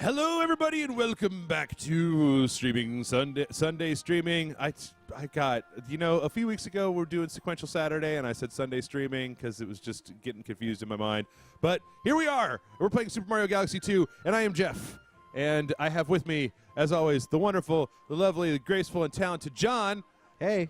Hello, everybody, and welcome back to Sunday Streaming. I got, a few weeks ago we were doing Sequential Saturday, and I said Sunday Streaming because it was just getting confused in my mind. But here we are. We're playing Super Mario Galaxy 2, and I am Jeff. And I have with me, as always, the wonderful, the lovely, the graceful, and talented John. Hey.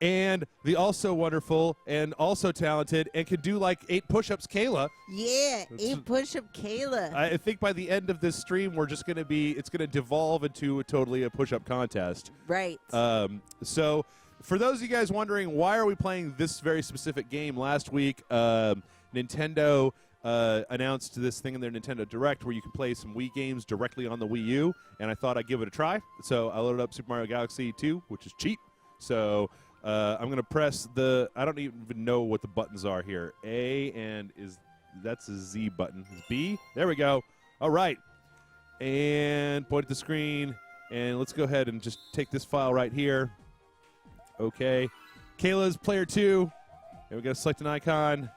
And the also wonderful and also talented and can do like 8 push-ups Kayla. Yeah, 8 push-up Kayla. I think by the end of this stream, it's going to devolve into a push-up contest. Right. So for those of you guys wondering, why are we playing this very specific game? Last week, Nintendo announced this thing in their Nintendo Direct where you can play some Wii games directly on the Wii U, and I thought I'd give it a try. So I loaded up Super Mario Galaxy 2, which is cheap. So I'm going to press I don't even know what the buttons are here. A and that's a Z button. B. There we go. All right. And point at the screen. And let's go ahead and just take this file right here. Okay. Kayla's player 2. And we got to select an icon.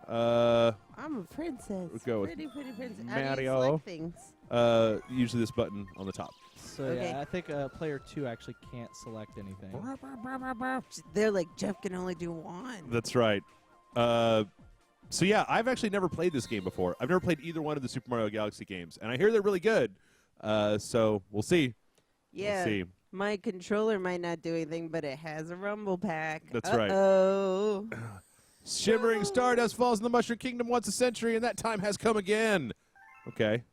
I'm a princess. Let's go with pretty princess. Mario. How do you select things? Usually this button on the top. So Okay. yeah, I think player 2 actually can't select anything. They're like, Jeff can only do one. That's right. So yeah, I've actually never played this game before. I've never played either one of the Super Mario Galaxy games, and I hear they're really good. So we'll see. Yeah. We'll see. My controller might not do anything, but it has a rumble pack. That's right. Oh. Shimmering stardust falls in the Mushroom Kingdom once a century, and that time has come again. Okay.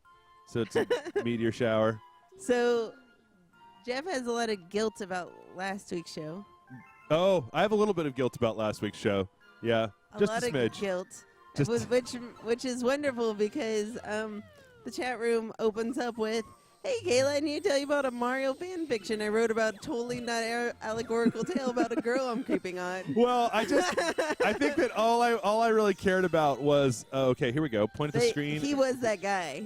So it's a meteor shower. So, Jeff has a lot of guilt about last week's show. Oh, I have a little bit of guilt about last week's show. Yeah, just lot a of smidge. guilt, Just- which is wonderful because the chat room opens up with, "Hey Kayla, I need to tell you about a Mario fan fiction I wrote about, totally not allegorical tale about a girl I'm creeping on." Well, I think that all I really cared about was okay. Here we go. Point at the screen. He was that guy.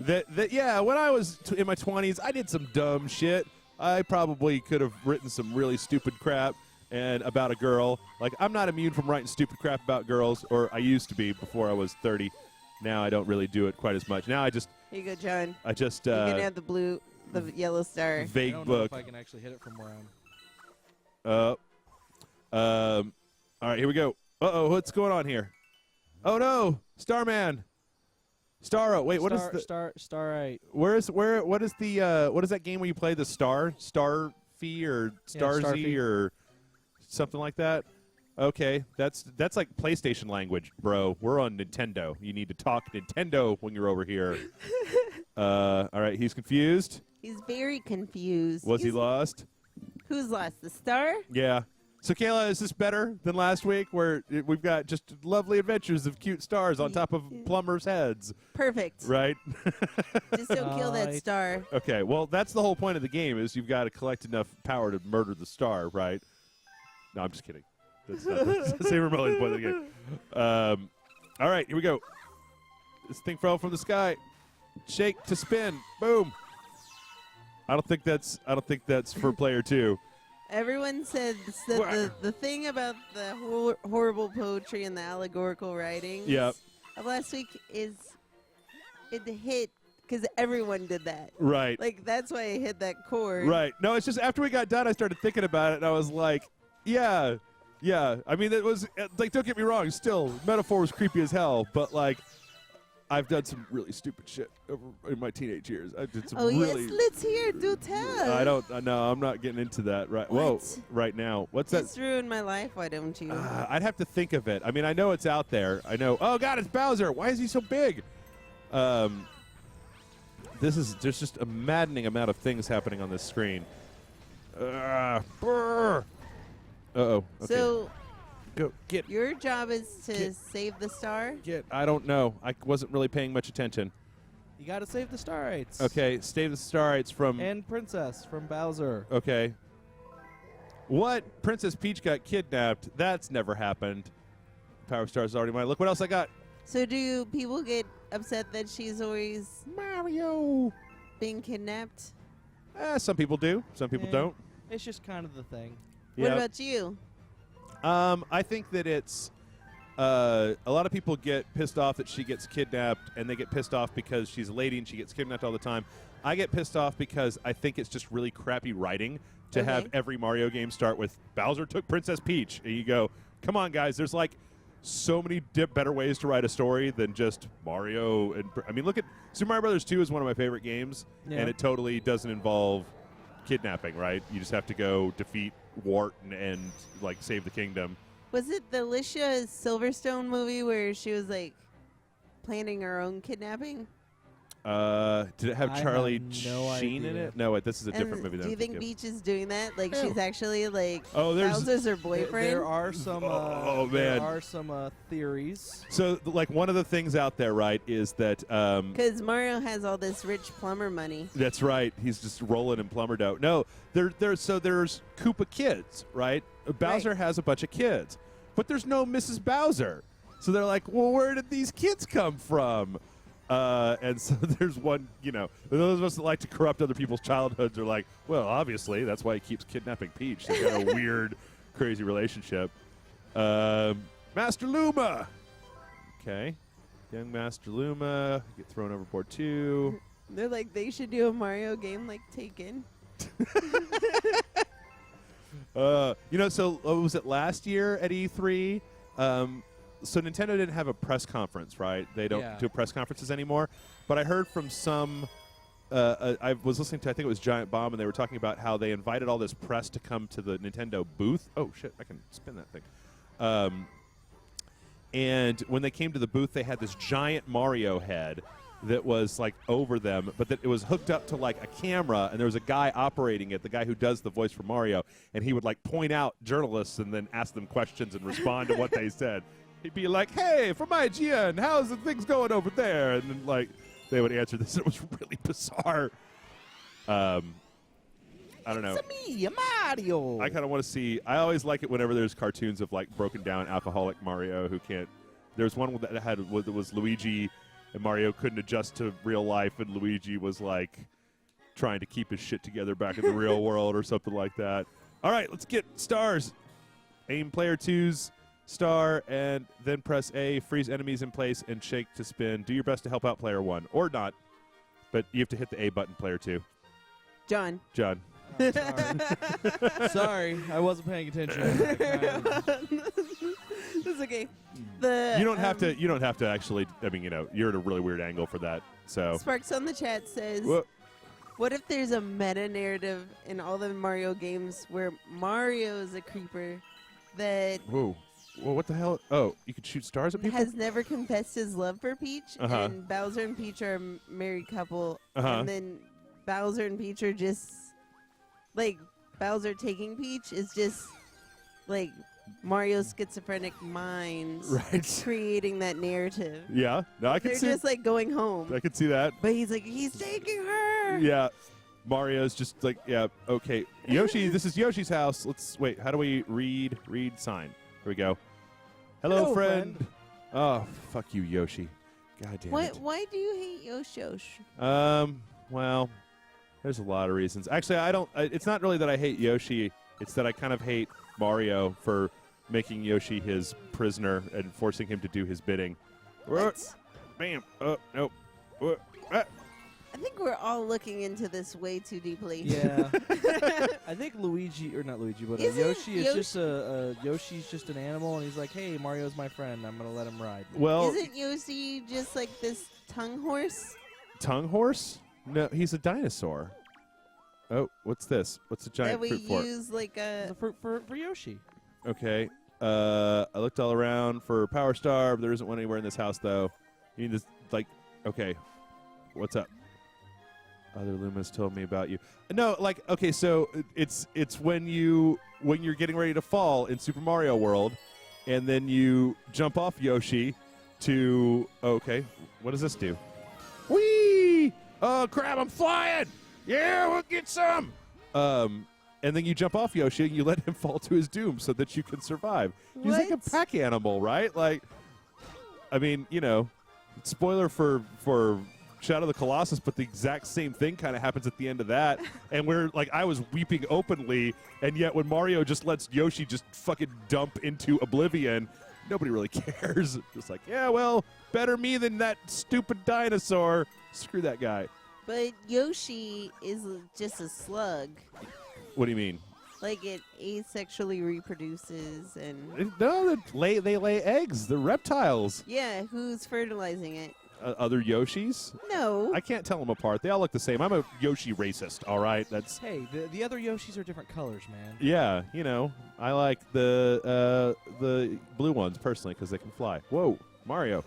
Yeah, when I was in my 20s, I did some dumb shit. I probably could have written some really stupid crap and about a girl. Like, I'm not immune from writing stupid crap about girls, or I used to be before I was 30. Now I don't really do it quite as much. Now Here you go, John. I just You can have the yellow star. I vague don't know book. if I can actually hit it from where I'm. All right, here we go. Uh-oh, what's going on here? Oh no, Starman. Starro. Wait, what is the Starite? what is that game where you play the Starfy or Starzy Starfy. or something like that? Okay, that's like PlayStation language, bro. We're on Nintendo. You need to talk Nintendo when you're over here. All right, he's confused. He's very confused. Was he lost? Who's lost? The star? Yeah. So, Kayla, is this better than last week where we've got just lovely adventures of cute stars on top of plumbers' heads? Perfect. Right? Just don't kill that star. Okay, well, that's the whole point of the game is you've got to collect enough power to murder the star, right? No, I'm just kidding. That's not the same remotely the point of the game. All right, here we go. This thing fell from the sky. Shake to spin. Boom. I don't think that's for player 2. Everyone said that the thing about the horrible poetry and the allegorical writings Yep. of last week is it hit because everyone did that. Right. Like, that's why I hit that chord. Right. No, it's just after we got done, I started thinking about it, and I was like, yeah. I mean, it was, like, don't get me wrong, still, metaphor was creepy as hell, but, like, I've done some really stupid shit in my teenage years. I did some really... yes, let's hear. Do tell. I don't, no, I'm not getting into that right. What? Whoa, right now. What's that? Just ruined my life. Why don't you? I'd have to think of it. I mean, I know it's out there. I know. Oh God, it's Bowser. Why is he so big? There's just a maddening amount of things happening on this screen. Uh-oh. Okay. So Go get. your job is to save the star. I don't know. I wasn't really paying much attention. You got to save the Starites. Okay, save the Starites from. And Princess from Bowser. Okay. What? Princess Peach got kidnapped. That's never happened. Power Star's already mine. Look what else I got. So do people get upset that she's always Mario. being kidnapped? Some people do. Some people don't. It's just kind of the thing. What about you? I think that a lot of people get pissed off that she gets kidnapped, and they get pissed off because she's a lady and she gets kidnapped all the time. I get pissed off because I think it's just really crappy writing to have every Mario game start with Bowser took Princess Peach. And you go, come on, guys. There's like so many better ways to write a story than just Mario. And I mean, look at Super Mario Brothers 2 is one of my favorite games, and it totally doesn't involve kidnapping, right? You just have to go defeat Wart and like save the kingdom. Was it the Alicia Silverstone movie where she was like planning her own kidnapping? Did it have Charlie no Sheen in idea. it? No, wait, this is a different movie. Do you think Beach? Peach is doing that? Like she's actually like there's Bowser's her boyfriend? There are some. There are some theories. So, like, one of the things out there, right, is that because Mario has all this rich plumber money. That's right. He's just rolling in plumber dough. No, there's Koopa kids, right? Bowser has a bunch of kids, but there's no Mrs. Bowser. So they're like, well, where did these kids come from? And so there's one, those of us that like to corrupt other people's childhoods are like, well, obviously, that's why he keeps kidnapping Peach. They've got a weird, crazy relationship. Master Luma. Okay. Young Master Luma. Get thrown overboard, too. They're like, they should do a Mario game like Taken. So was it last year at E3? So Nintendo didn't have a press conference, right? They don't do press conferences anymore. But I heard from some I was listening to, I think it was Giant Bomb, and they were talking about how they invited all this press to come to the Nintendo booth. Oh, shit, I can spin that thing. And when they came to the booth, they had this giant Mario head that was, like, over them, but that it was hooked up to, like, a camera, and there was a guy operating it, the guy who does the voice for Mario, and he would, like, point out journalists and then ask them questions and respond to what they said. He'd be like, hey, from IGN, how's the things going over there? And then, like, they would answer this. It was really bizarre. I don't know. It's me, Mario. I kind of want to see. I always like it whenever there's cartoons of, like, broken down alcoholic Mario who can't. There's one that was Luigi, and Mario couldn't adjust to real life, and Luigi was, like, trying to keep his shit together back in the real world or something like that. All right, let's get stars. Aim player 2's star, and then press A, freeze enemies in place, and shake to spin. Do your best to help out player 1, or not, but you have to hit the A button, player 2. John. Oh, sorry, I wasn't paying attention. It's okay. You don't have to. You don't have to actually. I mean, you're at a really weird angle for that. So Sparks on the chat says, what if there's a meta narrative in all the Mario games where Mario is a creeper that Whoa, what the hell? Oh, you could shoot stars at people? has never confessed his love for Peach, and Bowser and Peach are a married couple, and then Bowser and Peach are just, like, Bowser taking Peach is just, like, Mario's schizophrenic mind creating that narrative. Yeah, no, I can They're see. just, like, going home. I can see that. But he's like, he's taking her! Yeah. Mario's just like, yeah, okay. Yoshi, this is Yoshi's house. Let's wait. How do we read sign? Here we go. Hello, friend. Oh, fuck you, Yoshi. God damn it. Why do you hate Yoshi? Well, there's a lot of reasons. Actually, I don't. It's not really that I hate Yoshi. It's that I kind of hate Mario for making Yoshi his prisoner and forcing him to do his bidding. What? Bam. Nope. I think we're all looking into this way too deeply. Yeah. I think Luigi, or not Luigi, but Yoshi is just Yoshi's just an animal, and he's like, hey, Mario's my friend. I'm going to let him ride. Well, isn't Yoshi just like this tongue horse? Tongue horse? No, he's a dinosaur. Oh, what's this? What's a giant that fruit we fork? use like a... The fruit for Yoshi. Okay. I looked all around for Power Star, but there isn't one anywhere in this house, though. You need to, like, okay. What's up? Other Lumas told me about you. No, like, okay, so it's when you're getting ready to fall in Super Mario World, and then you jump off Yoshi to, okay, what does this do? Whee! Oh, crap, I'm flying! Yeah, we'll get some! And then you jump off Yoshi and you let him fall to his doom so that you can survive. He's like a pack animal, right? Like, I mean, spoiler for Shadow of the Colossus, but the exact same thing kind of happens at the end of that. And we're like, I was weeping openly, and yet when Mario just lets Yoshi just fucking dump into oblivion, nobody really cares. Just like, yeah, well, better me than that stupid dinosaur. Screw that guy. But Yoshi is just a slug. What do you mean? Like it asexually reproduces and... No, they lay eggs. They're reptiles. Yeah, who's fertilizing it? Other Yoshis? No. I can't tell them apart. They all look the same. I'm a Yoshi racist, all right? That's Hey, the other Yoshis are different colors, man. Yeah, you know, I like the blue ones personally because they can fly. Whoa, Mario.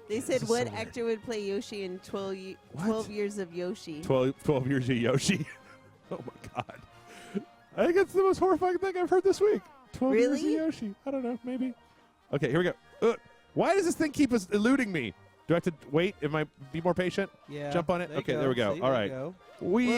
They said This is what so actor would play Yoshi in 12 years of Yoshi? 12 years of Yoshi. Oh, my God. I think that's the most horrifying thing I've heard this week. 12 years of Really? Yoshi. I don't know, maybe. Okay, here we go. Why does this thing keep eluding me? Do I have to wait? Am I be more patient? Yeah. Jump on it? Okay, there we go. See, all there right. you go. We.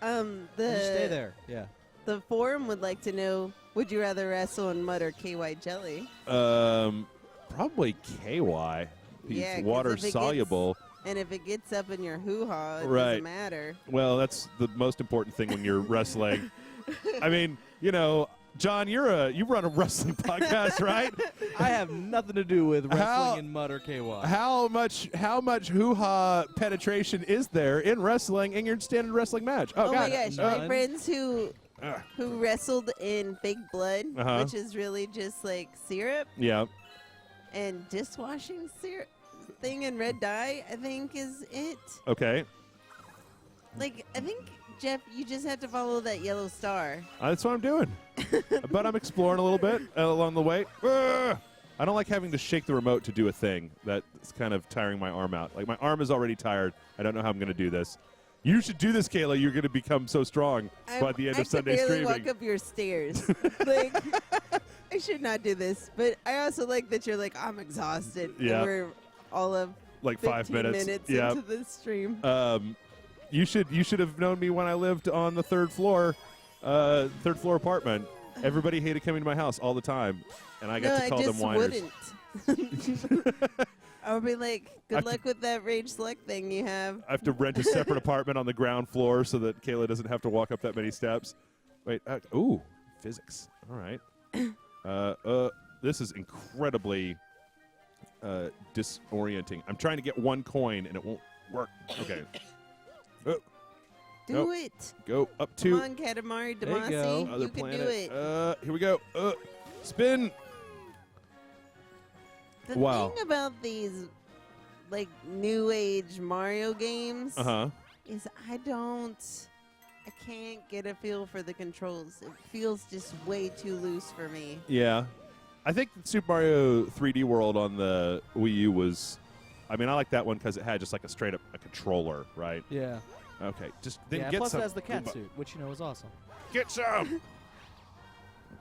Well, Just stay there. Yeah. The forum would like to know, would you rather wrestle in mud or KY jelly? Probably KY. He's Yeah, 'cause water if it soluble. And if it gets up in your hoo-ha, it Right. doesn't matter. Well, that's the most important thing when you're wrestling. I mean, you know, John, you run a wrestling podcast, right? I have nothing to do with wrestling in mud or KY. How much hoo-ha penetration is there in wrestling in your standard wrestling match? Oh God. my gosh, my friends who wrestled in fake blood, which is really just like syrup Yeah. and dishwashing syrup thing in red dye, I think is it. Okay. Like, I think, Jeff, you just have to follow that yellow star. That's what I'm doing. But I'm exploring a little bit along the way. I don't like having to shake the remote to do a thing. That's kind of tiring my arm out. Like, my arm is already tired. I don't know how I'm going to do this. You should do this, Kayla. You're going to become so strong by the end of Sunday Streaming. I can barely walk up your stairs. Like, I should not do this. But I also like that you're like, I'm exhausted. Yeah. And we're all of like 5 minutes. into the stream. You should have known me when I lived on the third floor apartment. Everybody hated coming to my house all the time, and I got to call them whiners. Wouldn't. I would be like, good luck with that rage select thing you have. I have to rent a separate apartment on the ground floor so that Kayla doesn't have to walk up that many steps. Wait, ooh, physics. All right. This is incredibly disorienting. I'm trying to get one coin and it won't work. Okay. Do it. Go up to. Come on, Katamari There you Damacy. go. Other You can planet. do it. Here we go. Spin. The Wow. thing about these, like, new age Mario games is I can't get a feel for the controls. It feels just way too loose for me. Yeah. I think Super Mario 3D World on the Wii U was. I mean, I like that one because it had just like a straight up a controller, right? Yeah. Okay. Just then Yeah. get Plus, some. it has the cat suit, which you know is awesome. Get some.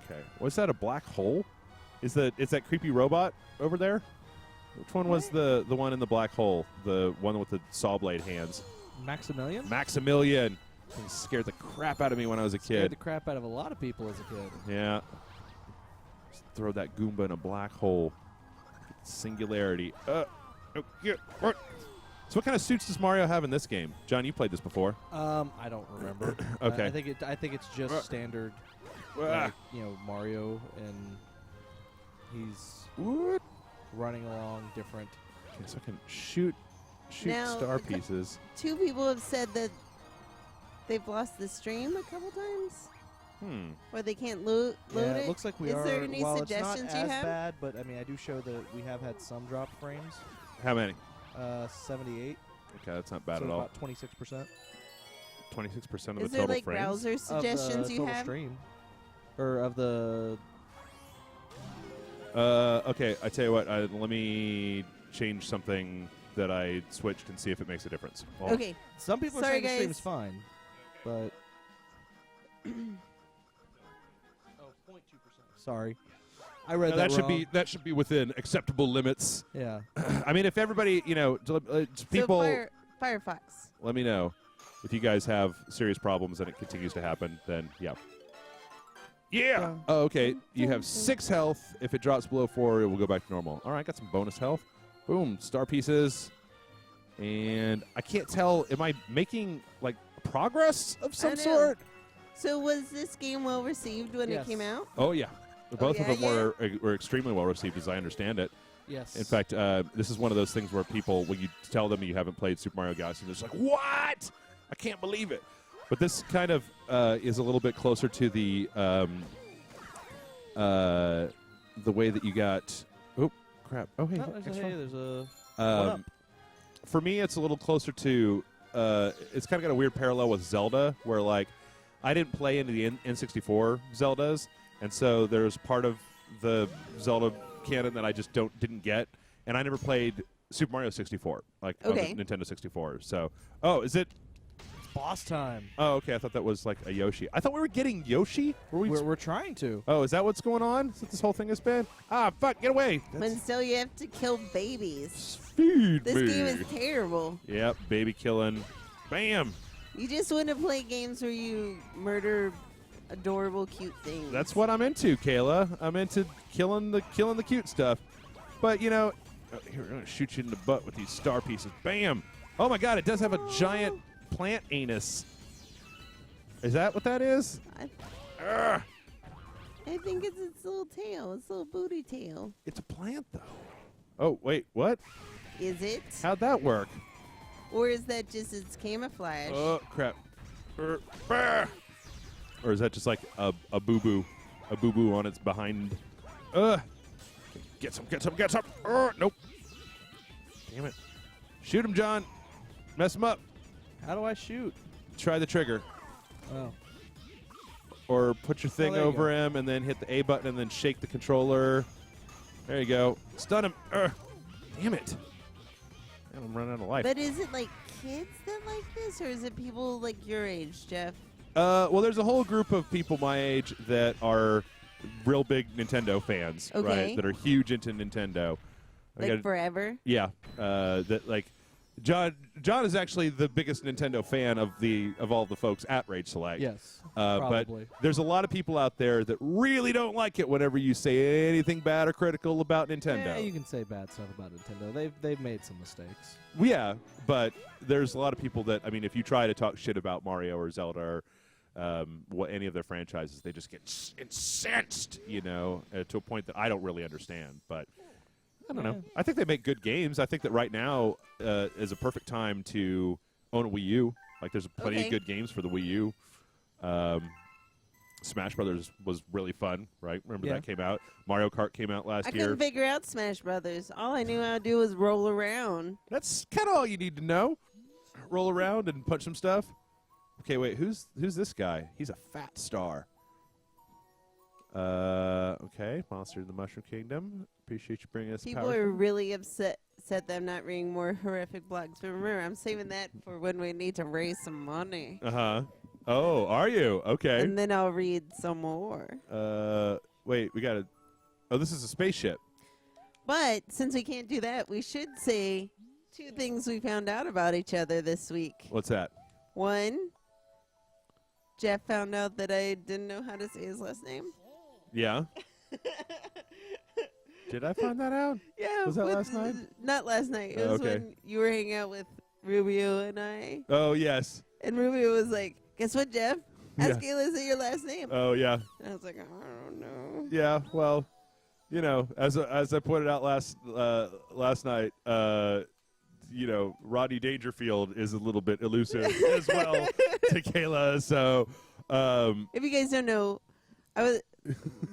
Okay. Was that a black hole? Is that creepy robot over there? Which one was the one in the black hole? The one with the saw blade hands? Maximilian? Maximilian. He scared the crap out of me when I was a Scared kid. the crap out of a lot of people as a kid. Yeah. Just throw that Goomba in a black hole. Singularity. So what kind of suits does Mario have in this game? John, you played this before. I don't remember. Okay. I think it's just standard. Like, Mario, and he's running along different. Okay, so I can shoot Now, star pieces. 2 people have said that they've lost the stream a couple times. Or they can't load Yeah, it. it looks like we Is are. there any while suggestions it's not you as have? bad, but I mean, I do show that we have had some drop frames. How many? 78. Okay, that's not bad so at all. about 26%. 26% of Is the there total like frames. browser suggestions of the you total have? stream, or of the. Okay, I tell you what. Let me change something that I switched and see if it makes a difference. Hold on. Okay. Some people Sorry, are saying the stream guys. is fine, but. 0.2%. Sorry, I read No, that that wrong. should be within acceptable limits. Yeah. I mean, if everybody, people, So Firefox. let me know if you guys have serious problems and it continues to happen. Then yeah. Yeah. Oh, okay. You have 6 health. If it drops below 4, it will go back to normal. All right, got some bonus health. Boom, star pieces. And I can't tell. Am I making like progress of I some know. sort? So was this game well received when Yes. it came out? Oh yeah. Both of them were extremely well received, as I understand it. Yes. In fact, this is one of those things where people, when you tell them you haven't played Super Mario Galaxy, they're just like, "What? I can't believe it." But this kind of is a little bit closer to the way that you got. Oh crap! Oh hey, there's a. For me, it's a little closer to. It's kind of got a weird parallel with Zelda, where like I didn't play into the N64 Zeldas, and so there's part of the Zelda canon that I just didn't get, and I never played Super Mario 64, like on the Nintendo 64. So, is it? It's boss time. Oh, okay. I thought that was like a Yoshi. I thought we were getting Yoshi. We're trying to. Oh, is that what's going on? Is that this whole thing has been? Ah, fuck! Get away! But still, you have to kill babies. Feed This me. game is terrible. Yep, baby killing. Bam. You just want to play games where you murder adorable, cute things. That's what I'm into, Kayla. I'm into killing the cute stuff. But you know, here we're gonna shoot you in the butt with these star pieces. Bam! Oh my God! It does have a giant plant anus. Is that what that is? I think it's its little tail, its little booty tail. It's a plant, though. Oh wait, what? Is it? How'd that work? Or is that just its camouflage? Oh crap! Or is that just like a boo boo on its behind? Get some! Nope. Damn it! Shoot him, John. Mess him up. How do I shoot? Try the trigger. Oh. Or put your thing there you over go. him and then hit the A button and then shake the controller. There you go. Stun him. Damn it. And I'm running out of life. But is it like kids that like this, or is it people like your age, Jeff? Well, there's a whole group of people my age that are real big Nintendo fans, right? That are huge into Nintendo. Like forever? Yeah. That like John is actually the biggest Nintendo fan of all the folks at Rage Select. Yes. But probably. there's a lot of people out there that really don't like it whenever you say anything bad or critical about Nintendo. Yeah, you can say bad stuff about Nintendo. They've made some mistakes. Yeah, but there's a lot of people that, I mean, if you try to talk shit about Mario or Zelda or any of their franchises, they just get incensed, to a point that I don't really understand. But I don't know. I think they make good games. I think that right now is a perfect time to own a Wii U. Like, there's plenty of good games for the Wii U. Smash Brothers was really fun, right? Remember that came out? Mario Kart came out last year. I couldn't figure out Smash Brothers. All I knew how to do was roll around. That's kind of all you need to know. Roll around and punch some stuff. Okay, wait. Who's this guy? He's a fat star. Okay, Monster in the Mushroom Kingdom. Appreciate you bringing us. People are really upset that I'm not reading more horrific blogs. But remember, I'm saving that for when we need to raise some money. Oh, are you? Okay. And then I'll read some more. Wait, we got to. Oh, this is a spaceship. But since we can't do that, we should say 2 things we found out about each other this week. What's that? 1, Jeff found out that I didn't know how to say his last name. Yeah. Did I find that out? Yeah. Was that last night? Not last night. It was when you were hanging out with Rubio and I. Oh, yes. And Rubio was like, "Guess what, Jeff? Ask Kayla to say your last name." Oh, yeah. And I was like, "I don't know." Yeah, well, as I pointed out last night, Rodney Dangerfield is a little bit elusive as well to Kayla. So, if you guys don't know,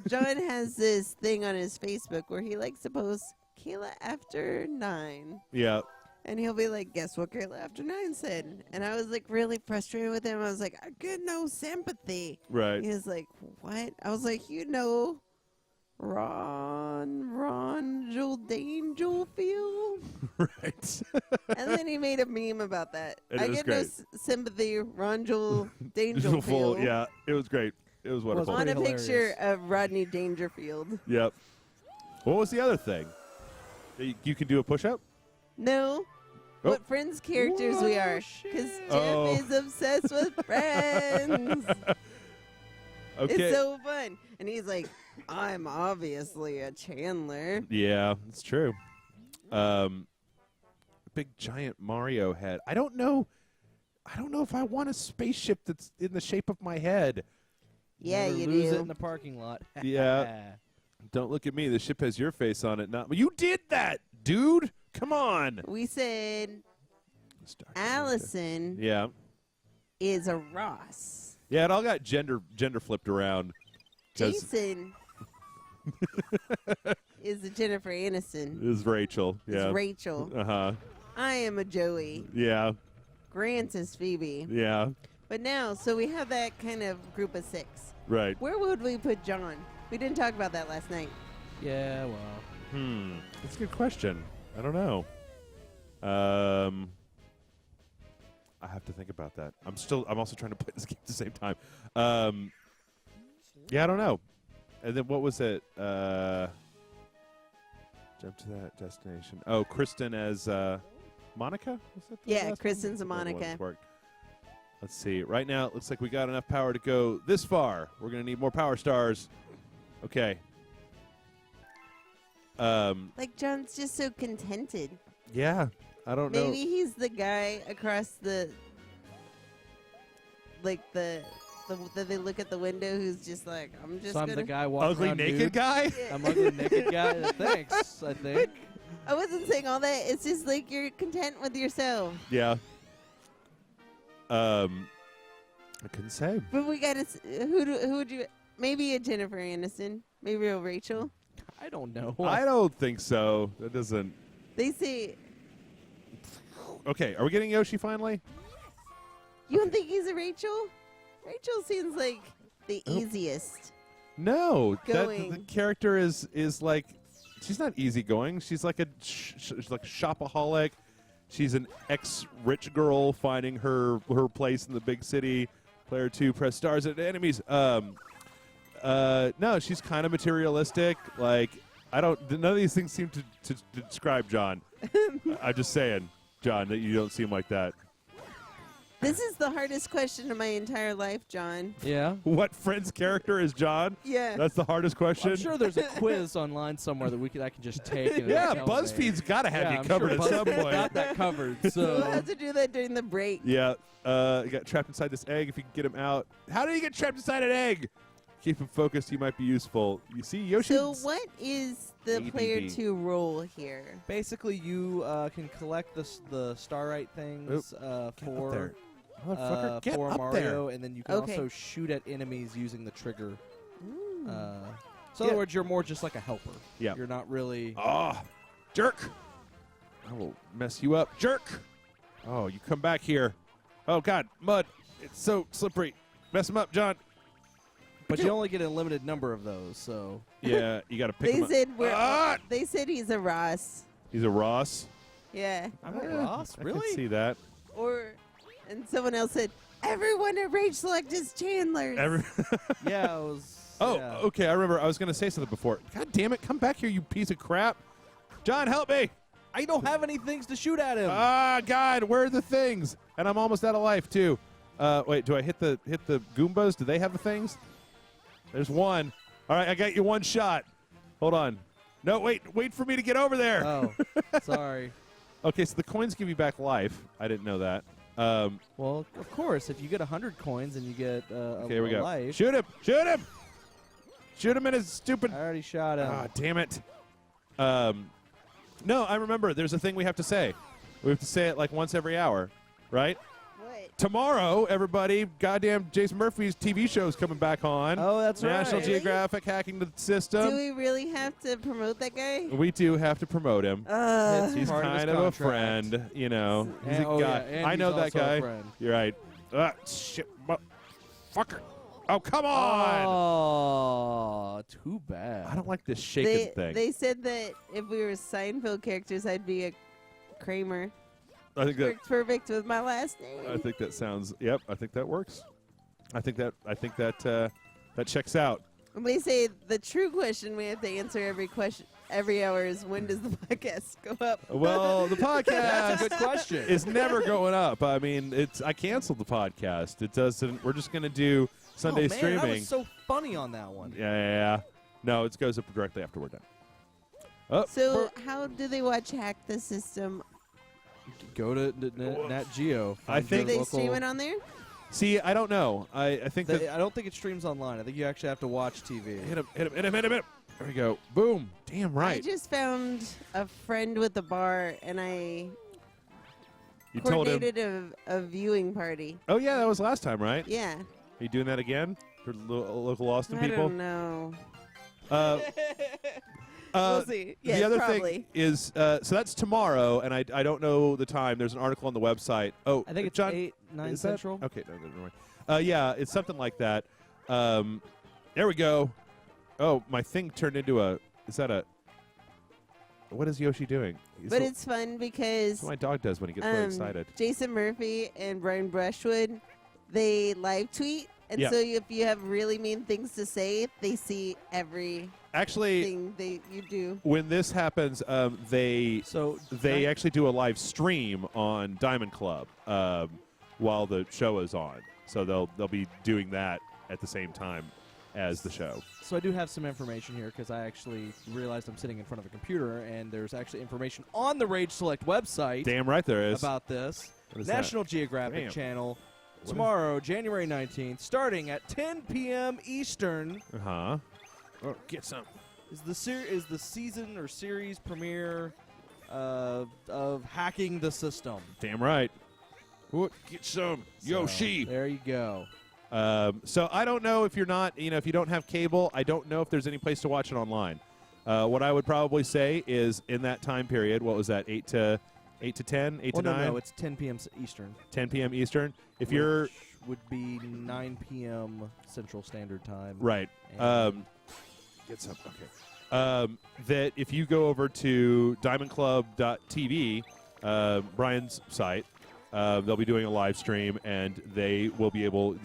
John has this thing on his Facebook where he likes to post Kayla after 9. Yeah. And he'll be like, "Guess what Kayla after 9 said?" And I was like really frustrated with him. I was like, "I get no sympathy." Right. He was like, "What?" I was like, Ron Dangerfield. Right. And then he made a meme about that. And I it was get great. no sympathy, Ron Dangerfield. Yeah, it was great. It was wonderful. On a hilarious. picture of Rodney Dangerfield. Yep. What was the other thing? You can do a push-up? No. Oh. What Friends characters we are. Because Jeff is obsessed with Friends. Okay. It's so fun. And he's like, "I'm obviously a Chandler." Yeah, it's true. Big giant Mario head. I don't know if I want a spaceship that's in the shape of my head. Yeah, Never you lose do. it in the parking lot. Yeah. Don't look at me. The ship has your face on it. Not you did that, dude. Come on. We said Allison Yeah. is a Ross. Yeah, it all got gender flipped around. Jason is a Jennifer Aniston. Is Rachel. Yeah. Is Rachel. Uh-huh. I am a Joey. Yeah. Grant is Phoebe. Yeah. But now, so we have that kind of group of 6. Right. Where would we put John? We didn't talk about that last night. Yeah, well. That's a good question. I don't know. I have to think about that. I'm also trying to play this game at the same time. Yeah, I don't know. And then what was it? Jump to that destination. Oh, Kristen as Monica? Was that the Yeah, last Kristen's one? a Monica. Let's see. Right now, it looks like we got enough power to go this far. We're going to need more power stars. Okay. Like, John's just so contented. Yeah. I don't know. Maybe he's the guy across the they look at the window who's just like, I'm just So I'm gonna. the guy walking Ugly around naked nude. guy? Yeah. I'm ugly naked guy. Thanks, I think. I wasn't saying all that. It's just like you're content with yourself. Yeah. I couldn't say. But we gotta. Who would you? Maybe a Jennifer Aniston. Maybe a Rachel. I don't know. I don't think so. That doesn't. They say. Okay, are we getting Yoshi finally? You don't think he's a Rachel? Rachel seems like the easiest. No, the Going. character is like, she's not easygoing. She's like she's like a shopaholic. She's an ex-rich girl finding her place in the big city. Player 2, press stars at enemies. No, she's kind of materialistic. Like, none of these things seem to describe John. I'm just saying, John, that you don't seem like that. This is the hardest question of my entire life, John. Yeah. What friend's character is John? Yeah. That's the hardest question. I'm sure there's a quiz online somewhere that I can just take. And Yeah, it'll tell me. BuzzFeed's got to have Yeah, you I'm covered sure at some BuzzFeed's point. got that covered. We'll So have to do that during the break. Yeah, you got trapped inside this egg. If you can get him out. How do you get trapped inside an egg? Keep him focused. He might be useful. You see, Yoshi. So what is the ADD. player 2 role here? basically, you can collect the starlight things Get up for there. Motherfucker, get for up Mario, and then you can Okay. also shoot at enemies using the trigger. Ooh. So in Yeah. other words, you're more just like a helper. Yeah. You're not really. Oh, jerk. I will mess you up, jerk. Oh, you come back here. Oh, God, mud. It's so slippery. Mess him up, John. But you only get a limited number of those, so. Yeah, you got to pick They him up. said Ah! they said he's a Ross. He's a Ross. Yeah. I'm a Yeah, Ross, I really? can see that. And someone else said everyone at Rage Select is Chandler's. Yeah, it was. Oh, yeah. okay. I remember. I was going to say something before. God damn it. Come back here, you piece of crap. John, help me. I don't have any things to shoot at him. Ah, God, where are the things? And I'm almost out of life, too. Wait, do I hit the Goombas? Do they have the things? There's one. All right, I got you one shot. Hold on. No, wait for me to get over there. Oh, sorry. Okay, so the coins give you back life. I didn't know that. Well, of course, if you get 100 coins and you get Okay, here we go. life. Shoot him! Shoot him! Shoot him in his stupid... I already shot him. Ah, damn it. No, I remember. There's a thing we have to say. We have to say it like once every hour, right? What? Tomorrow, everybody, goddamn Jason Murphy's TV show's coming back on. Oh, that's National right. Geographic hacking the system. Do we really have to promote that guy? We do have to promote him. It's He's part of his kind of a contract. friend, you know. He's And- a oh, guy. yeah, and I he's know that also a guy. friend. You're right. Shit, fucker. Oh, come on! Oh, too bad. I don't like this shaking thing. They said that if we were Seinfeld characters, I'd be a Kramer. I think that. Works perfect with my last name. I think that sounds. Yep, I think that works. I think that that checks out. And they say the true question we have to answer every hour is when does the podcast go up? Well, the That's podcast a good question. is never going up. I mean, I canceled the podcast. It doesn't. We're just gonna do Sunday oh, man, streaming. That was so funny on that one. Yeah. No, it goes up directly after we're done. Oh, So how do they watch Hack the System? Go to Nat Geo. I find think- Do your they local- stream it on there? see, I don't know. I think that I don't think it streams online. I think you actually have to watch TV. hit him. There we go. Boom. Damn right. I just found a friend with a bar, and You told him. coordinated a viewing party. Oh, yeah, that was last time, right? Yeah. Are you doing that again for local Austin I people? don't know. We'll see. Yes, the other probably. thing is, so that's tomorrow, and I don't know the time. There's an article on the website. Oh, I think it's John, 8, 9 is that- Central. Okay, no, never mind. Yeah, it's something like that. There we go. Oh, my thing turned into a. Is that a? What is Yoshi doing? But it's fun because That's what my dog does when he gets really excited. Jason Murphy and Brian Brushwood, they live tweet. And Yeah. so if you have really mean things to say, they see every Actually, thing you do. when this happens, they actually do a live stream on Diamond Club while the show is on. So they'll be doing that at the same time as the show. So I do have some information here because I actually realized I'm sitting in front of a computer, and there's actually information on the Rage Select website Damn right there is. about this. What is National Geographic Damn. Channel What tomorrow, January 19th, starting at 10 p.m. Eastern. Uh-huh. Oh, get some. Is the season or series premiere of Hacking the System. Damn right. Ooh, get some. Yoshi. There you go. So I don't know if you're not, if you don't have cable, I don't know if there's any place to watch it online. What I would probably say is in that time period, what was that, 8 to 10, 8 to 9? No, it's 10 p.m. Eastern. 10 p.m. Eastern. If which you're would be 9 p.m. Central Standard Time. right, And get some. Okay. That if you go over to diamondclub.tv, Brian's site, they'll be doing a live stream, and they will be able.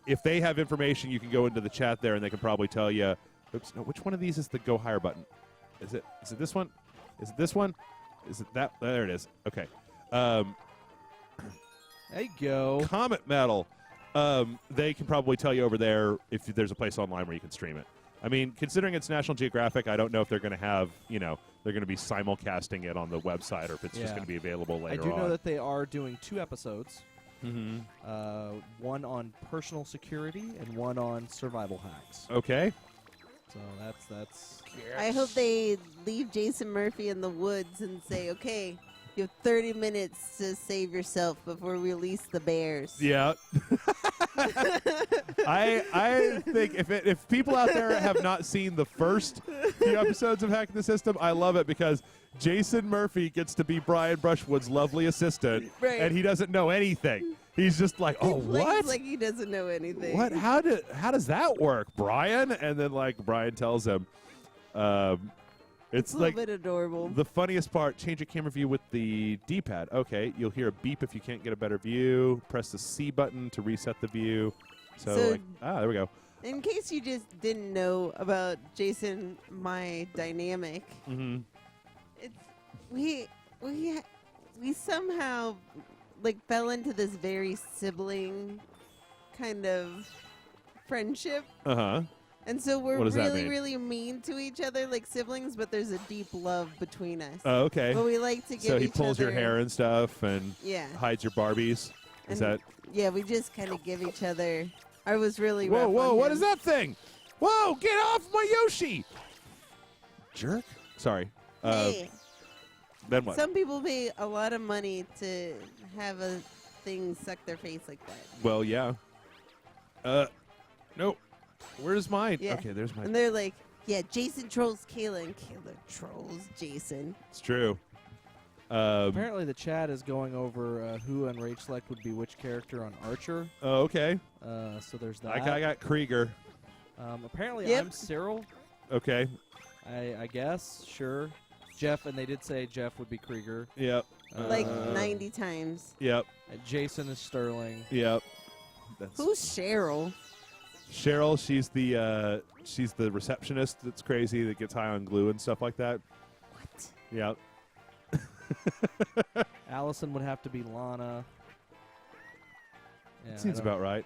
If they have information, you can go into the chat there, and they can probably tell you. Oops, no, which one of these is the go higher button? Is it this one? Is it this one? Is it that? There it is. Okay. there you go. Comet Metal. They can probably tell you over there if there's a place online where you can stream it. I mean, considering it's National Geographic, I don't know if they're going to have, they're going to be simulcasting it on the website or if it's just going to be available later on. I do know that they are doing 2 episodes. Mm-hmm. One on personal security and one on survival hacks. Okay. So that's. I hope they leave Jason Murphy in the woods and say, okay, you have 30 minutes to save yourself before we release the bears. Yeah. I think if people out there have not seen the first few episodes of Hacking the System, I love it because Jason Murphy gets to be Brian Brushwood's lovely assistant, Right. and he doesn't know anything. He's just like, oh, what? Like he doesn't know anything. What? How does that work, Brian? And then Brian tells him, it's a little bit adorable. the funniest part. Change your camera view with the D-pad. Okay, you'll hear a beep if you can't get a better view. Press the C button to reset the view. So there we go. In case you just didn't know about Jason, my dynamic, Mm-hmm. it's we somehow fell into this very sibling kind of friendship. Uh huh. And so we're What does that really, mean? really mean to each other like siblings, but there's a deep love between us. Oh, okay. But we like to give So he each pulls your other- hair and stuff and Yeah. hides your Barbies. Is And that? Yeah, we just kind of give each other. I was really Whoa, rough whoa! on What him. is that thing? Whoa! Get off my Yoshi! Jerk. Sorry. Hey, Then what? some people pay a lot of money to have a thing suck their face like that. Well, yeah. Nope. Where's mine? Yeah. Okay, there's And mine. they're like, yeah, Jason trolls Kayla, and Kayla trolls Jason. It's true. Apparently, the chat is going over who on Rage Select would be which character on Archer. Oh, okay. So there's that. I got Krieger. Apparently, Yep. I'm Cyril. Okay. I guess. Sure. Jeff, and they did say Jeff would be Krieger. Yep. Like 90 times. Yep. Jason is Sterling. Yep. That's Who's Cheryl? Cheryl. She's the receptionist that's crazy that gets high on glue and stuff like that. What? Yep. Allison would have to be Lana. Yeah, Seems about right.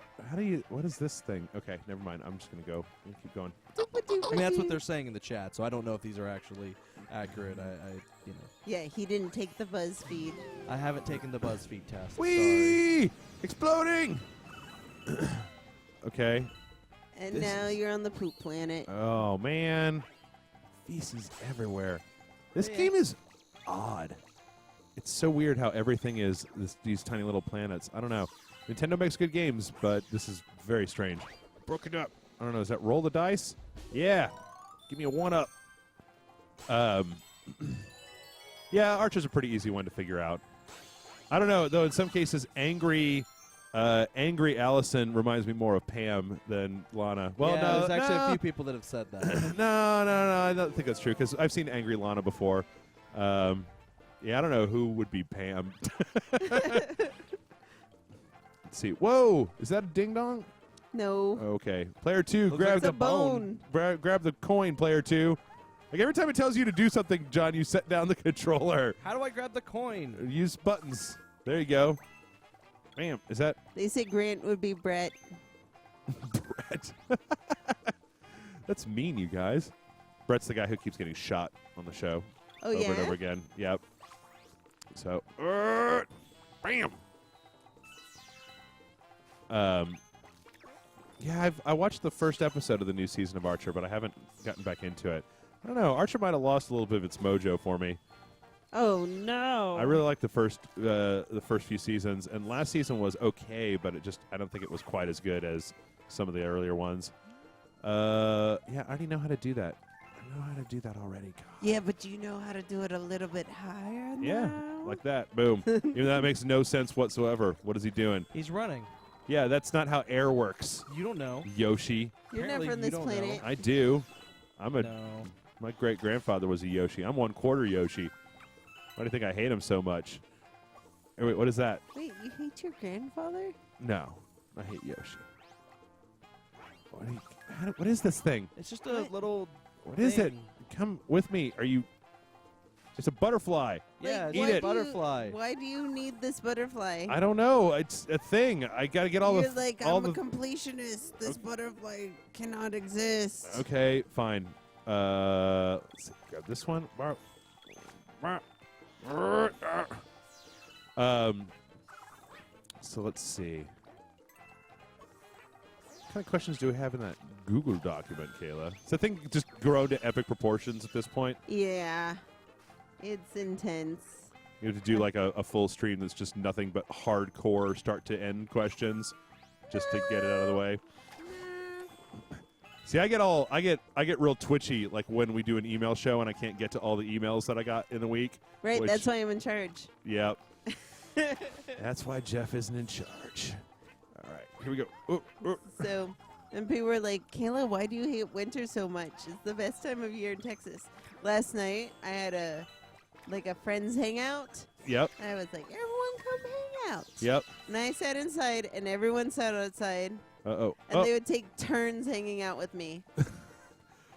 What is this thing? Okay, never mind. I'm just going to go. We'll keep going. I mean, that's what they're saying in the chat, so I don't know if these are actually accurate. Yeah, he didn't take the BuzzFeed. I haven't taken the BuzzFeed test. Whee! Exploding! Okay. And This now is- you're on the poop planet. Oh, man. feces everywhere. This game is odd. It's so weird how everything is these tiny little planets. I don't know. Nintendo makes good games, but this is very strange. Broke it up. I don't know. Is that roll the dice? Yeah. Give me a 1-up. Yeah, Archer's a pretty easy one to figure out. I don't know, though. In some cases, angry Allison reminds me more of Pam than Lana. Well, yeah, no, there's actually a few people that have said that. no, I don't think that's true because I've seen angry Lana before. Yeah, I don't know who would be Pam. Let's see. Whoa, is that a ding dong? No. Okay, player 2, Looks grab like the it's a bone. Grab the coin, player 2. Like every time it tells you to do something, John, you set down the controller. How do I grab the coin? Use buttons. There you go. Bam. Is that They say Grant would be Brett. Brett? That's mean, you guys. Brett's the guy who keeps getting shot on the show Oh, over yeah? and over again. Yep. So, bam. Yeah, I watched the first episode of the new season of Archer, but I haven't gotten back into it. I don't know. Archer might have lost a little bit of its mojo for me. Oh, no. I really liked the first few seasons, and last season was okay, but I don't think it was quite as good as some of the earlier ones. Yeah, I already know how to do that. I know how to do that already. God. Yeah, but do you know how to do it a little bit higher Yeah, now? like that. Boom. Even though that makes no sense whatsoever. What is he doing? He's running. Yeah, that's not how air works. You don't know. Yoshi. You're not Apparently from you this don't planet. I do. No. My great-grandfather was a Yoshi. I'm 1/4 Yoshi. Why do you think I hate him so much? Hey, wait, what is that? Wait, you hate your grandfather? No, I hate Yoshi. What is this thing? It's just a little. What is it? thing. Come with me. Are you? It's a butterfly. Yeah, Like, it's Eat a it. butterfly. Why do you need this butterfly? I don't know. It's a thing. I got to get all You're the. like, all I'm a the. completionist. This butterfly cannot exist. Okay, fine. Let's see, grab this one. So let's see. What kind of questions do we have in that Google document, Kayla? Does the thing just grow to epic proportions at this point? Yeah. It's intense. You have to do like a full stream that's just nothing but hardcore start to end questions just to get it out of the way. See, I get real twitchy like when we do an email show and I can't get to all the emails that I got in the week. Right, which- that's why I'm in charge. Yep. That's why Jeff isn't in charge. All right, here we go. So, and people were like, Kayla, why do you hate winter so much? It's the best time of year in Texas. Last night, I had a friends hangout. Yep. And I was like, everyone come hang out. Yep. And I sat inside, and everyone sat outside. Uh-oh. And they would take turns hanging out with me.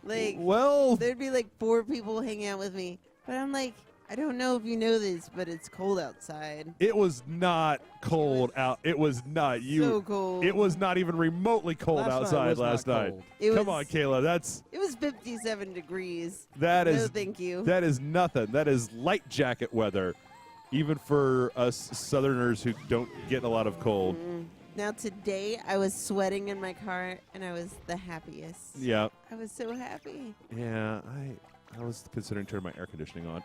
Like, well, there'd be like 4 people hanging out with me. But I'm like, I don't know if you know this, but it's cold outside. it was not cold out. It was not. So cold. It was not even remotely cold Last night outside was not last night. cold. Come on, Kayla. It was 57 degrees. That No, is thank you. That is nothing. That is light jacket weather, even for us Southerners who don't get a lot of cold. Now today, I was sweating in my car, and I was the happiest. Yeah. I was so happy. Yeah. I was considering turning my air conditioning on.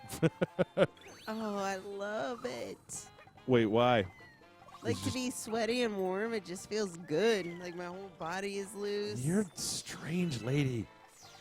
Oh, I love it. Wait, why? Like It's to be sweaty and warm, it just feels good. Like my whole body is loose. You're a strange lady.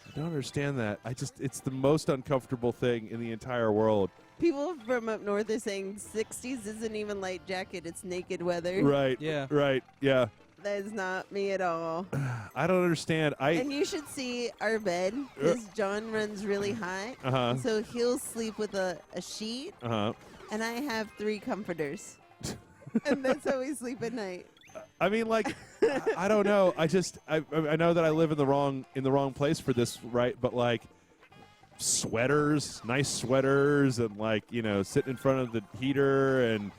I don't understand that. It's the most uncomfortable thing in the entire world. People from up north are saying 60s isn't even light jacket, it's naked weather. Right. Yeah. Right. Yeah. That is not me at all. I don't understand. And you should see our bed, because John runs really high. Uh-huh. So he'll sleep with a sheet, Uh-huh. and I have 3 comforters. And that's how we sleep at night. I mean, like, I don't know. I know that I live in the wrong place for this, right? But like, nice sweaters, and like, sitting in front of the heater, and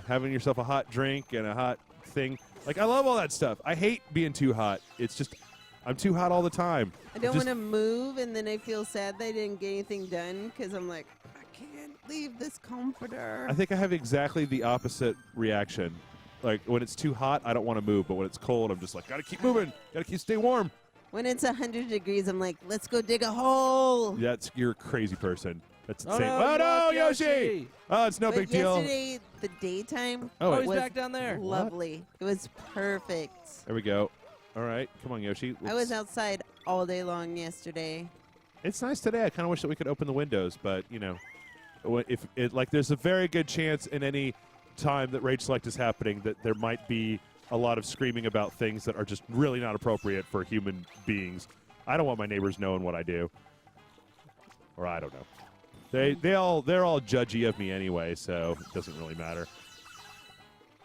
having yourself a hot drink and a hot thing. Like, I love all that stuff. I hate being too hot. It's just, I'm too hot all the time. I don't want to move, and then I feel sad that I didn't get anything done, because I'm like, I can't leave this comforter. I think I have exactly the opposite reaction. Like, when it's too hot, I don't want to move, but when it's cold, I'm just like, gotta keep moving, gotta keep staying warm. When it's 100 degrees, I'm like, let's go dig a hole. You're a crazy person. That's Oh, insane. no, Oh, no, Yoshi! Yoshi! Oh, it's no But big deal. yesterday, the daytime Oh, he's was back down there. lovely. It was perfect. There we go. All right. Come on, Yoshi. I was outside all day long yesterday. It's nice today. I kind of wish that we could open the windows, but, if there's a very good chance in any time that Rage Select is happening that there might be a lot of screaming about things that are just really not appropriate for human beings. I don't want my neighbors knowing what I do. Or I don't know. They're all judgy of me anyway, so it doesn't really matter.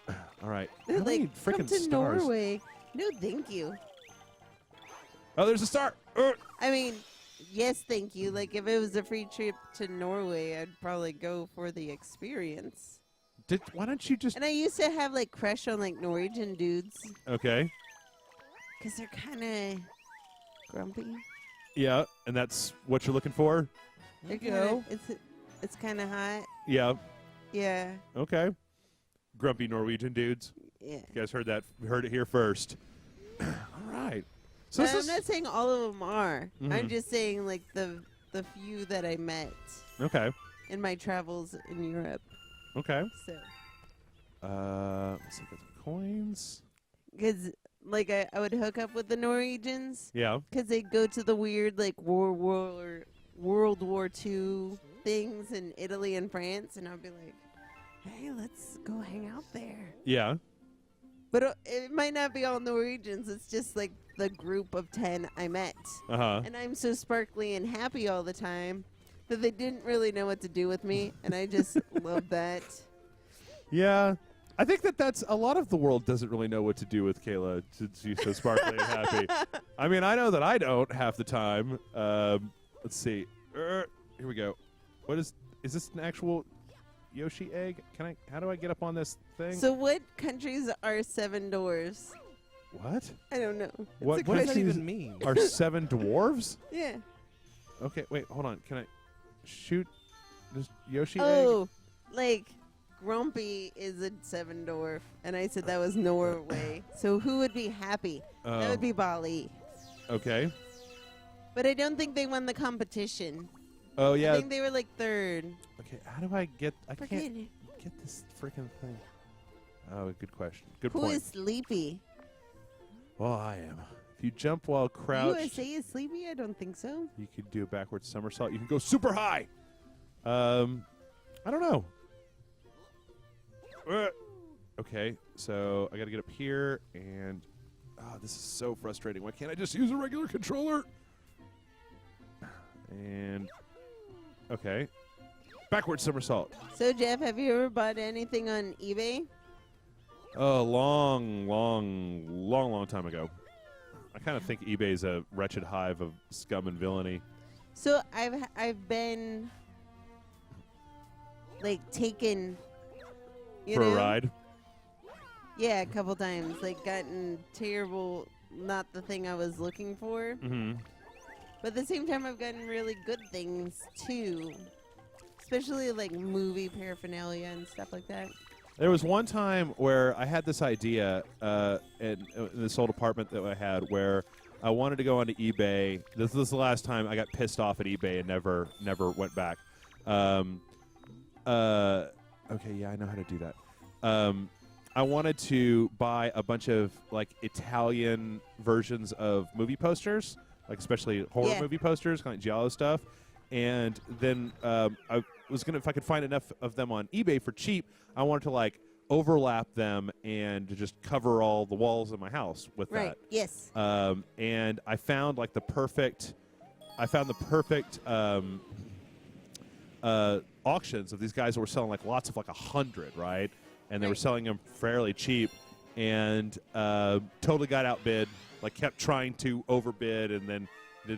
All right. They're How many like, come freaking to stars? Norway. No, thank you. Oh, there's a star. I mean, yes, thank you. Like, if it was a free trip to Norway, I'd probably go for the experience. Why don't you just... And I used to have, like, crush on, like, Norwegian dudes. Okay. Because they're kind of grumpy. Yeah, and that's what you're looking for? They're Go. It's kind of hot. Yeah. Yeah. Okay. Grumpy Norwegian dudes. Yeah. You guys heard it here first. All right. So But I'm not saying all of them are. I'm Mhm. just saying, like, the few that I met Okay. in my travels in Europe. Okay. So, Let's see, got some coins. because, like, I would hook up with the Norwegians Yeah. because they'd go to the weird, like, World War II things in Italy and France, and I'd be like, hey, let's go hang out there. Yeah. But it might not be all Norwegians. It's just, like, the group of 10 I met. Uh-huh. And I'm so sparkly and happy all the time that they didn't really know what to do with me, and I just love that. Yeah. I think that's a lot of the world doesn't really know what to do with Kayla since she's so sparkly and happy. I mean, I know that I don't half the time. Let's see. Here we go. Is this an actual Yoshi egg? How do I get up on this thing? So what countries are 7 doors? What? I don't know. What It's a What does that question. even mean? Are 7 dwarves? Yeah. Okay, wait, hold on. Can I shoot this Yoshi egg? Oh, like Grumpy is a 7 dwarf, and I said that was Norway. So who would be happy? That would be Bali. Okay. But I don't think they won the competition. Oh, I yeah. think they were like 3rd. Okay, how do I get... I Forget can't it. get this freaking thing. Oh, good question. Good Who point. is sleepy? Well, I am. If you jump while crouched, USA is sleepy? I don't think so. you could do a backwards somersault. You can go super high. I don't know. Okay, so I got to get up here, and this is so frustrating. Why can't I just use a regular controller? And okay, backwards somersault. So, Jeff, have you ever bought anything on eBay? Oh, long time ago. I kind of think eBay's a wretched hive of scum and villainy. So I've been like taken For a ride? Yeah, a couple times. Like gotten terrible, not the thing I was looking for. Mm-hmm. But at the same time, I've gotten really good things too, especially like movie paraphernalia and stuff like that. There was one time where I had this idea in this old apartment that I had where I wanted to go onto eBay. This was the last time I got pissed off at eBay and never went back. Okay, yeah, I know how to do that. I wanted to buy a bunch of like Italian versions of movie posters, like especially horror movie posters, kind of like giallo stuff. And then I was gonna, if I could find enough of them on eBay for cheap, I wanted to like overlap them and to just cover all the walls of my house with that. Right. Yes. And I found like the perfect auctions of these guys that were selling like lots of like 100, right? And they were selling them fairly cheap, and totally got outbid. Like kept trying to overbid, and then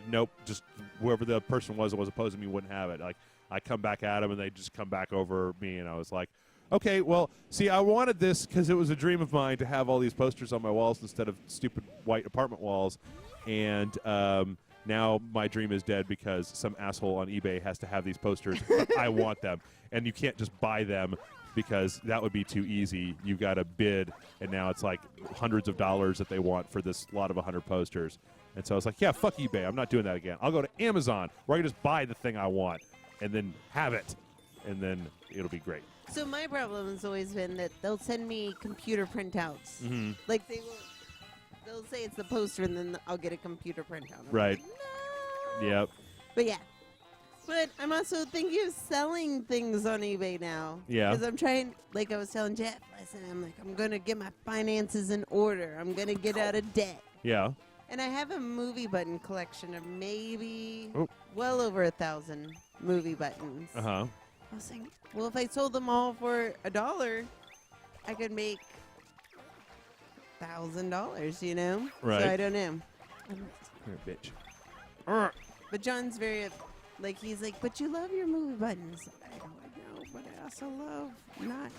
nope, just whoever the person was that was opposing me wouldn't have it. Like I come back at them, and they just come back over me, and I was like, okay, well, see, I wanted this because it was a dream of mine to have all these posters on my walls instead of stupid white apartment walls, and now my dream is dead because some asshole on eBay has to have these posters. But I want them, and you can't just buy them because that would be too easy. You got to bid, and now it's like hundreds of dollars that they want for this lot of 100 posters. And so I was like, yeah, fuck eBay. I'm not doing that again. I'll go to Amazon where I can just buy the thing I want and then have it, and then it'll be great. So my problem has always been that they'll send me computer printouts. Mm-hmm. Like they'll say it's the poster, and then I'll get a computer printout. I'm Right. like, no. Yep. But yeah. But I'm also thinking of selling things on eBay now. Yeah. Because I'm trying, like I was telling Jeff last night, I'm like, I'm going to get my finances in order. I'm going to get out of debt. Yeah. And I have a movie button collection of maybe Oh. well over 1,000 movie buttons. Uh-huh. I was thinking, well, if I sold them all for $1, I could make $1,000, you know? Right. So I don't know. You're a bitch. But John's very, like, he's like, but you love your movie buttons. I don't know, but I also love not.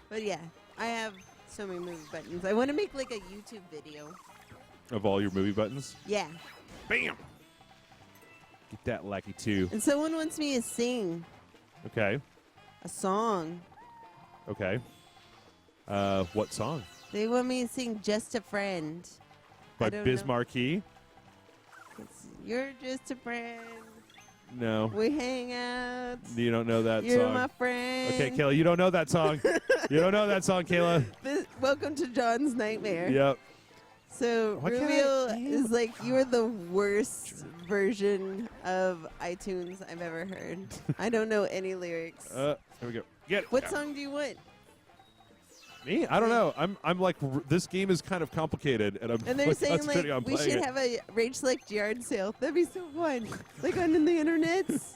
But yeah, I have so many movie buttons. I want to make, like, a YouTube video. Of all your movie buttons? Yeah. Bam! Get that lucky too. And someone wants me to sing Okay. a song. Okay. What song? They want me to sing Just a Friend. By I don't Biz know. Markie? You're just a friend. No. We hang out. You don't know that You're song. my friend. Okay, Kayla, you don't know that song. You don't know that song, Kayla. Welcome to John's Nightmare. Yep. So Why can't Rubio I- is like, you're the worst version of iTunes I've ever heard. I don't know any lyrics. Here we go. Get it. What song do you want? Me? I don't know. I'm like, this game is kind of complicated, and I'm And they're like, saying concentrating on like we playing should it. have a Rage Select yard sale. That'd be so fun. Like on the internets.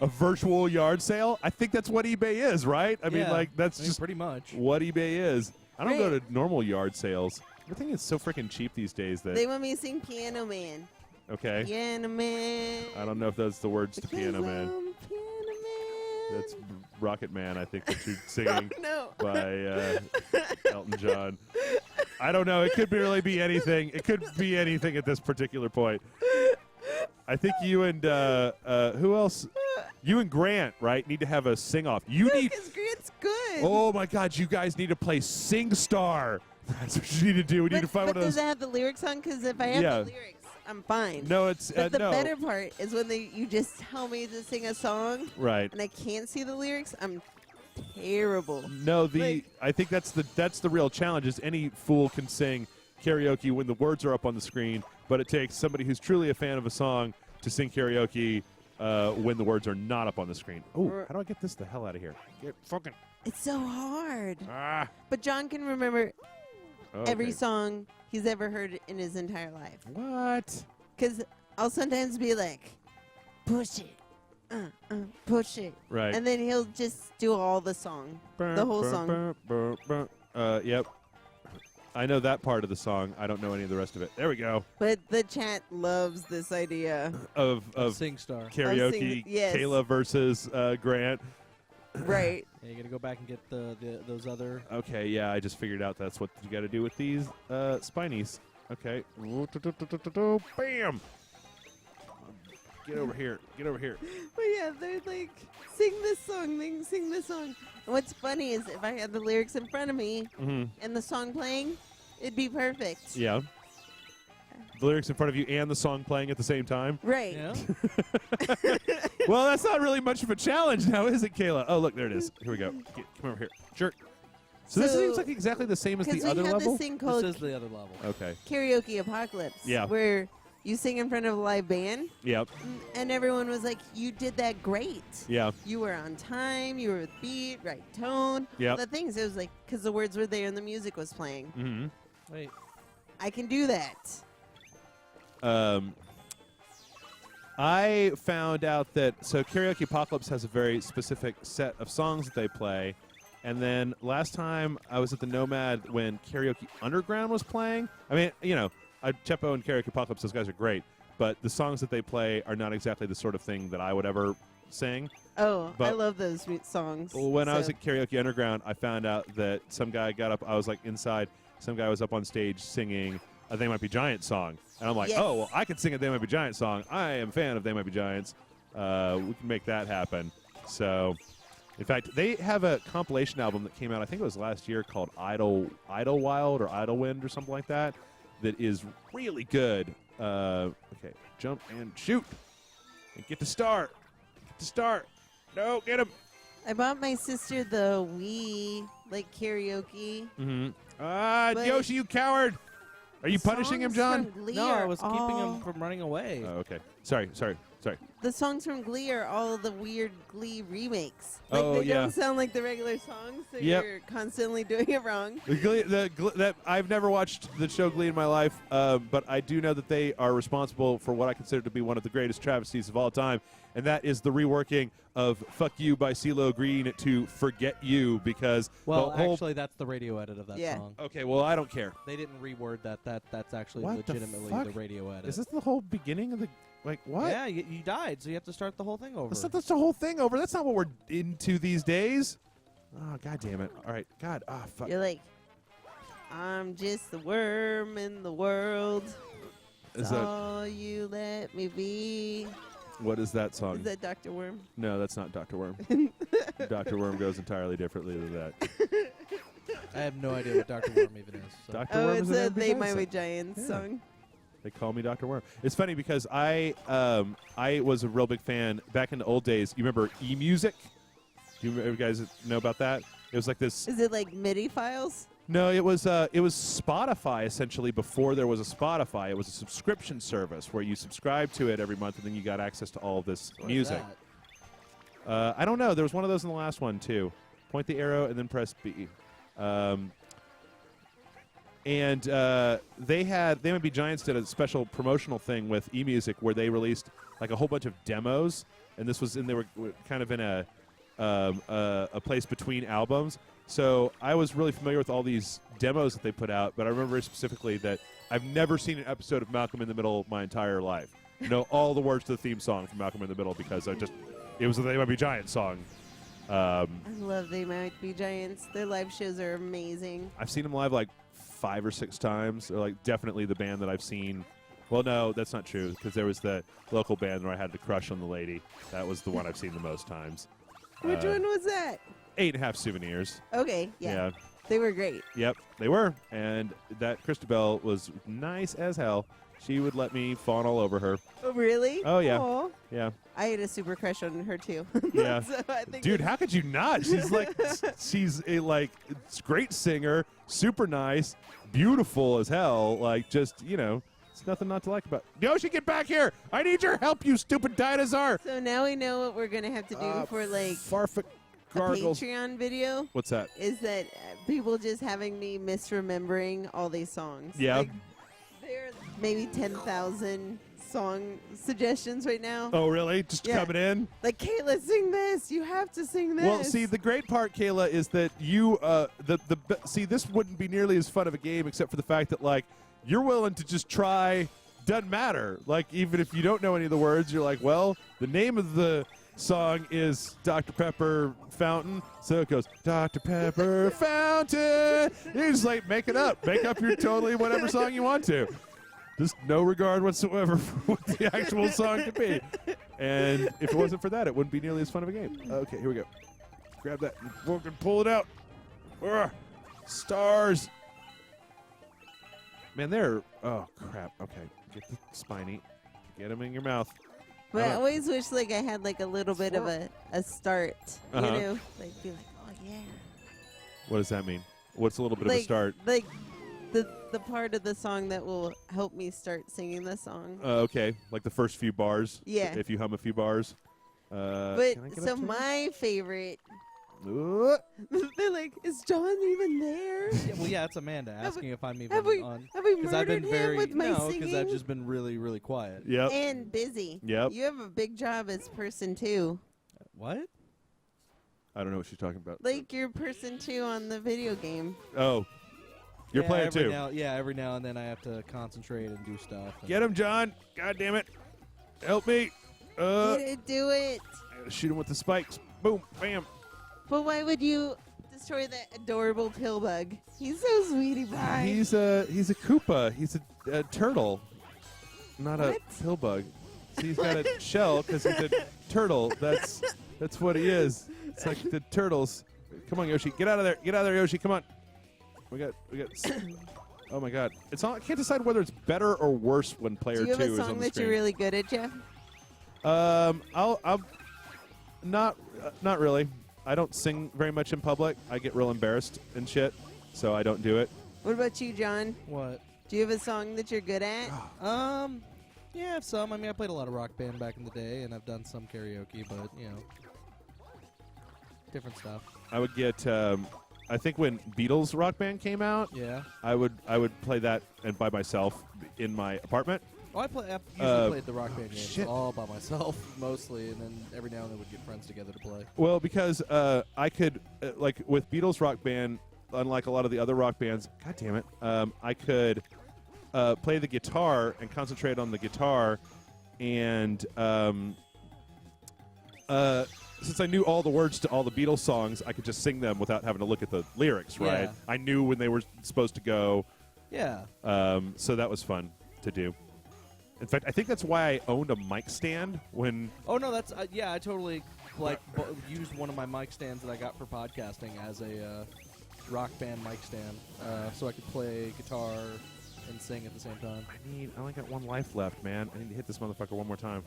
A virtual yard sale? I think that's what eBay is, right? I mean, Yeah. like, that's I mean, just pretty much. what eBay is. I don't go Right. to normal yard sales. Everything is so freaking cheap these days that, They want me to sing Piano Man. okay. Piano Man. I don't know if that's the words to Because Piano Man. I'm Piano Man. That's Rocket Man, I think, that you're singing No. by Elton John. I don't know. It could really be anything. It could be anything at this particular point. I think you and who else? You and Grant, right, need to have a sing-off. You need. Because Grant's good. Oh my God! You guys need to play SingStar. That's what you need to do. We need to find but one of does those. it have the lyrics on? Because if I have Yeah. the lyrics, I'm fine. No, it's But the no. better part is when you just tell me to sing a song Right. and I can't see the lyrics. I'm terrible. No, Like- I think that's the real challenge. Is any fool can sing karaoke when the words are up on the screen, but it takes somebody who's truly a fan of a song to sing karaoke when the words are not up on the screen. Oh, how do I get this the hell out of here? Get fucking It's so hard. ah. But John can remember every Okay. song he's ever heard in his entire life. What? Because I'll sometimes be like, push it. Push it. Right. And then he'll just do all the song. The whole song. Yep. I know that part of the song. I don't know any of the rest of it. There we go. But the chat loves this idea. Of SingStar. karaoke, yes. Kayla versus Grant. Right. Yeah, you gotta go back and get those other. Okay, yeah, I just figured out that's what you got to do with these spinies. Okay. Bam! Get over here. Get over here. But yeah, they're like, sing this song, sing this song. And what's funny is if I had the lyrics in front of me Mm-hmm. and the song playing, it'd be perfect. Yeah. The lyrics in front of you and the song playing at the same time. Right. Yeah. Well, that's not really much of a challenge now, is it, Kayla? Oh, look, there it is. Here we go. Come over here. Sure. So this So- seems like exactly the same as Because the we other have level? this thing This called is the other level. Okay. Karaoke Apocalypse. Yeah. Where you sing in front of a live band, Yep. and everyone was like, you did that great. Yeah. You were on time, you were with beat, right tone. Yep. All the things. It was like, because the words were there and the music was playing. Mm-hmm. Wait. I can do that. I found out that Karaoke Apocalypse has a very specific set of songs that they play, and then last time I was at the Nomad when Karaoke Underground was playing. I mean, you know, Chepo and Karaoke Apocalypse, those guys are great, but the songs that they play are not exactly the sort of thing that I would ever sing. Oh, I But- love those songs. When I was So- at Karaoke Underground, I found out that some guy got up. I was like inside. Some guy was up on stage singing a They Might Be Giants song, and I'm like, Yes. oh, well, I can sing a They Might Be Giants song. I am a fan of They Might Be Giants. We can make that happen. So, In fact, they have a compilation album that came out, I think it was last year, called Idlewild or Idlewind or something like that, that is really good. Okay, jump and shoot. And get to start. Get to start. No, get him. I bought my sister the Wii, like, karaoke. Mm-hmm. Yoshi, you coward. Are you punishing him, John? No, I was keeping him from running away. Oh, okay. Sorry. The songs from Glee are all the weird Glee remakes. Like, Oh, they yeah. don't sound like the regular songs, so Yep. you're constantly doing it wrong. I've never watched the show Glee in my life, but I do know that they are responsible for what I consider to be one of the greatest travesties of all time, and that is the reworking of "Fuck You" by CeeLo Green to "Forget You," because Well, the whole actually, that's the radio edit of that Yeah. song. Okay, well, I don't care. They didn't reword that. That's actually What the legitimately fuck? the radio edit. Is this the whole beginning of the what? Yeah, you died, so you have to start the whole thing over. That's the whole thing over. That's not what we're into these days. Oh, God damn it. All right. God. Ah, fuck. You're like, I'm just the worm in the world. Is that, All you let me be. what is that song? Is that Dr. Worm? No, that's not Dr. Worm. Dr. Worm goes entirely differently than that. I have no idea what Dr. Worm even is. So. Dr. Oh, Worm it's is an a Amber They Might Be Johnson. Giants Yeah. song. They call me Dr. Worm. It's funny because I was a real big fan back in the old days. You remember eMusic? Do you guys know about that? It was like this. Is it like MIDI files? No, it was Spotify essentially before there was a Spotify. It was a subscription service where you subscribed to it every month and then you got access to all of this What is music. that? I don't know. There was one of those in the last one too. Point the arrow and then press B. And They Might Be Giants did a special promotional thing with eMusic where they released like a whole bunch of demos, and they were kind of in a place between albums. So I was really familiar with all these demos that they put out, but I remember very specifically that I've never seen an episode of Malcolm in the Middle my entire life. Know all the words to the theme song from Malcolm in the Middle because it was a They Might Be Giants song. I love They Might Be Giants. Their live shows are amazing. I've seen them live like 5 or 6 times. They're like definitely the band that I've seen. Well, no, that's not true because there was the local band where I had the crush on the lady. That was the one I've seen the most times. Which one was that? 8.5 Souvenirs. Okay, yeah. They were great. Yep, they were. And that Christabel was nice as hell. She would let me fawn all over her. Oh, really? Oh, yeah. Aw. Yeah. I had a super crush on her, too. Yeah. So I think Dude, how could you not? She's like, she's a great singer, super nice, beautiful as hell. Like, just, it's nothing not to like about. Yoshi, get back here! I need your help, you stupid dinosaur! So now we know what we're going to have to do for, like, Farfik a gargles. Patreon video. What's that? Is that people just having me misremembering all these songs. Yeah. Like, there are maybe 10,000 song suggestions right now. Oh, really? Just Yeah. coming in? Like, Kayla, sing this. You have to sing this. Well, see, the great part, Kayla, is that you, see, this wouldn't be nearly as fun of a game except for the fact that, like, you're willing to just try. Doesn't matter. Like, even if you don't know any of the words, you're like, well, the name of the song is Dr. Pepper Fountain, so it goes Dr. Pepper Fountain. You just like make it up. Make up your totally whatever song you want to. Just no regard whatsoever for what the actual song could be. And if it wasn't for that, it wouldn't be nearly as fun of a game. Okay, here we go. Grab that and fucking pull it out. Ugh. Stars. Man, they're... Oh, crap. Okay. Get the spiny. Get them in your mouth. But I always wish, like, I had, like, a little bit of a start, Uh-huh. you know? Like, be like, oh, yeah. What does that mean? What's a little bit of Like- a start? Like, the part of the song that will help me start singing the song. Okay. Like the first few bars? Yeah. If you hum a few bars? But, can I get so up to my favorite, it? they're like, is John even there? Yeah, well, yeah, it's Amanda Have asking if I'm even Have we, on. have we Because I've murdered been him very with my because singing? I've just been really, really quiet. Yep. And busy. Yep. You have a big job as person two. What? I don't know what she's talking about. Like you're person two on the video game. Oh. You're Yeah, playing every too. Every now and then I have to concentrate and do stuff. and- Get him, John. God damn it. Help me. Get it, do it. I gotta shoot him with the spikes. Boom. Bam. But why would you destroy that adorable pill bug? He's so sweetie pie. He's a Koopa. He's a turtle, not What? a pillbug. See, he's got a shell because he's a turtle. That's what he is. It's like the turtles. Come on, Yoshi. Get out of there. Get out of there, Yoshi. Come on. We got. Oh my God! It's all. I can't decide whether it's better or worse when player 2 is on the screen. Do you have a song that you're really good at, Jeff? I'll not really. I don't sing very much in public. I get real embarrassed and shit, so I don't do it. What about you, John? What? Do you have a song that you're good at? Yeah, I have some. I mean, I played a lot of Rock Band back in the day, and I've done some karaoke, but different stuff. I would get. I think when Beatles Rock Band came out, yeah, I would play that and by myself in my apartment. Oh, I usually played the Rock Band games shit. all by myself mostly, and then every now and then would get friends together to play. Well, because I could like with Beatles Rock Band, unlike a lot of the other rock bands, God damn it, I could play the guitar and concentrate on the guitar, and since I knew all the words to all the Beatles songs, I could just sing them without having to look at the lyrics, right? Yeah. I knew when they were supposed to go. Yeah. So that was fun to do. In fact, I think that's why I owned a mic stand when... Oh, no, that's... yeah, I totally used one of my mic stands that I got for podcasting as a Rock Band mic stand, so I could play guitar and sing at the same time. I only got one life left, man. I need to hit this motherfucker one more time.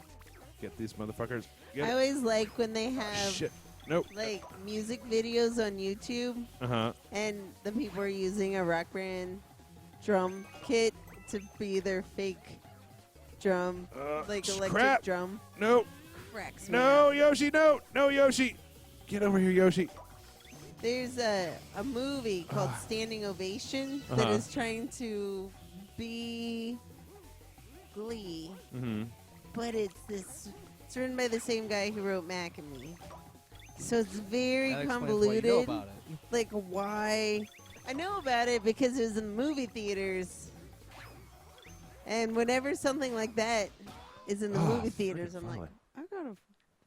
Get these motherfuckers. I always like when they have shit. Nope. like music videos on YouTube, and the people are using a Rock Band drum kit to be their fake drum, like electric crap. drum. Nope. Cracks me No, up. Yoshi, no. No, Yoshi. Get over here, Yoshi. There's a movie called Standing Ovation that is trying to be Glee. But it's written by the same guy who wrote Mac and Me. So it's very That explains convoluted. what you know about it. Like, why? I know about it because it was in the movie theaters. And whenever something like that is in the movie theaters, I'm like, I gotta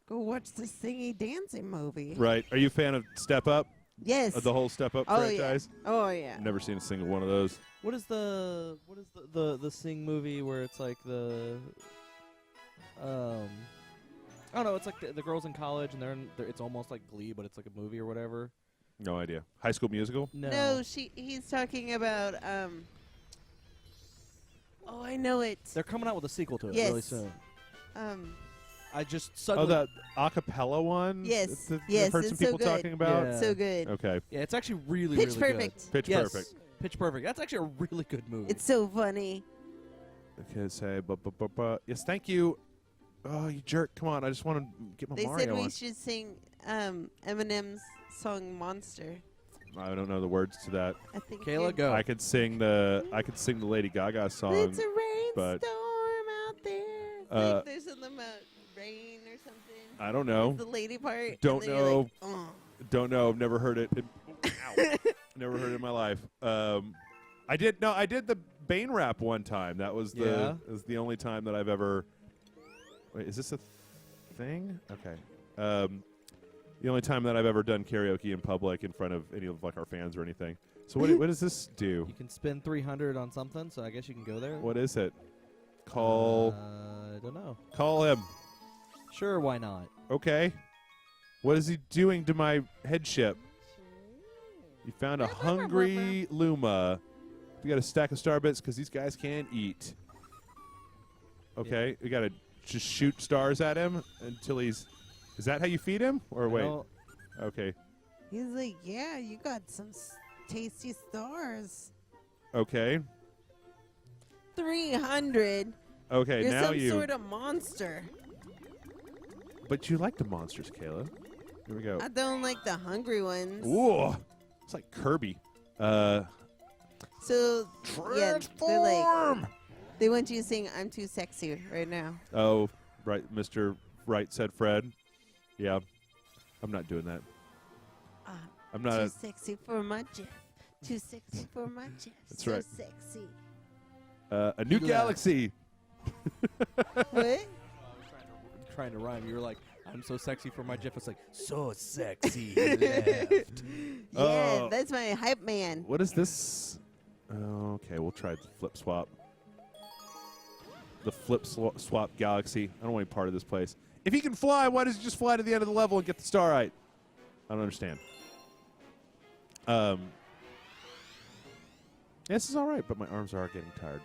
go watch the singy dancing movie. Right. Are you a fan of Step Up? Yes. Of the whole Step Up franchise? Yeah. Oh, yeah. I've never seen a single one of those. What is the Sing movie where it's like the I don't know, it's like the girls in college and it's almost like Glee, but it's like a movie or whatever. No idea. High School Musical? No, he's talking about oh, I know it. They're coming out with a sequel to it Yes. really soon. I just Oh, suddenly the acapella one? Yes. That Yes, I've heard it's some so people good. talking about? Yeah. So good. Okay. yeah, it's actually really Pitch really Perfect. Pitch good. Yes, Perfect. Pitch Perfect. That's actually a really good movie. It's so funny. Okay, say, yes, thank you. Oh, you jerk. Come on. I just want to get my They Mario said we on. should sing Eminem's song Monster. I don't know the words to that. I think Kayla, you- go. I could sing the Lady Gaga song. It's a rainstorm but- out there. Like there's something about rain or something. I don't know. The lady part. Don't and then you're know. like, "Ugh." Don't know. I've never heard it. Ow. Never heard it in my life. I did the Bane rap one time. That was the only time that I've ever. Wait, is this a thing? Okay. The only time that I've ever done karaoke in public in front of any of like our fans or anything. So what does this do? You can spend 300 on something, so I guess you can go there. What is it? Call. I don't know. Call him. Sure, why not? Okay. What is he doing to my headship? You found a hungry Luma. We got a stack of star bits because these guys can't eat. Okay, we got to just shoot stars at him until he's. Is that how you feed him? Or wait? Okay. He's like, yeah, you got some tasty stars. Okay. 300. Okay. You're now some you. sort of monster. But you like the monsters, Kayla. Here we go. I don't like the hungry ones. Ooh, it's like Kirby. So yeah, Transform! they want you to sing "I'm Too Sexy" right now. Oh, right, Mr. Right said Fred. Yeah, I'm not doing that. I'm not. Too sexy for my Jeff. Too sexy for my Jeff. That's so right. Sexy. A new galaxy. What? Trying to rhyme. You were like, I'm so sexy for my Jeff. It's like, so sexy left. Yeah, that's my hype man. What is this? Oh, okay, we'll try the flip swap. The flip swap galaxy. I don't want any part of this place. If he can fly, why does he just fly to the end of the level and get the star right? I don't understand. This is all right, but my arms are getting tired.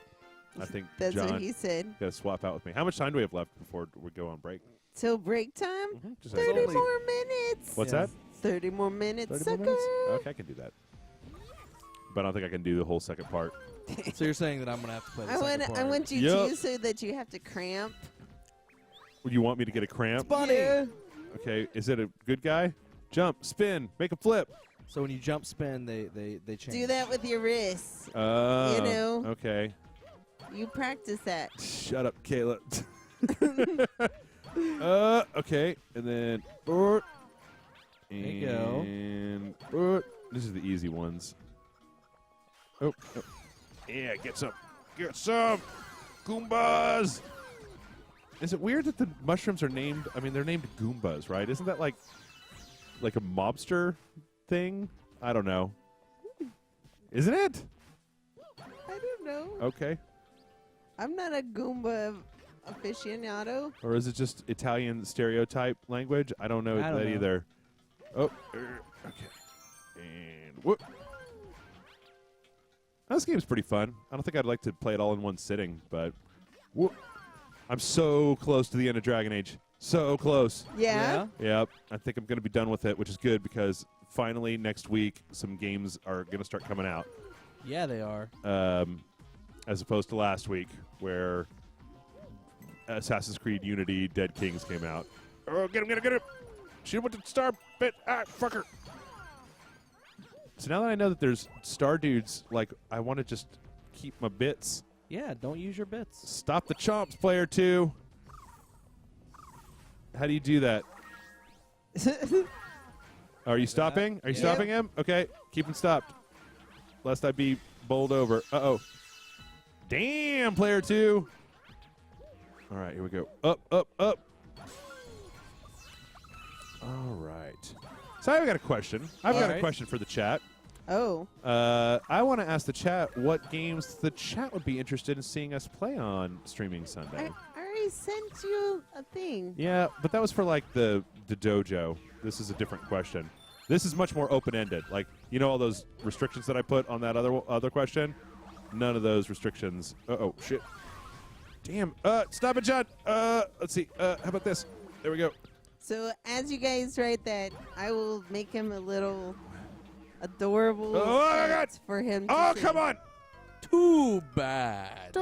I think That's John what he said. got to swap out with me. How much time do we have left before we go on break? Till break time? Just 30 only- more minutes. What's Yeah. that? 30 more minutes, 30 sucker. more minutes? Okay, I can do that. But I don't think I can do the whole second part. So you're saying that I'm gonna have to play the second part? I want you Yup. to so that you have to cramp. Would you want me to get a cramp? Bunny. Yeah. Okay, is it a good guy? Jump, spin, make a flip. So when you jump spin, they change. Do that with your wrists. Oh, You know. Okay. You practice that. Shut up, Kayla. Okay, and then. There you go. And this is the easy ones. Oh, yeah, get some. Get some. Goombas. Is it weird that the mushrooms are named? I mean, they're named Goombas, right? Isn't that like a mobster thing? I don't know. Isn't it? I don't know. Okay. I'm not a Goomba aficionado. Or is it just Italian stereotype language? I don't know I don't that know. either. Oh, okay. And whoop. This game's pretty fun. I don't think I'd like to play it all in one sitting, but whoop. I'm so close to the end of Dragon Age. So close. Yeah? Yep. I think I'm going to be done with it, which is good because finally next week some games are going to start coming out. Yeah, they are. As opposed to last week where Assassin's Creed Unity Dead Kings came out. Oh, get him. Shoot him with the star bit. Ah, fucker. So now that I know that there's star dudes, like, I want to just keep my bits. Yeah, don't use your bits. Stop the chomps, player 2. How do you do that? Are you stopping? Are you Yeah. stopping him? Okay, keep him stopped. Lest I be bowled over. Uh-oh. Damn, player 2. All right, here we go. Up. All right. So I've got a question. I've got a Alright. question for the chat. Oh. I want to ask the chat what games the chat would be interested in seeing us play on Streaming Sunday. I already sent you a thing. Yeah, but that was for like the dojo. This is a different question. This is much more open-ended. Like, you know all those restrictions that I put on that other question? None of those restrictions. Uh-oh, shit. Damn. Stop it, John. Let's see. How about this? There we go. So as you guys write that, I will make him a little adorable Oh, my God. skit for him to Oh, see. come on. Too bad.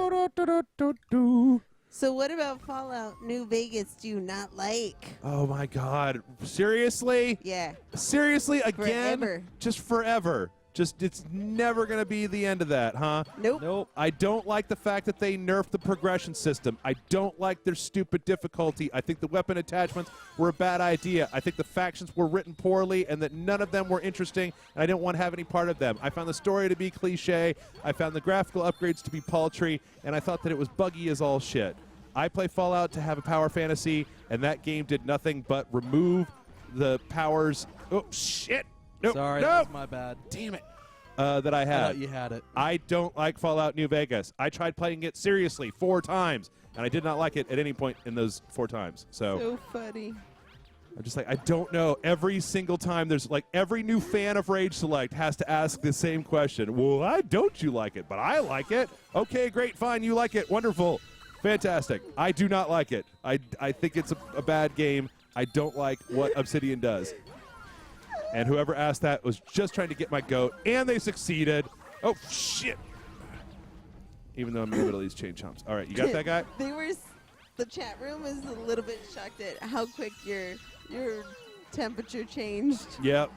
So what about Fallout New Vegas do you not like? Oh, my God. Seriously? Yeah. Seriously? Again? Forever. Just forever. Just, it's never going to be the end of that, huh? Nope. Nope. I don't like the fact that they nerfed the progression system. I don't like their stupid difficulty. I think the weapon attachments were a bad idea. I think the factions were written poorly and that none of them were interesting, and I didn't want to have any part of them. I found the story to be cliche. I found the graphical upgrades to be paltry, and I thought that it was buggy as all shit. I play Fallout to have a power fantasy, and that game did nothing but remove the powers. Oh, shit. Nope. Sorry, nope. that was my bad. Damn it. That I I had. thought you had it. I don't like Fallout New Vegas. I tried playing it seriously 4 times, and I did not like it at any point in those 4 times. So funny. I'm just like, I don't know. Every single time there's like every new fan of Rage Select has to ask the same question. Well, why don't you like it? But I like it. Okay, great, fine. You like it. Wonderful. Fantastic. I do not like it. I think it's a bad game. I don't like what Obsidian does. And whoever asked that was just trying to get my goat, and they succeeded. Oh, shit. Even though I'm able to at least chain chomps. All right, you got that guy? The chat room is a little bit shocked at how quick your temperature changed. Yep.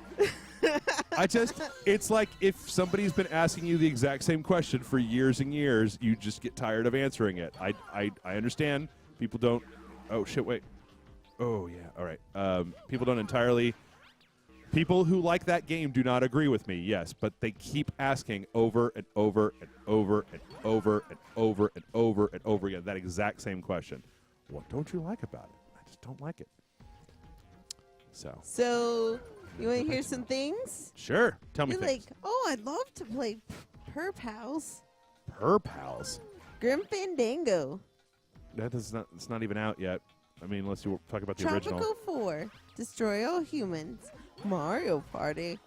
It's like if somebody's been asking you the exact same question for years and years, you just get tired of answering it. I understand people don't. Oh, shit, wait. Oh, yeah, all right. People don't entirely. People who like that game do not agree with me, yes, but they keep asking over and over and over and over and over and over and over again that exact same question. What don't you like about it? I just don't like it. So, you want to hear some things? Sure, tell me You're things. like, oh, I'd love to play Per Pals. Per Pals. Grim Fandango. It's not even out yet. I mean, unless you talk about the Tropical original. 4. Destroy all humans. Mario Party,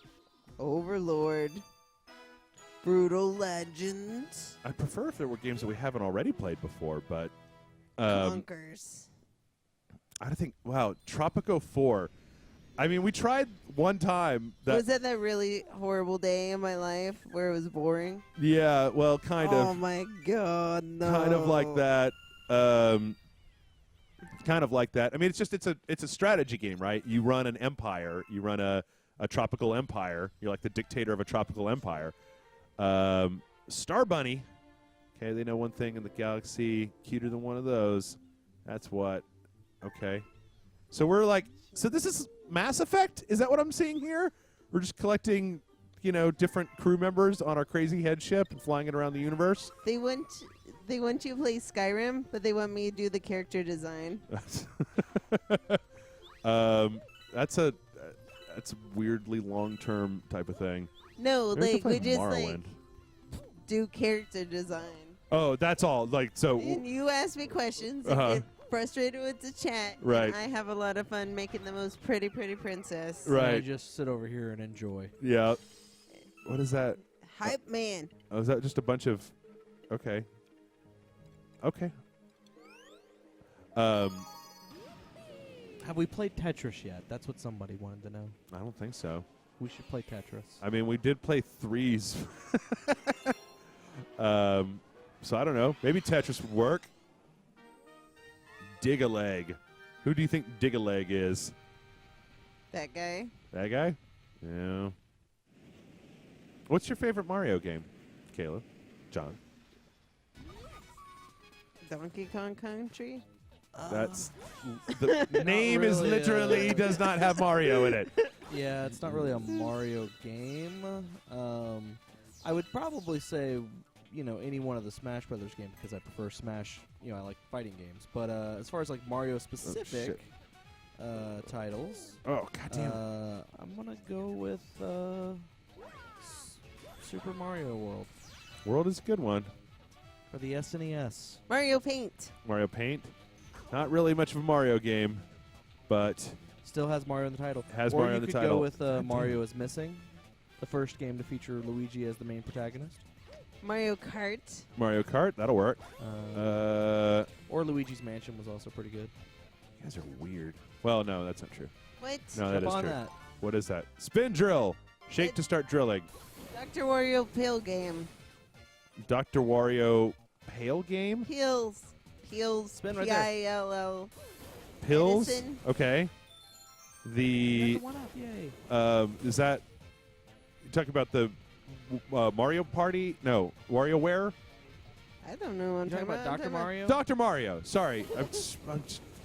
Overlord, Brutal Legend, I'd prefer if there were games that we haven't already played before, but Clunkers. I think, wow, Tropico 4. I mean, we tried one time. Was it that really horrible day in my life where it was boring? Yeah, well, kind of. Oh my god, no. Kind of like that. Kind of like that. I mean, it's a strategy game, right? You run an empire. You run a tropical empire. You're like the dictator of a tropical empire. Star Bunny. Okay, they know one thing in the galaxy cuter than one of those. That's what. Okay. So we're like, so this is Mass Effect? Is that what I'm seeing here? We're just collecting, different crew members on our crazy head ship and flying it around the universe? They want you to play Skyrim, but they want me to do the character design. That's a weirdly long-term type of thing. No, Maybe we just Morrowind. do character design. Oh, that's all. Like so. And you ask me questions and get frustrated with the chat. Right. And I have a lot of fun making the most pretty princess. And I Right. just sit over here and enjoy. Yeah. What is that? Hype man. Oh, is that just a bunch of? Okay. Okay. Have we played Tetris yet? That's what somebody wanted to know. I don't think so. We should play Tetris. I mean, we did play threes. So I don't know. Maybe Tetris would work. Dig-a-leg. Who do you think Dig-a-leg is? That guy. That guy? Yeah. What's your favorite Mario game, Kayla? John? Donkey Kong Country. That's the name is really, literally does not have Mario in it. Yeah, it's not really a Mario game. I would probably say, any one of the Smash Brothers games because I prefer Smash. I like fighting games. But as far as like Mario specific titles, Oh goddamn! I'm gonna go with Super Mario World World is a good one. for the SNES. Mario Paint. Mario Paint. Not really much of a Mario game, but Still has Mario in the title. Has or Mario you in the could title. go with God Mario damn. is Missing, the first game to feature Luigi as the main protagonist. Mario Kart. Mario Kart, that'll work. Or Luigi's Mansion was also pretty good. You guys are weird. Well, no, that's not true. What? No, that Jump is on true. that. What is that? Spin drill. Shake to start drilling. Dr. Wario Pill Game. Dr. Wario Pale game? Pills. Spin right there. P-I-L-L. Pills? Medicine. Okay. The One up, yay. is that you talking about the Mario Party? No, WarioWare? I don't know what I'm You talking about I'm Dr. Mario? Dr. Mario. Sorry. I'm just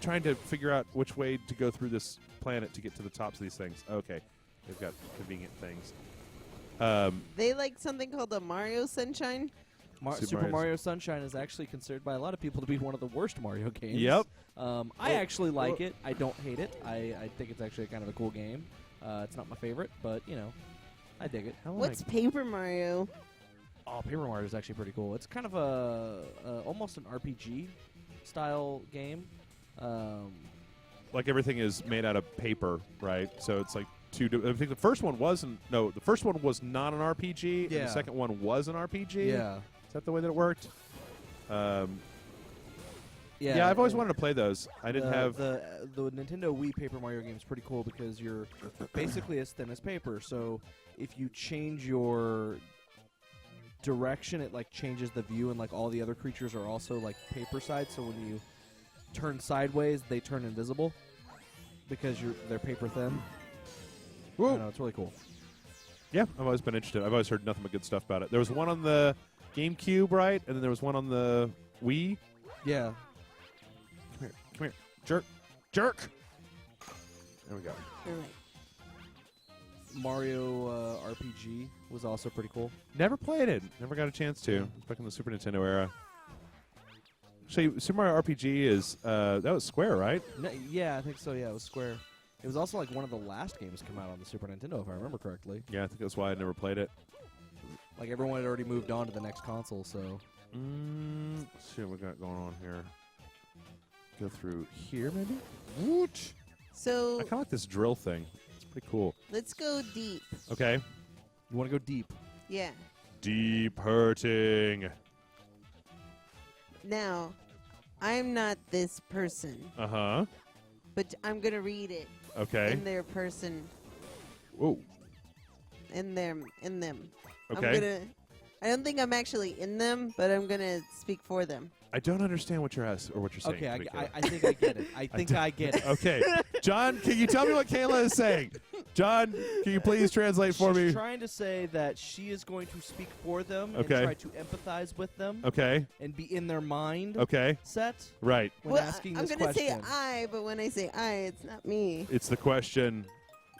trying to figure out which way to go through this planet to get to the tops of these things. Okay. They've got convenient things. They like something called the Mario Sunshine. Super Mario Sunshine is actually considered by a lot of people to be one of the worst Mario games. Yep. I actually like it. I don't hate it. I think it's actually kind of a cool game. It's not my favorite, but, I dig it. What's Paper Mario? Oh, Paper Mario is actually pretty cool. It's kind of a almost an RPG style game. Like everything is made out of paper, right? So it's like I think the first one wasn't. No, the first one was not an RPG. And Yeah. the second one was an RPG. Yeah. Is that the way that it worked? Yeah, Yeah, I've always wanted to play those. I didn't have. the Nintendo Wii Paper Mario game is pretty cool because you're basically as thin as paper. So if you change your direction, it like changes the view, and like all the other creatures are also like paper side. So when you turn sideways, they turn invisible because they're paper thin. I Whoa. know, it's really cool. Yeah, I've always been interested. I've always heard nothing but good stuff about it. There was one on the GameCube, right? And then there was one on the Wii. Yeah. Come here, jerk. There we go. You're right. Mario RPG was also pretty cool. Never played it. Never got a chance to. It was back in the Super Nintendo era. Actually, Super Mario RPG is that was Square, right? Yeah, I think so. Yeah, it was Square. It was also like one of the last games to come out on the Super Nintendo, if I remember correctly. Yeah, I think that's why I never played it. Like everyone had already moved on to the next console, so. Let's see what we got going on here. Go through here, maybe. Wooch. So I kind of like this drill thing. It's Pretty cool. Let's go deep. Okay. You want to go deep? Yeah. Deep hurting. Now, I'm not this person, Uh-huh. but I'm going to read it Okay. in their person, Whoa. in them. Okay. I don't think I'm actually in them, but I'm going to speak for them. I don't understand what you're asking or what you're saying. Okay, to me, Kayla. I think I get it. I think I get it. Okay. John, can you tell me what Kayla is saying? John, can you please translate for She's me? trying to say that she is going to speak for them Okay. and try to empathize with them Okay. and be in their mind Okay. set Right. when asking I'm this gonna say question. I, but when I say I, it's not me. It's the question.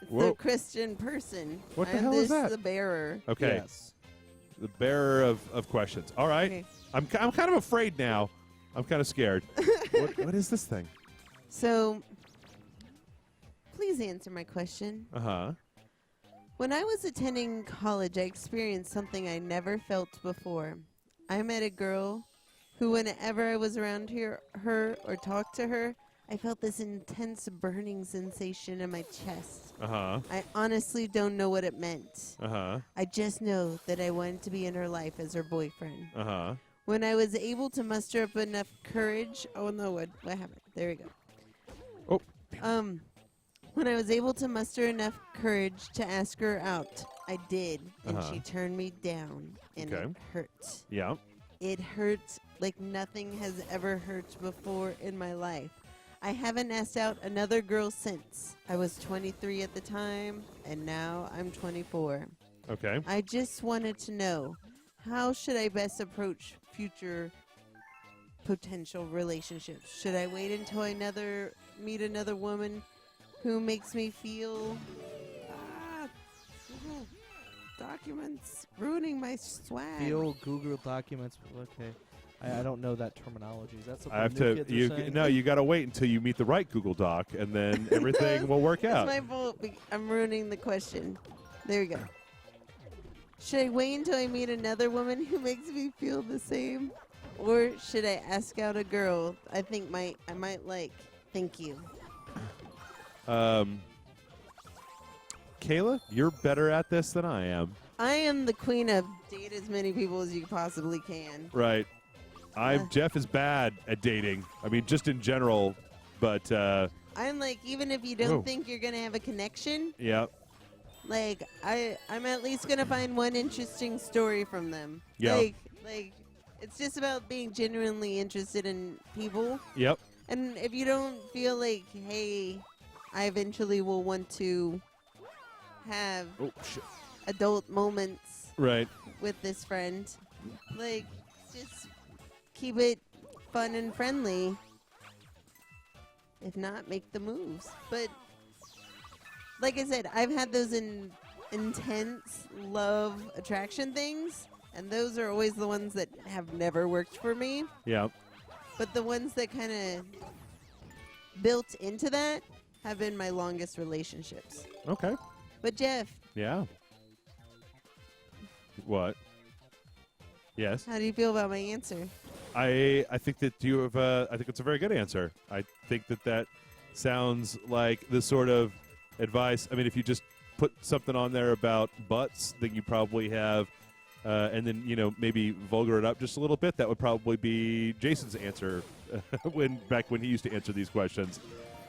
It's Whoa. the Christian person. What the I'm hell is that? the bearer. Okay. Yes. The bearer of questions. All right. Okay. I'm kind of afraid now. I'm kind of scared. What is this thing? So, please answer my question. Uh-huh. When I was attending college, I experienced something I never felt before. I met a girl who, whenever I was around her or talked to her, I felt this intense burning sensation in my chest. Uh-huh. I honestly don't know what it meant. Uh-huh. I just know that I wanted to be in her life as her boyfriend. Uh-huh. When I was able to muster up enough courage, oh no, what happened? There we go. Oh. When I was able to muster enough courage to ask her out, I did, and Uh-huh. she turned me down, and Okay. it hurt. Yeah. It hurt like nothing has ever hurt before in my life. I haven't asked out another girl since. I was 23 at the time, and now I'm 24. Okay. I just wanted to know, how should I best approach future potential relationships? Should I wait until I meet another woman who makes me feel documents ruining my swag? Feel Google documents. Okay. I don't know that terminology. Is that something I have new to. kids are saying? No, you got to wait until you meet the right Google Doc, and then everything will work It's out. my fault. I'm ruining the question. There we go. Should I wait until I meet another woman who makes me feel the same? Or should I ask out a girl I might like? Thank you. Kayla, you're better at this than I am. I am the queen of date as many people as you possibly can. Right. Jeff is bad at dating. I mean, just in general, but I'm like, even if you don't Whoa. think you're gonna have a connection, yeah. like I'm at least gonna find one interesting story from them. Yeah. Like it's just about being genuinely interested in people. Yep. And if you don't feel like, hey, I eventually will want to have Oh shit. adult moments Right. with this friend, like, just keep it fun and friendly. If not, make the moves. But like I said, I've had those intense love attraction things, and those are always the ones that have never worked for me. Yeah. But the ones that kind of built into that have been my longest relationships. Okay. But Jeff, Yeah. What? Yes. how do you feel about my answer? I think that you have. I think it's a very good answer. I think that sounds like the sort of advice. I mean, if you just put something on there about butts, then you probably have, and then maybe vulgar it up just a little bit. That would probably be Jason's answer back when he used to answer these questions.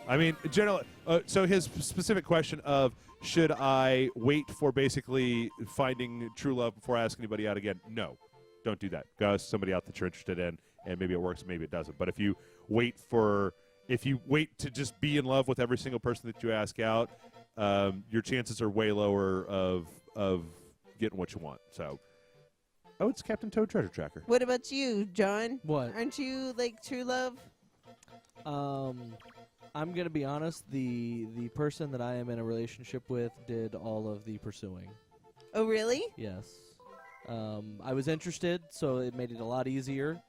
I mean, generally. So his specific question of should I wait for basically finding true love before I ask anybody out again? No. Don't do that. Go ask somebody out that you're interested in, and maybe it works, maybe it doesn't. But if you wait to just be in love with every single person that you ask out, your chances are way lower of getting what you want. So, it's Captain Toad Treasure Tracker. What about you, John? What? Aren't you like true love? I'm gonna be honest. The person that I am in a relationship with did all of the pursuing. Oh, really? Yes. I was interested, so it made it a lot easier.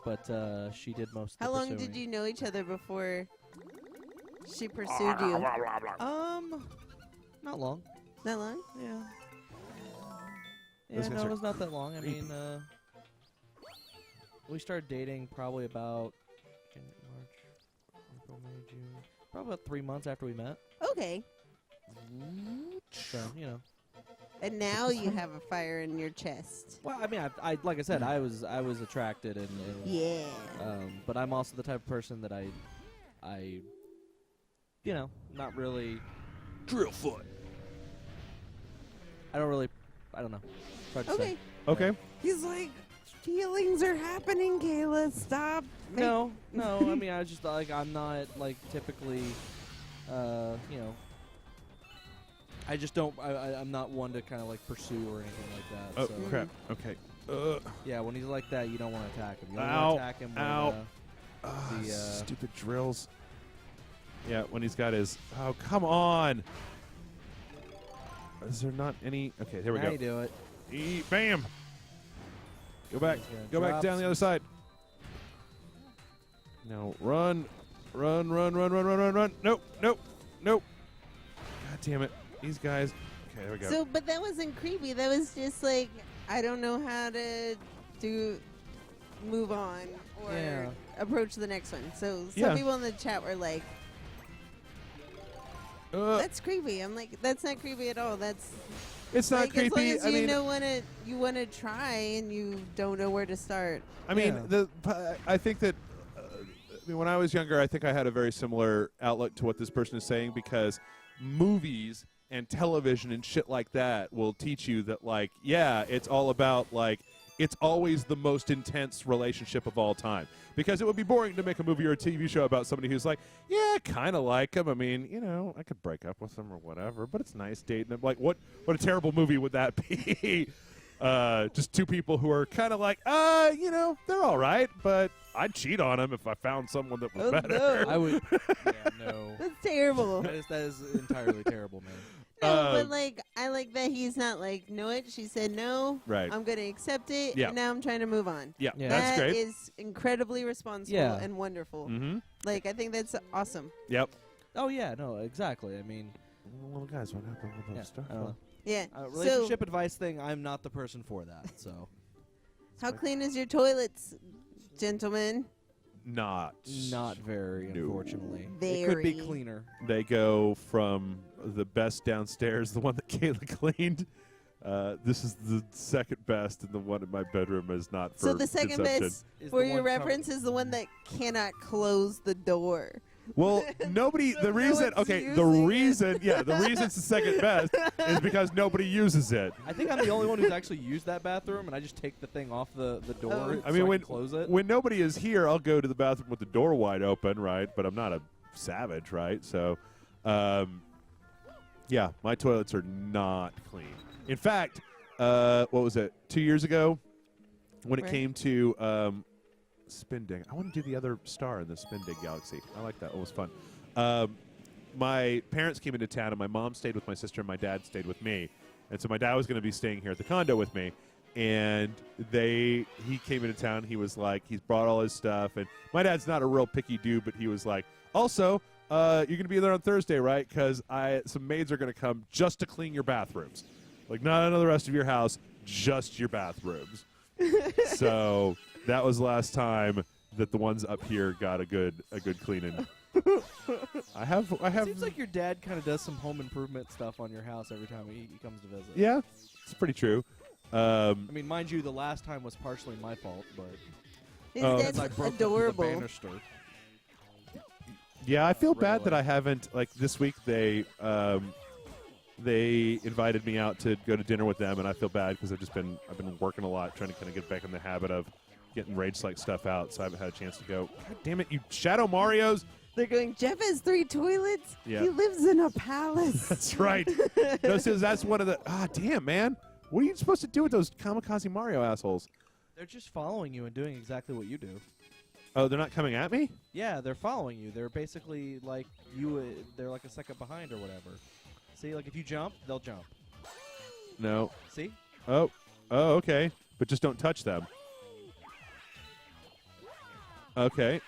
But she did most of the How long pursuing. did you know each other before she pursued you? Not long. Not long? Yeah. Those Yeah, guys no, are it was not that long. I mean, we started dating probably about March, April, May, June. Probably about 3 months after we met. Okay. So, you know. And now you have a fire in your chest. Well, I mean, I like I said, I was attracted, and Yeah. but I'm also the type of person that I, you know, not really. Drill foot. I don't know. It's hard to Okay. say. Okay. He's like, feelings are happening, Kayla. Stop. No. I mean, I just like I'm not like typically, you know. I just don't. I'm not one to kind of like pursue or anything like that. Oh, so. crap. Okay. Yeah, when he's like that, you don't want to attack him. You only Ow. want to attack him when, Stupid drills. Yeah, when he's got his... Oh, come on. Is there not any... Okay, there we now go. you do it. Bam. Go back. He's gonna Go back drop down the other side. Now run. Run. Nope. God damn it. These guys. Okay, there we go. So, but that wasn't creepy. That was just like, I don't know how to move on or approach the next one. So some people in the chat were like, that's creepy. I'm like, that's not creepy at all. That's it's not like, creepy. As long as you want to try and you don't know where to start. I mean, I think that when I was younger, I think I had a very similar outlook to what this person is saying, because movies and television and shit like that will teach you that, like, yeah, it's all about, like, it's always the most intense relationship of all time. Because it would be boring to make a movie or a TV show about somebody who's like, yeah, I kind of like him. I mean, you know, I could break up with him or whatever, but it's nice dating him. Like, what a terrible movie would that be? Just two people who are kind of like, you know, they're all right, but I'd cheat on them if I found someone that was better. No. I would. Yeah, no. That's terrible. That is entirely terrible, man. No, but like, I like that he's not like, know it. She said no. Right. I'm going to accept it. Yeah. And now I'm trying to move on. Yeah, Yeah. that's great. That is incredibly responsible and wonderful. Mm-hmm. Like, I think that's awesome. Yep. Oh yeah, no, exactly. I mean, Well, guys, what happened with yeah, that stuff? I don't know. Yeah. Relationship advice thing, I'm not the person for that. So How clean is your toilets, gentlemen? Not very, No. unfortunately. Very. It could be cleaner. They go from the best downstairs, the one that Kayla cleaned. This is the second best, and the one in my bedroom is not for So the second consumption. best, Is for the your one reference, is the one that cannot close the door. Well, nobody. So the no reason. one's Okay, the using it. reason. Yeah, the reason it's the second best is because nobody uses it. I think I'm the only one who's actually used that bathroom, and I just take the thing off the door. Oh. I mean, so when I can close it. when nobody is here, I'll go to the bathroom with the door wide open, right? But I'm not a savage, right? So, yeah, my toilets are not clean. In fact, what was it? 2 years ago, when it Right. came to spin dig, I want to do the other star in the spin dig galaxy. I like that. It was fun. My parents came into town, and my mom stayed with my sister, and my dad stayed with me. And so my dad was going to be staying here at the condo with me. And he came into town. He was like, he's brought all his stuff. And my dad's not a real picky dude, but he was like, also, you're going to be there on Thursday, right? Because some maids are going to come just to clean your bathrooms. Like, not none of the rest of your house, just your bathrooms. So that was the last time that the ones up here got a good cleaning. I have. It seems like your dad kind of does some home improvement stuff on your house every time he comes to visit. Yeah, it's pretty true. I mean, mind you, the last time was partially my fault, but His Oh. dad's I broke adorable. the banister. Yeah, I feel bad that Really? I haven't. Like this week, they invited me out to go to dinner with them, and I feel bad because I've been working a lot, trying to kind of get back in the habit of getting Rage-like stuff out, so I haven't had a chance to go. God damn it, you Shadow Marios! They're going, Jeff has 3 toilets. Yeah. He lives in a palace. That's right. No, so that's one of the. Damn, man. What are you supposed to do with those kamikaze Mario assholes? They're just following you and doing exactly what you do. Oh, they're not coming at me? Yeah, they're following you. They're basically like you. They're like a second behind or whatever. See, like if you jump, they'll jump. No. See? Oh, okay. But just don't touch them. Okay.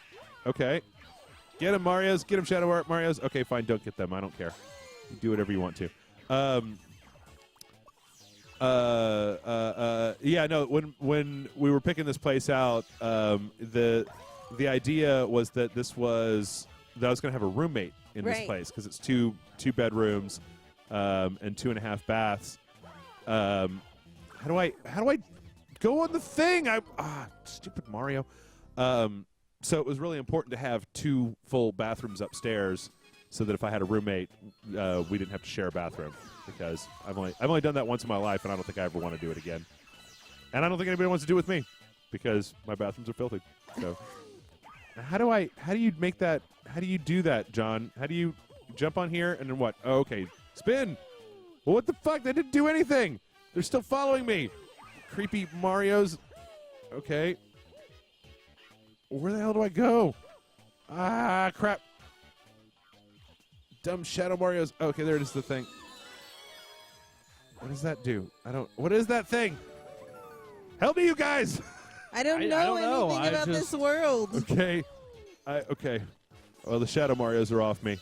Get them, Marios. Get them, Shadow Art Marios. Okay, fine. Don't get them. I don't care. You do whatever you want to. Yeah, no, when we were picking this place out, the idea was that I was going to have a roommate in this Right. place because it's two bedrooms, and 2.5 baths. How do I go on the thing? Stupid Mario. So it was really important to have 2 full bathrooms upstairs, so that if I had a roommate, we didn't have to share a bathroom. Because I've only done that once in my life, and I don't think I ever want to do it again. And I don't think anybody wants to do it with me, because my bathrooms are filthy. So how do you make that? How do you do that, John? How do you jump on here and then what? Oh, okay, spin. Well, what the fuck? They didn't do anything. They're still following me. Creepy Marios. Okay. Where the hell do I go? Ah, crap. Dumb Shadow Marios. Okay, there it is, the thing. What does that do? What is that thing? Help me, you guys! I don't know anything about this world. Okay. Okay. Well, the Shadow Marios are off me.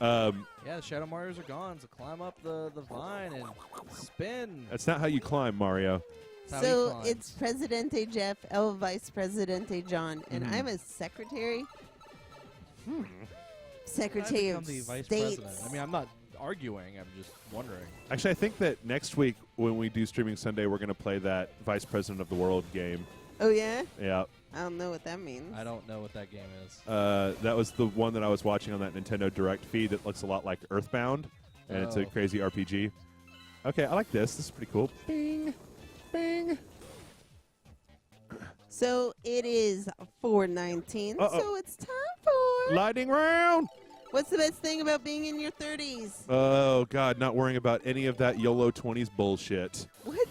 Yeah, the Shadow Marios are gone, so climb up the vine and spin. That's not how you climb, Mario. So it's Presidente Jeff, El Vice Presidente John, and I'm a secretary. Secretary of the Vice State. President. I mean, I'm not arguing. I'm just wondering. Actually, I think that next week when we do Streaming Sunday, we're going to play that Vice President of the World game. Oh, yeah? Yeah. I don't know what that means. I don't know what that game is. That was the one that I was watching on that Nintendo Direct feed that looks a lot like Earthbound, and it's a crazy RPG. Okay, I like this. This is pretty cool. Bing. Bing. So it is 4:19, so it's time for... Lightning round! What's the best thing about being in your 30s? Oh, God, not worrying about any of that YOLO 20s bullshit. What?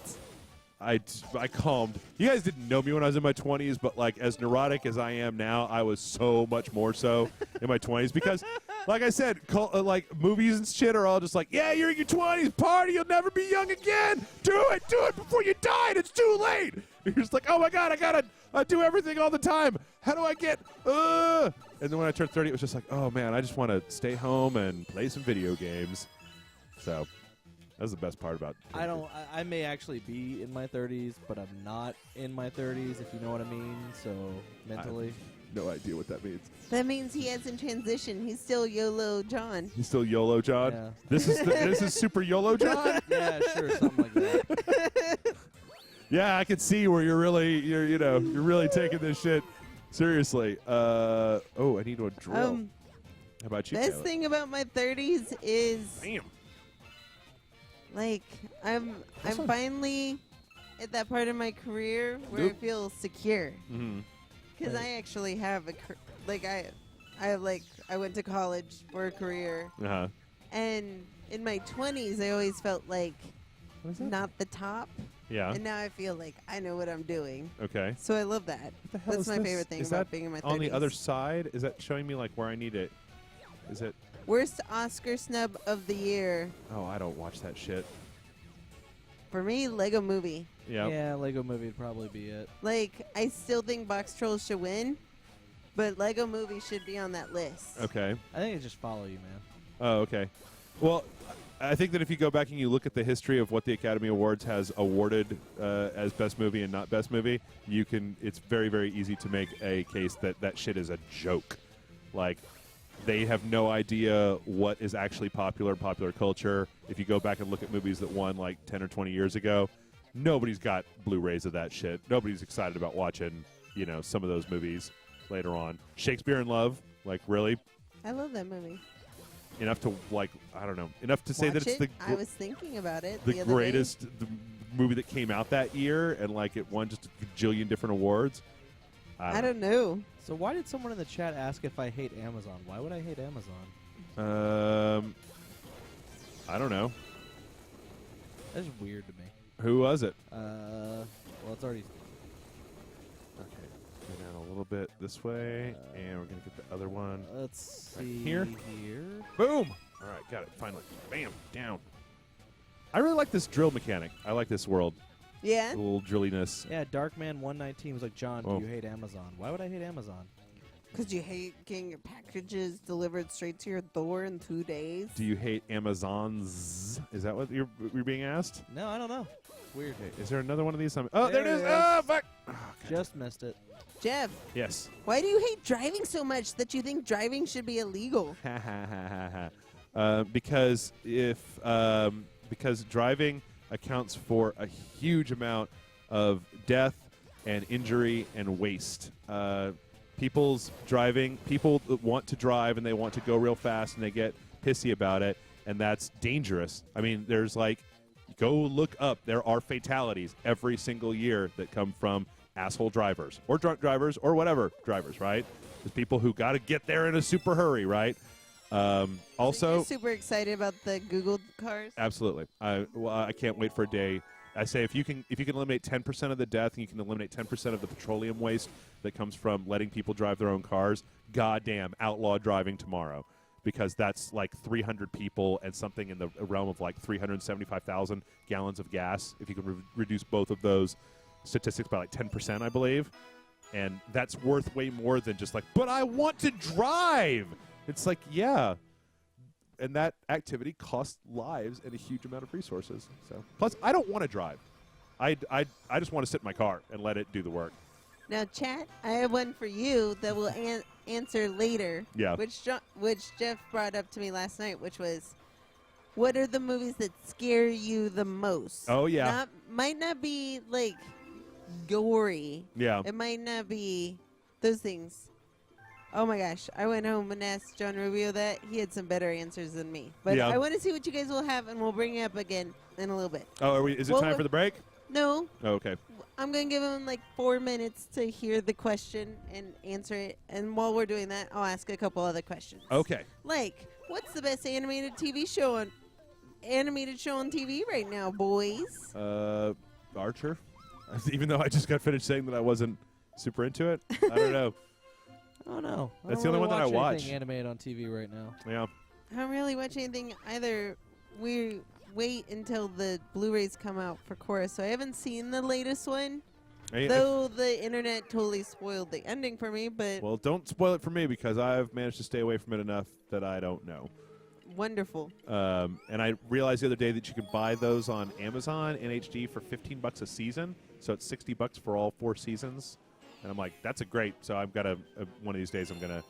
I calmed. You guys didn't know me when I was in my 20s, but, like, as neurotic as I am now, I was so much more so in my 20s because, like I said, like, movies and shit are all just like, yeah, you're in your 20s, party, you'll never be young again. Do it before you die, and it's too late. You're just like, oh, my God, I do everything all the time. How do I get, And then when I turned 30, it was just like, oh, man, I just want to stay home and play some video games. So... that's the best part about it. I may actually be in my 30s, but I'm not in my 30s, if you know what I mean. So, mentally. I have no idea what that means. That means he hasn't transitioned. He's still YOLO John. He's still YOLO John? Yeah. This is Super YOLO John? Yeah, sure, something like that. Yeah, I can see where you're really taking this shit seriously. I need a drill. How about you, Best Kayla? thing about my 30s is... Damn. Like, I'm finally at that part of my career where I feel secure. Because I actually have I went to college for a career. Uh-huh. And in my 20s, I always felt like not the top. Yeah. And now I feel like I know what I'm doing. Okay. So I love that. What the hell That's is my this? favorite thing Is about that being in my 30s. on the other side? Is that showing me, like, where I need it? Is it... Worst Oscar snub of the year. Oh, I don't watch that shit. For me, Lego Movie. Yeah. Yeah, Lego Movie would probably be it. Like, I still think Box Trolls should win, but Lego Movie should be on that list. Okay. I think it just follow you, man. Oh, okay. Well, I think that if you go back and you look at the history of what the Academy Awards has awarded as Best Movie and not Best Movie, it's very, very easy to make a case that shit is a joke. Like, they have no idea what is actually popular culture. If you go back and look at movies that won like 10 or 20 years ago, nobody's got Blu-rays of that shit. Nobody's excited about watching, some of those movies later on. Shakespeare in Love, like, really? I love that movie. Enough to, like, I don't know, enough to say that it's I was thinking about it the the other greatest movie that came out that year, and, like, it won just a gajillion different awards. I don't know. So why did someone in the chat ask if I hate Amazon? Why would I hate Amazon? I don't know. That's weird to me. Who was it? Well, it's already... Okay, go down a little bit this way, and we're going to get the other one. Let's Right see here. here. Boom! All right, got it, finally. Bam, down. I really like this drill mechanic. I like this world. Yeah? A little drilliness. Yeah, Darkman119 was like, John, do you hate Amazon? Why would I hate Amazon? Because you hate getting your packages delivered straight to your door in 2 days. Do you hate Amazons? Is that what you're being asked? No, I don't know. Weird. Okay, is there another one of these? Oh, there it is! There it is. Oh, fuck! Oh, Just missed it. Jeff, yes. why do you hate driving so much that you think driving should be illegal? Ha ha ha ha ha. because because driving accounts for a huge amount of death and injury and waste. People want to drive and they want to go real fast and they get pissy about it, and that's dangerous. I mean, there's go look up. There are fatalities every single year that come from asshole drivers or drunk drivers or whatever drivers, right? There's people who got to get there in a super hurry, right? Also, you're super excited about the Google cars. Absolutely. I can't wait for a day. I say if you can eliminate 10% of the death and you can eliminate 10% of the petroleum waste that comes from letting people drive their own cars, goddamn, outlaw driving tomorrow, because that's 300 people and something in the realm of 375,000 gallons of gas. If you can reduce both of those statistics by 10%, I believe, and that's worth way more than just but I want to drive. It's yeah. And that activity costs lives and a huge amount of resources. So, plus, I don't want to drive. I just want to sit in my car and let it do the work. Now, chat, I have one for you that we'll answer later. Yeah. Which Jeff brought up to me last night, which was, what are the movies that scare you the most? Oh, yeah. Might not be gory. Yeah. It might not be those things. Oh my gosh, I went home and asked John Rubio that. He had some better answers than me. But yeah. I want to see what you guys will have, and we'll bring it up again in a little bit. Oh, is it time for the break? No. Oh, okay. I'm going to give him 4 minutes to hear the question and answer it. And while we're doing that, I'll ask a couple other questions. Okay. What's the best animated show on TV right now, boys? Archer. Even though I just got finished saying that I wasn't super into it. I don't know. Oh no, that's the only one that I watch. Anything animated on TV right now. Yeah. I don't really watch anything either. We wait until the Blu-rays come out for Korra, so I haven't seen the latest one. Though the internet totally spoiled the ending for me, but well, don't spoil it for me because I've managed to stay away from it enough that I don't know. Wonderful. And I realized the other day that you can buy those on Amazon in HD for $15 a season, so it's $60 for all 4 seasons. And I'm like, that's great. So I've got one of these days I'm going to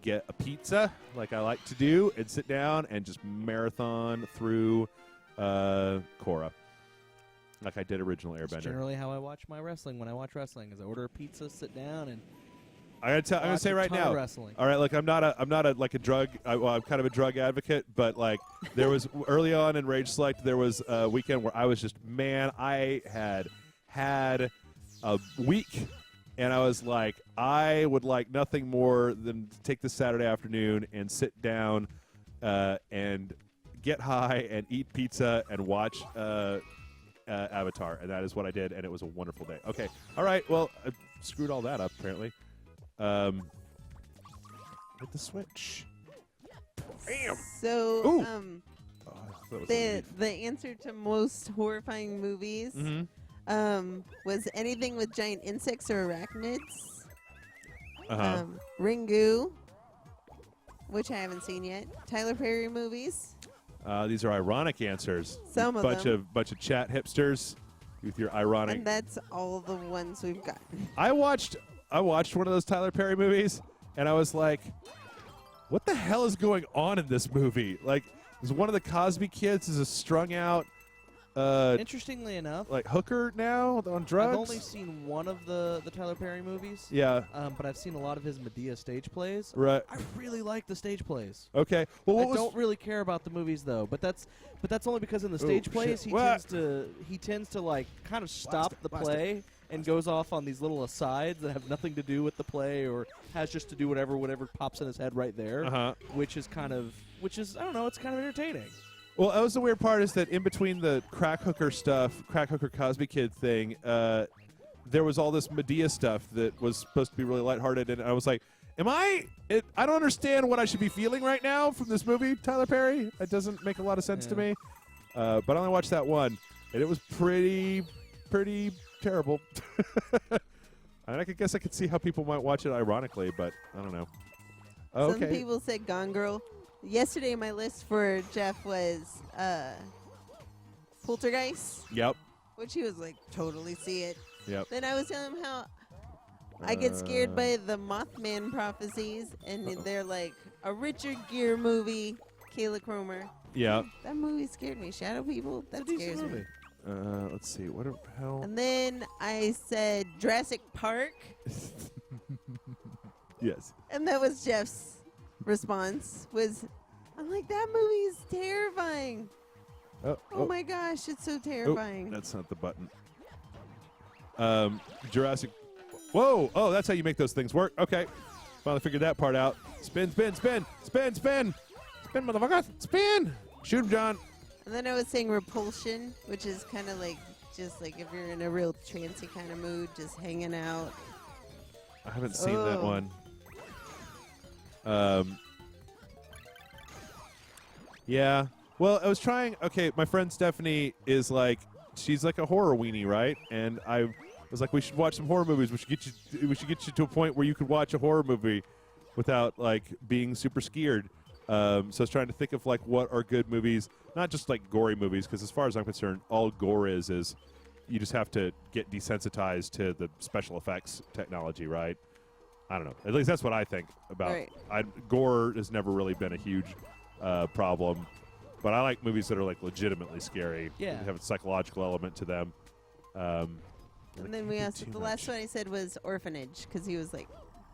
get a pizza like I like to do and sit down and just marathon through Korra like I did original Airbender. That's generally how I watch my wrestling. When I watch wrestling is I order a pizza, sit down, and I'm going to say right now. Wrestling. All right, I'm not a drug. I'm kind of a drug advocate, but there was early on in Rage Select, there was a weekend where I was just I had a week. And I was like, I would like nothing more than to take this Saturday afternoon and sit down and get high and eat pizza and watch Avatar. And that is what I did, and it was a wonderful day. Okay. All right. Well, I screwed all that up, apparently. With the Switch. Bam! So, the answer to most horrifying movies... Mm-hmm. Was anything with giant insects or arachnids. Uh-huh. Ringu, which I haven't seen yet. Tyler Perry movies. These are ironic answers. Some of them. Bunch of chat hipsters with your ironic. And that's all the ones we've got. I watched one of those Tyler Perry movies, and I was like, what the hell is going on in this movie? Is one of the Cosby kids is a strung out interestingly enough, hooker now on drugs? I've only seen one of the Tyler Perry movies. Yeah. But I've seen a lot of his Medea stage plays. Right. I really like the stage plays. Okay. Well, I don't really care about the movies though, but that's only because in the stage plays he tends to kind of stop the play and goes off on these little asides that have nothing to do with the play or has just to do whatever pops in his head right there. Uh-huh. Which is I don't know, it's kind of entertaining. Well, that was the weird part is that in between the crack hooker Cosby kid thing, there was all this Medea stuff that was supposed to be really lighthearted, and I was like, I don't understand what I should be feeling right now from this movie, Tyler Perry. It doesn't make a lot of sense to me. But I only watched that one, and it was pretty terrible. And I guess I could see how people might watch it ironically, but I don't know. Some people said Gone Girl. Yesterday, my list for Jeff was Poltergeist. Yep. Which he was like, totally see it. Yep. Then I was telling him how I get scared by the Mothman prophecies, and they're like a Richard Gere movie Kayla Cromer. Yeah. That movie scared me. Shadow People. That scares me. Let's see. What the hell? And then I said Jurassic Park. Yes. And that was Jeff's response. I'm like, that movie is terrifying. Oh my gosh, it's so terrifying. That's not the button. Jurassic. Whoa! Oh, that's how you make those things work. Okay. Finally figured that part out. Spin, spin, spin, spin, spin. Spin, motherfucker. Spin. Shoot him, John. And then I was saying Repulsion, which is kind of like, just like if you're in a real trancy kind of mood, just hanging out. I haven't seen that one. Yeah. Well, I was trying. Okay, my friend Stephanie is like, she's like a horror weenie, right? And I was like, we should watch some horror movies. We should get you to a point where you could watch a horror movie without like being super scared. So I was trying to think of like what are good movies, not just like gory movies, because as far as I'm concerned, all gore is you just have to get desensitized to the special effects technology, right? I don't know. At least that's what I think about. Right. Gore has never really been a huge problem, but I like movies that are like legitimately scary. Yeah, have a psychological element to them. And then we asked. The last one I said was Orphanage, because he was like,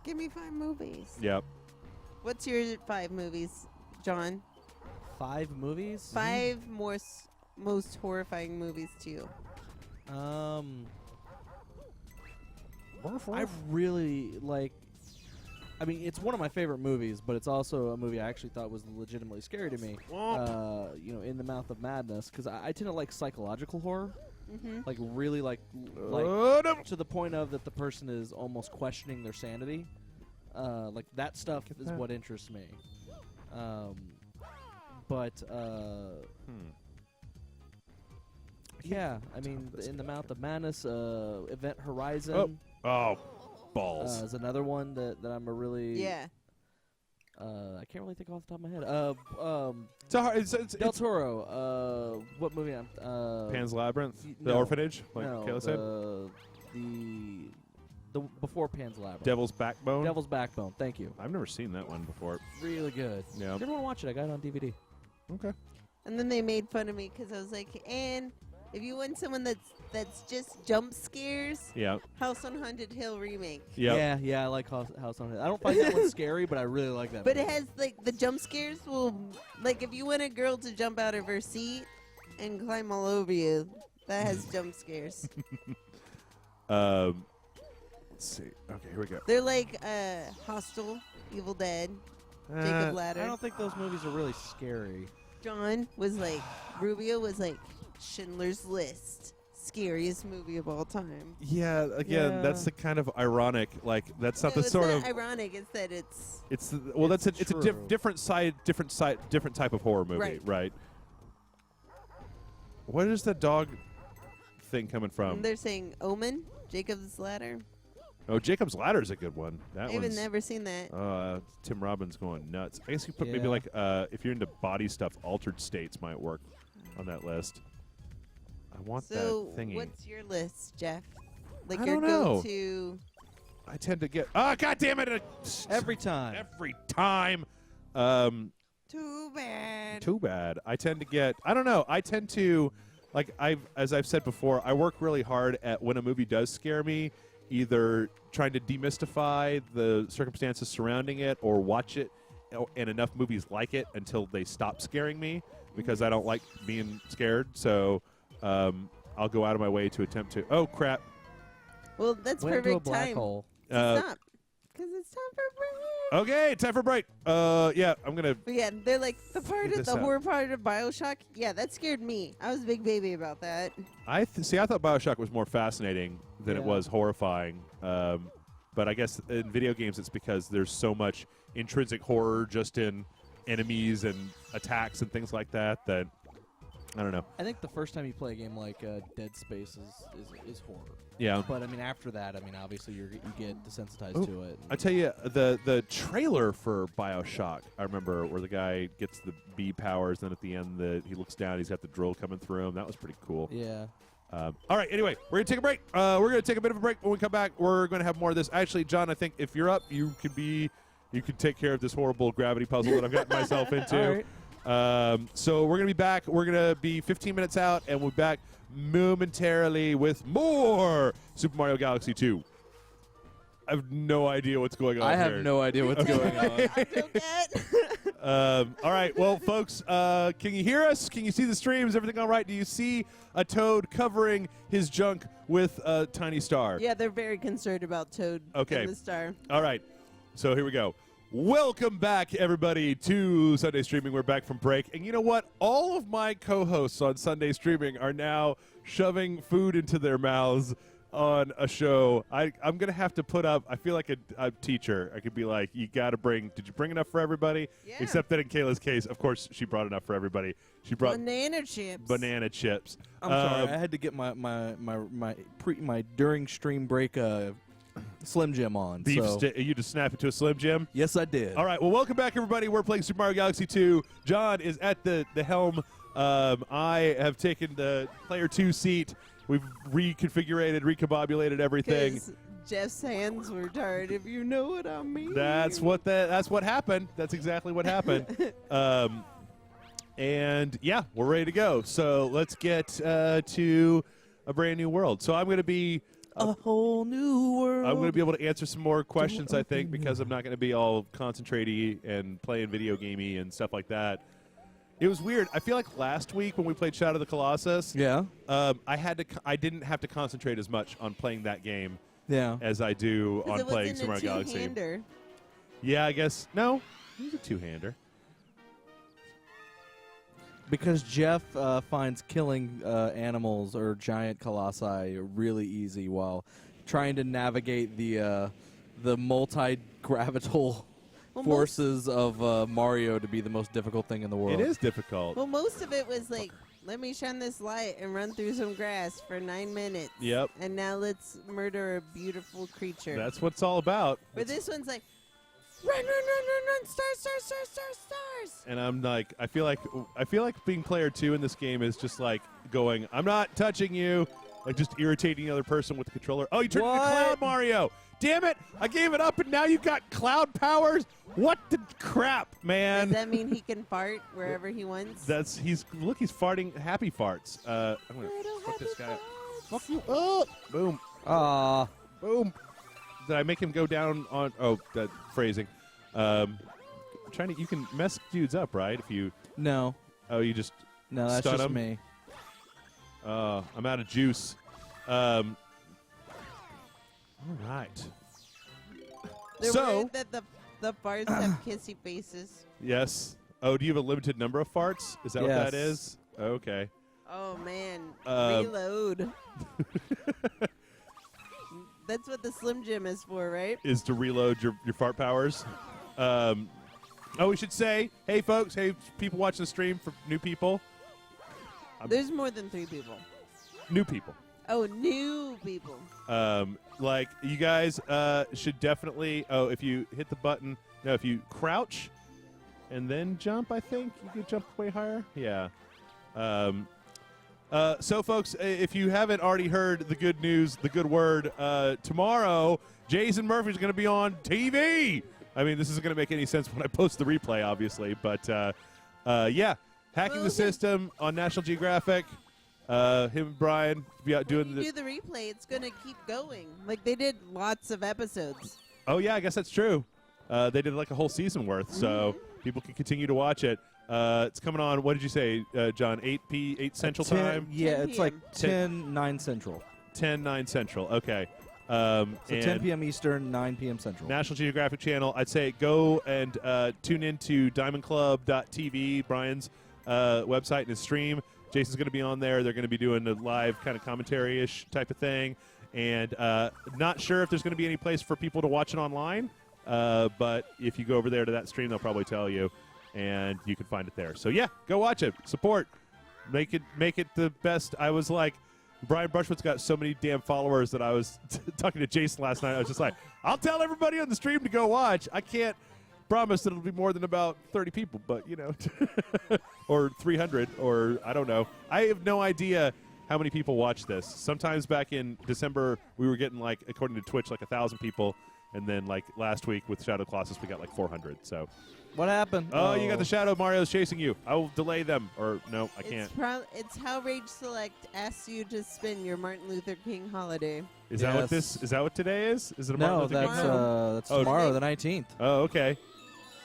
"Give me 5 movies." Yep. What's your 5 movies, John? 5 movies? 5 most horrifying movies to you. I really like. I mean, it's one of my favorite movies, but it's also a movie I actually thought was legitimately scary to me. In the Mouth of Madness, because I tend to like psychological horror, like really like to the point of that the person is almost questioning their sanity. Like that stuff is what interests me. Yeah, I mean, in the Mouth of Madness, Event Horizon. Oh, balls. Is another one that I'm a really. Yeah. I can't really think off the top of my head. It's Del Toro. What movie? Pan's Labyrinth. The no, Orphanage, like no, Kayla said. The before Pan's Labyrinth. Devil's Backbone. Devil's Backbone. Thank you. I've never seen that one before. Really good. Yeah. If you ever want to watch it, I got it on DVD. Okay. And then they made fun of me because I was like, and if you want someone that's just jump scares, Yeah. House on Haunted Hill remake. Yep. Yeah, I like House on Hill. I don't find that one scary, but I really like that But movie. it has, like, the jump scares will, like, if you want a girl to jump out of her seat and climb all over you, that has jump scares. Let's see. Okay, here we go. They're like Hostel, Evil Dead, Jacob Ladder. I don't think those movies are really scary. John was like, Rubio was like, Schindler's List, scariest movie of all time. Yeah, again, that's the kind of ironic. Like, that's not the it's sort not of ironic. It's that it's. It's well, It's it's a different type of horror movie, right? What is the dog thing coming from? And they're saying Omen, Jacob's Ladder. Oh, Jacob's Ladder is a good one. That I haven't never seen that. Tim Robbins going nuts. I guess you put maybe like if you're into body stuff, Altered States might work on that list. I want that thingy. So, what's your list, Jeff? Like I your don't know. go-to. I tend to get. Oh, God damn it! Every time. Every time. Too bad. Too bad. I tend to get. I don't know. I tend to, like as I've said before, I work really hard at when a movie does scare me, either trying to demystify the circumstances surrounding it or watch it and enough movies like it until they stop scaring me because I don't like being scared. So I'll go out of my way to attempt to. Oh crap! Well, that's Went into a perfect black time. hole. Stop, because it's time for a break. Okay, time for a break. Yeah, I'm gonna. But yeah, they're like the this out. horror part of BioShock. Yeah, that scared me. I was a big baby about that. I thought BioShock was more fascinating than it was horrifying. But I guess in video games it's because there's so much intrinsic horror just in enemies and attacks and things like that that I don't know. I think the first time you play a game like Dead Space is horror. Yeah. But I mean, after that, I mean, obviously you get desensitized to it. I tell you, the trailer for BioShock, I remember where the guy gets the bee powers, then at the end he looks down, he's got the drill coming through him. That was pretty cool. Yeah. All right, anyway, we're going to take a break. We're going to take a bit of a break. When we come back, we're going to have more of this. Actually, John, I think if you're up, you could take care of this horrible gravity puzzle that I've gotten myself into. All right. So we're going to be back. We're going to be 15 minutes out, and we'll be back momentarily with more Super Mario Galaxy 2. I have no idea what's going on I here. have no idea what's going on. I don't get. All right, well, folks, can you hear us? Can you see the stream? Is everything all right? Do you see a Toad covering his junk with a tiny star? Yeah, they're very concerned about Toad and the star. All right, so here we go. Welcome back, everybody, to Sunday Streaming. We're back from break. And you know what? All of my co-hosts on Sunday Streaming are now shoving food into their mouths on a show. I'm going to have to put up, I feel like a teacher. I could be like, you got to bring, did you bring enough for everybody? Yeah. Except that in Kayla's case, of course, she brought enough for everybody. She brought banana chips. Banana chips. I'm sorry, I had to get my during stream break Slim Jim on. You just snap it to a Slim Jim? Yes, I did. All right, well, welcome back, everybody. We're playing Super Mario Galaxy 2. John is at the helm. I have taken the player 2 seat. We've recombobulated everything. Jeff's hands were tired, if you know what I mean. That's what happened. That's exactly what happened. And yeah, we're ready to go. So let's get to a brand new world. So I'm going to be a whole new world. I'm going to be able to answer some more questions, I think, because I'm not going to be all concentraty and playing video gamey and stuff like that. It was weird. I feel like last week when we played Shadow of the Colossus, I didn't have to concentrate as much on playing that game as I do on playing Super Mario Galaxy. Yeah, I guess. No, it was a two-hander. Because Jeff finds killing animals or giant colossi really easy while trying to navigate the multi-gravital forces of Mario to be the most difficult thing in the world. It is difficult. Well, most of it was like, let me shine this light and run through some grass for 9 minutes. Yep. And now let's murder a beautiful creature. That's what it's all about. But this one's like, run, stars. And I'm like, I feel like being player 2 in this game is just like going, I'm not touching you, like just irritating the other person with the controller. Oh, you turned into Cloud Mario. Damn it! I gave it up, and now you got cloud powers. What the crap, man? Does that mean he can fart wherever he wants? He's farting happy farts. I'm gonna fuck this guy up. Fuck you up. Boom. Boom. Did I make him go down on? Oh, that phrasing. I'm trying to. You can mess dudes up, right? If you. No. Oh, you just. No, that's stun just them? me. I'm out of juice. All right. They're worried that the farts have kissy faces. Yes. Oh, do you have a limited number of farts? Is that what that is? Okay. Oh, man. Reload. That's what the Slim Jim is for, right? Is to reload your fart powers. We should say, hey, folks, hey, people watching the stream, for new people. There's more than 3 people. New people. Oh, new people. Like, you guys should definitely, if you hit the button, no, if you crouch and then jump, I think, you could jump way higher. Yeah. So, folks, if you haven't already heard the good news, the good word, tomorrow, Jason Murphy's going to be on TV. I mean, this isn't going to make any sense when I post the replay, obviously, but, yeah, Hacking the System on National Geographic. Him and Brian be out doing do the replay. It's going to keep going. Like, they did lots of episodes. Oh, yeah, I guess that's true. They did like a whole season worth, so people can continue to watch it. It's coming on, what did you say, John, 8 Central Time? Yeah, 10 it's like 9 Central. 9 Central, okay. So 10 p.m. Eastern, 9 p.m. Central. National Geographic Channel. I'd say go and tune into diamondclub.tv, Brian's website and his stream. Jason's going to be on there. They're going to be doing a live kind of commentary-ish type of thing. And not sure if there's going to be any place for people to watch it online. But if you go over there to that stream, they'll probably tell you. And you can find it there. So, yeah, go watch it. Support. Make it the best. I was like, Brian Brushwood's got so many damn followers that I was talking to Jason last night. I was just like, I'll tell everybody on the stream to go watch. I can't promise that it'll be more than about 30 people, but, you know, or 300, or I don't know. I have no idea how many people watch this. Sometimes back in December, we were getting, like, according to Twitch, like 1,000 people. And then, like, last week with Shadow Colossus, we got like 400. So. What happened? Oh, you got the Shadow Mario's chasing you. I will delay them. Or, no, I can't. It's how Rage Select asks you to spend your Martin Luther King holiday. Is that what is that what today is? Is it a Martin Luther King? That's tomorrow, the 19th. Oh, okay.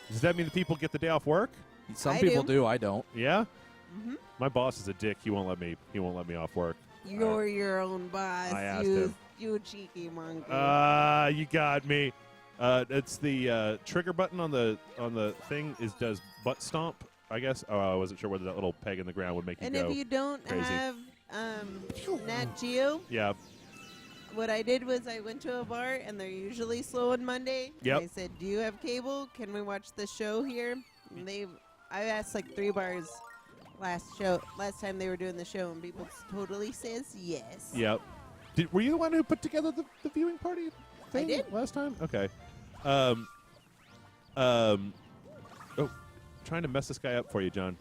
Does that mean the people get the day off work? Some people do. I don't. Yeah? Mm-hmm. My boss is a dick. He won't let me off work. You're your own boss. I asked him. You cheeky monkey. You got me. It's the trigger button on the thing does butt stomp, I guess. Oh, I wasn't sure whether that little peg in the ground would make you go. And if you don't crazy. have Nat Geo, yeah. What I did was I went to a bar, and they're usually slow on Monday. Yep. I said, "Do you have cable? Can we watch the show here?" And I asked like 3 bars last time they were doing the show, and people totally says yes. Yep. Were you the one who put together the viewing party thing? I did. Last time? Okay. Trying to mess this guy up for you, John.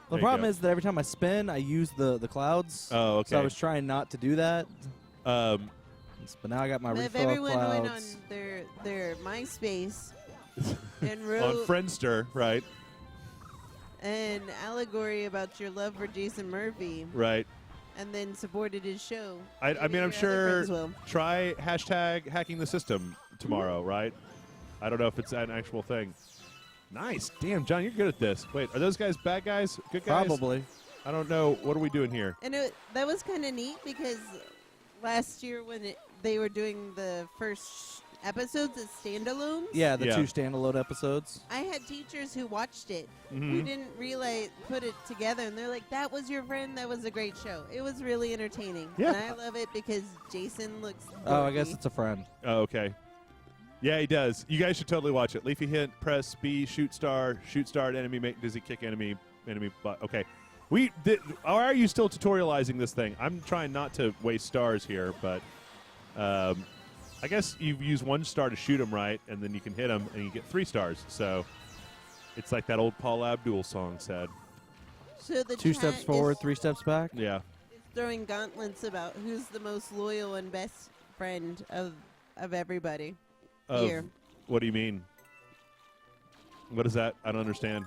The problem is that every time I spin, I use the clouds. Oh, okay. So I was trying not to do that. But now I got my But refill if everyone clouds. went on their MySpace and On wrote Friendster, right? an allegory about your love for Jason Murphy, Right. and then supported his show. I mean, maybe I'm your sure. other friends will. Try hashtag hacking the system tomorrow, Mm-hmm. right? I don't know if it's an actual thing. Nice. Damn, John, you're good at this. Wait, are those guys bad guys? Good guys? Probably. I don't know. What are we doing here? And that was kind of neat because last year when they were doing the first episodes as standalones, Yeah, the Yeah. 2 standalone episodes. I had teachers who watched it Mhm. who didn't realize put it together, and they're like, "That was your friend. That was a great show. It was really entertaining." Yeah. And I love it because Jason looks. Oh, I guess dorky. it's a friend. Oh, okay. Yeah, he does. You guys should totally watch it. Leafy hint, press B, shoot star, enemy, make dizzy, kick enemy, butt. Okay. Why are you still tutorializing this thing? I'm trying not to waste stars here, but I guess you use 1 star to shoot him right, and then you can hit him, and you get 3 stars. So it's like that old Paul Abdul song said. So the 2 chat steps forward, is 3 steps back. Yeah. throwing gauntlets about who's the most loyal and best friend of everybody. Here. What do you mean? What is that? I don't understand.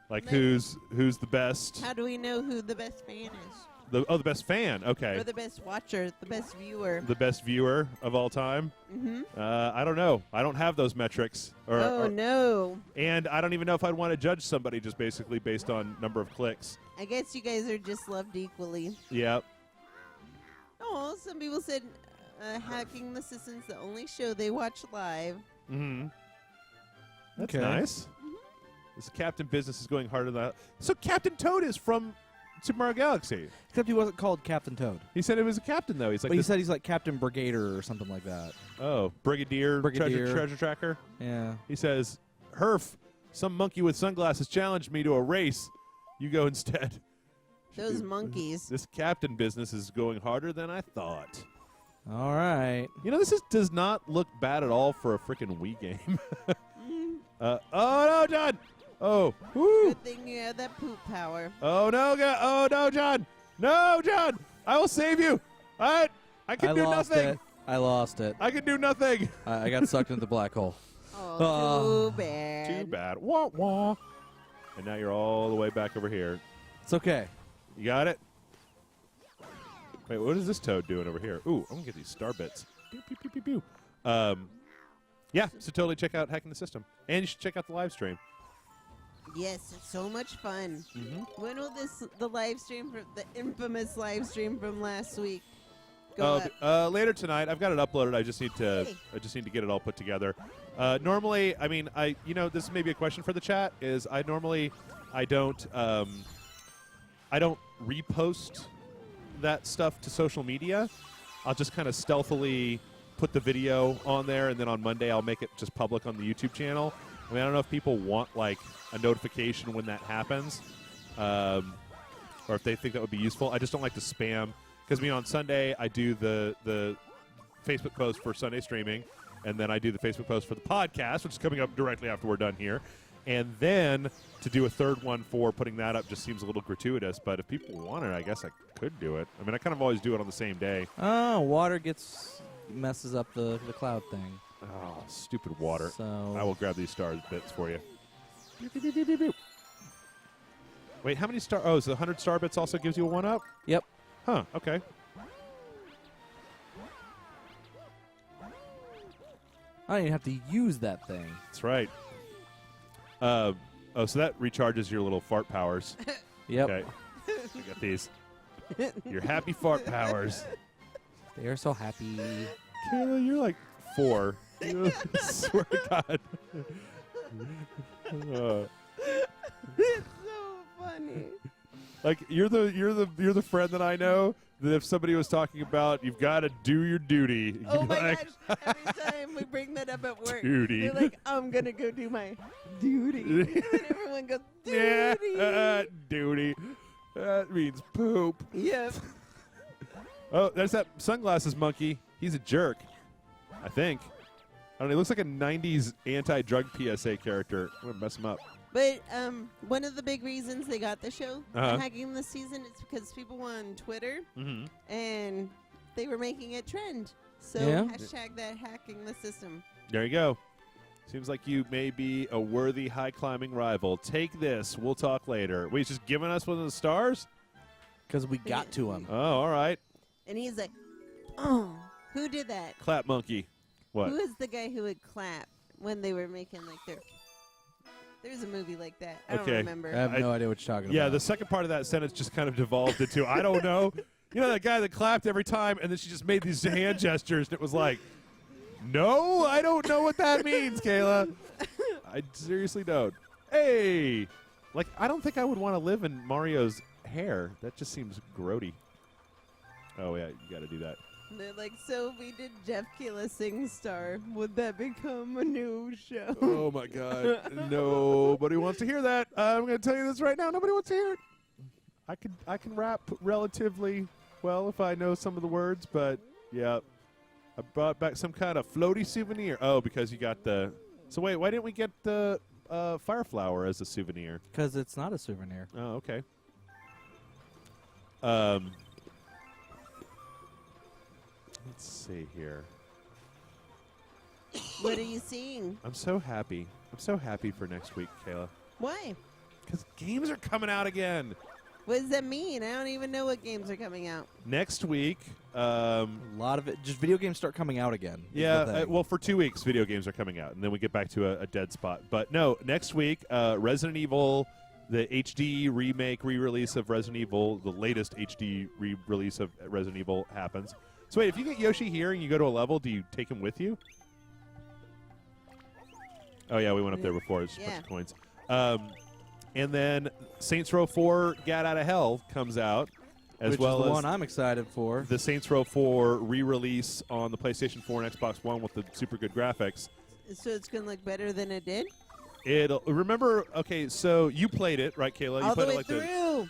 Like Like- who's the best? How do we know who the best fan is? The best fan. Okay. Or the best watcher, the best viewer? The best viewer of all time? Mm-hmm. I don't know. I don't have those metrics. No. And I don't even know if I'd want to judge somebody just basically based on number of clicks. I guess you guys are just loved equally. Yeah. Oh, some people said Hacking the System's the only show they watch live. Mm-hmm. That's Okay. nice. This Captain Business is going harder than that. So Captain Toad is from Super Mario Galaxy. Except he wasn't called Captain Toad. He said it was a captain, though. He's like, But he said he's like Captain Brigader or something like that. Brigadier. Brigadier. Treasure Tracker. Yeah. He says, Herf, some monkey with sunglasses challenged me to a race. You go instead. Those monkeys. This Captain Business is going harder than I thought. All right. You know, this does not look bad at all for a freaking Wii game. Oh, no, John. Oh, whoo. Good thing you have that poop power. Oh, no, oh, no, John. No, John. I will save you. I can do lost nothing. it. I lost it. I can do nothing. I got sucked into the black hole. Oh, too bad. Too bad. Wah, wah. And now you're all the way back over here. It's okay. You got it? Wait, what is this toad doing over here? Ooh, I'm going to get these star bits. Pew, pew, pew, pew, pew. Yeah, so totally check out Hacking the System. And you should check out the live stream. Yes, it's so much fun. Mm-hmm. When will the live stream, the infamous live stream from last week, go up? Later tonight. I've got it uploaded. I just need to get it all put together. Normally, I mean, this may be a question for the chat. I don't repost that stuff to social media. I'll just kind of stealthily put the video on there, and then on Monday I'll make it just public on the YouTube channel. I mean, I don't know if people want like a notification when that happens, or if they think that would be useful. I just don't like to spam because on Sunday I do the Facebook post for Sunday streaming, and then I do the Facebook post for the podcast, which is coming up directly after we're done here. And then to do a third one for putting that up just seems a little gratuitous. But if people want it, I guess I could do it. I mean, I kind of always do it on the same day. Oh, water messes up the cloud thing. Oh, stupid water. So I will grab these star bits for you. Wait, how many star? Oh, so the 100 star bits also gives you a 1-up? Yep. Huh, okay. I don't even have to use that thing. That's right. Oh, so that recharges your little fart powers. Yep. Okay. You got these. Your happy fart powers. They are so happy. Kayla, you're like 4. I swear to God. It's so funny. Like you're the friend that I know that if somebody was talking about you've got to do your duty. Oh you'd be my like, gosh! Every time we bring that up at work, Duty. they're like, "I'm gonna go do my duty," and then everyone goes, "Duty." Yeah, duty. That means poop. Yep. Oh, there's that sunglasses monkey. He's a jerk. I think. I don't know. He looks like a 90s anti-drug PSA character. I'm gonna mess him up. But one of the big reasons they got the show Uh-huh. hacking this season is because people were on Twitter Mm-hmm. and they were making it trend. So Yeah. hashtag that hacking the system. There you go. Seems like you may be a worthy high-climbing rival. Take this. We'll talk later. Wait, he's just giving us one of the stars? Because we got to him. Oh, all right. And he's like, "Oh, who did that? Clap monkey. What? Who is the guy who would clap when they were making like their?" There's a movie like that. I Okay. don't remember. I have no idea what you're talking Yeah, about. the second part of that sentence just kind of devolved into, I don't know. You know that guy that clapped every time, and then she just made these hand gestures, and it was like, no, I don't know what that means, Kayla. I seriously don't. Hey! Like, I don't think I would want to live in Mario's hair. That just seems grody. Oh, yeah, you got to do that. They're like, "So if we did Jeff Keeler Sing Star, would that become a new show?" Oh, my God. Nobody wants to hear that. I'm going to tell you this right now. Nobody wants to hear it. I can rap relatively well if I know some of the words, but, yeah. I brought back some kind of floaty souvenir. Oh, because you got the... So, wait, why didn't we get the fire flower as a souvenir? Because it's not a souvenir. Oh, okay. Let's see here. What are you seeing? I'm so happy. I'm so happy for next week, Kayla. Why? Because games are coming out again. What does that mean? I don't even know what games are coming out. Next week, A lot of it. Just video games start coming out again. is the yeah, thing. well, for 2 weeks, video games are coming out, and then we get back to a dead spot. But no, next week, Resident Evil, the HD remake, re-release of Resident Evil, the latest HD re-release of Resident Evil happens. So wait, if you get Yoshi here and you go to a level, do you take him with you? Oh, yeah, we went up there before. It's just a bunch of coins. And then Saints Row 4 Gat Out of Hell comes out, as Which well is the as one I'm excited for. the Saints Row 4 re-release on the PlayStation 4 and Xbox One with the super good graphics. So it's going to look better than it did? Remember, okay, so you played it, right, Kayla? You All the played way it like through.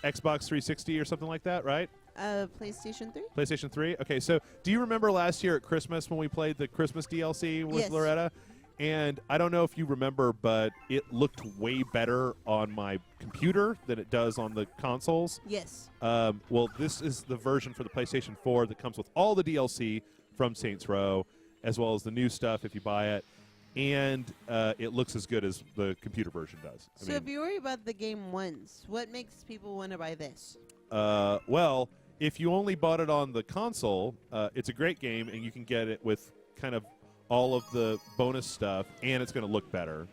the Xbox 360 or something like that, right? PlayStation 3? PlayStation 3? Okay, so do you remember last year at Christmas when we played the Christmas DLC with Yes. Loretta? And I don't know if you remember, but it looked way better on my computer than it does on the consoles. Yes. Well, this is the version for the PlayStation 4 that comes with all the DLC from Saints Row, as well as the new stuff if you buy it. And it looks as good as the computer version does. So if you worry about the game once, what makes people want to buy this? Well, if you only bought it on the console, it's a great game, and you can get it with kind of all of the bonus stuff, and it's going to look better.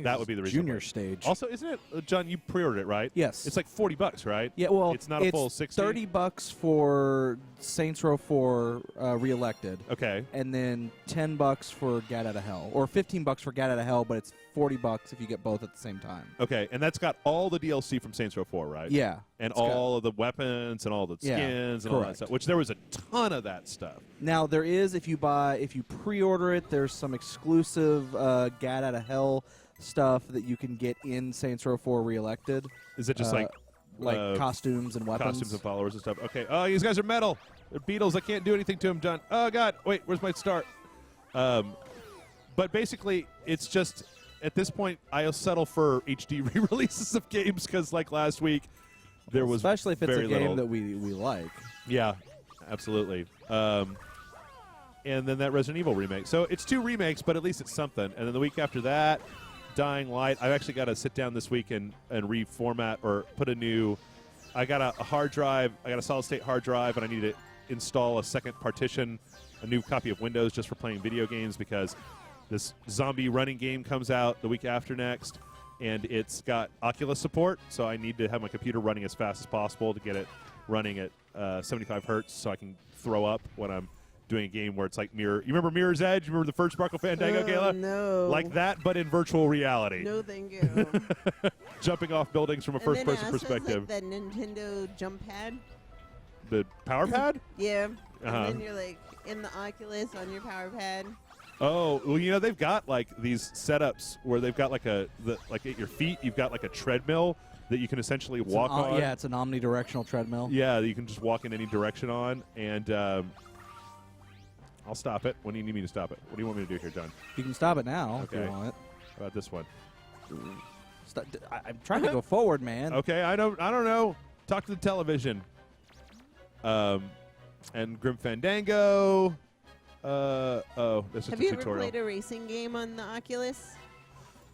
That would be the reason. Junior stage. Also, isn't it, John? You pre-ordered it, right? Yes. It's like $40, right? Yeah, well, it's not a full 60. $30 for Saints Row 4 Reelected. Okay. And then $10 for Gat Out of Hell, or $15 for Gat Out of Hell, but it's $40 if you get both at the same time. Okay, and that's got all the DLC from Saints Row 4, right? Yeah. And all of the weapons and all the skins and all that correct. stuff. Which there was a ton of that stuff. Now there is, if you pre-order it, there's some exclusive Gat Out of Hell stuff that you can get in Saints Row 4 Reelected. Is it just like costumes and weapons? Costumes and followers and stuff. Okay. Oh, these guys are metal. They're beetles. I can't do anything to them, John. Oh, God. Wait, where's my start? But basically, it's just, at this point, I'll settle for HD re-releases of games because, like last week, there was especially if it's very a game little. that we like. Yeah, absolutely. and then that Resident Evil remake. So it's 2 remakes, but at least it's something. And then the week after that, Dying Light. I've actually got to sit down this week and reformat or put a new. I got a hard drive. I got a solid state hard drive, and I need to install a second partition, a new copy of Windows just for playing video games because this zombie running game comes out the week after next, and it's got Oculus support. So I need to have my computer running as fast as possible to get it running at 75 hertz, so I can throw up when I'm doing a game where it's like Mirror. You remember Mirror's Edge? You remember the first Sparkle Fandango, Kayla? No. Like that, but in virtual reality. No, thank you. Jumping off buildings from a first-person perspective. Like that Nintendo jump pad. The power pad? Yeah. And then you're like in the Oculus on your power pad. Oh, well, you know, they've got like these setups where they've got like like at your feet, you've got like a treadmill that you can essentially walk on. Yeah, it's an omnidirectional treadmill. Yeah, that you can just walk in any direction on. And I'll stop it. When do you need me to stop it? What do you want me to do here, John? You can stop it now if Okay. you want it. How about this one? I'm trying to go forward, man. Okay, I don't know. Talk to the television. And Grim Fandango. This is Have a you tutorial. ever played a racing game on the Oculus?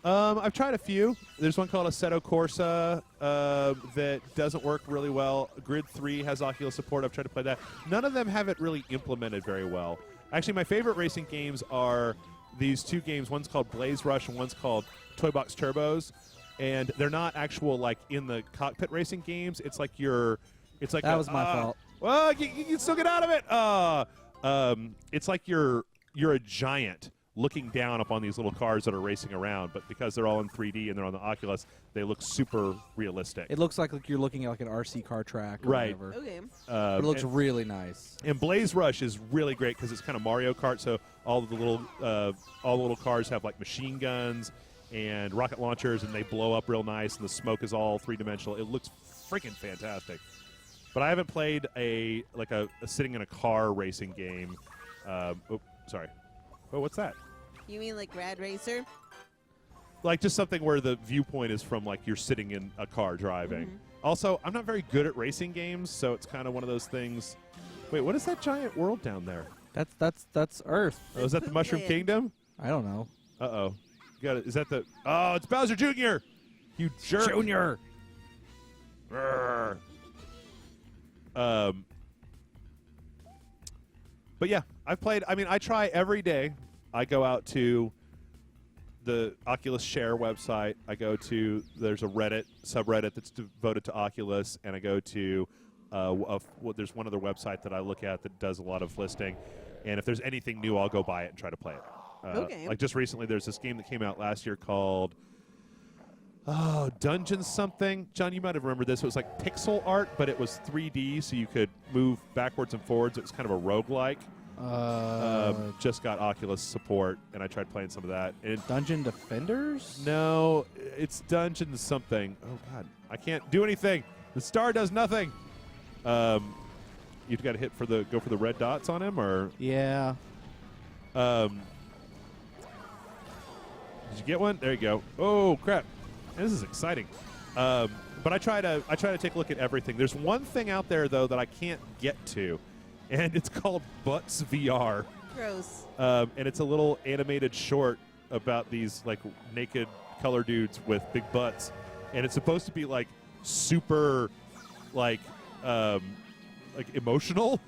I've tried a few. There's one called Assetto Corsa that doesn't work really well. Grid 3 has Oculus support. I've tried to play that. None of them have it really implemented very well. Actually, my favorite racing games are these 2 games. One's called Blaze Rush and one's called Toy Box Turbos. And they're not actual, like, in the cockpit racing games. It's like it's like that was my fault. Well, you can still get out of it. It's like you're a giant looking down upon these little cars that are racing around, but because they're all in 3D and they're on the Oculus, they look super realistic. It looks like you're looking at like an RC car track or Right. whatever. Okay. But it looks really nice. And Blaze Rush is really great because it's kind of Mario Kart, so all the little cars have like machine guns and rocket launchers, and they blow up real nice, and the smoke is all 3-dimensional. It looks freaking fantastic. But I haven't played a sitting in a car racing game. Sorry. Oh, what's that? You mean like Rad Racer? Like just something where the viewpoint is from like you're sitting in a car driving. Also, I'm not very good at racing games, so it's kind of one of those things. Wait, what is that giant world down there? That's Earth. Oh, is that the Mushroom Kingdom? I don't know. Uh-oh. You got it. Is that the... Oh, it's Bowser Jr. You jerk. Junior. Brr. But yeah, I've played. I mean, I try every day. I go out to the Oculus Share website. I go to, there's a Reddit subreddit that's devoted to Oculus, and I go to there's one other website that I look at that does a lot of listing. And if there's anything new, I'll go buy it and try to play it. Okay. Like just recently, there's this game that came out last year called Dungeon something. John, you might have remembered this. It was like pixel art, but it was 3D, so you could move backwards and forwards. It was kind of a roguelike. Just got Oculus support, and I tried playing some of that. And Dungeon Defenders? no, it's Dungeon something. Oh, God. I can't do anything. The star does nothing. You've got to go for the red dots on him, or... Yeah. Did you get one? There you go. Oh, crap. This is exciting. But I try to take a look at everything. There's one thing out there, though, that I can't get to, and it's called Butts VR. Gross. And it's a little animated short about these, like, naked color dudes with big butts. And it's supposed to be, like, super, like emotional.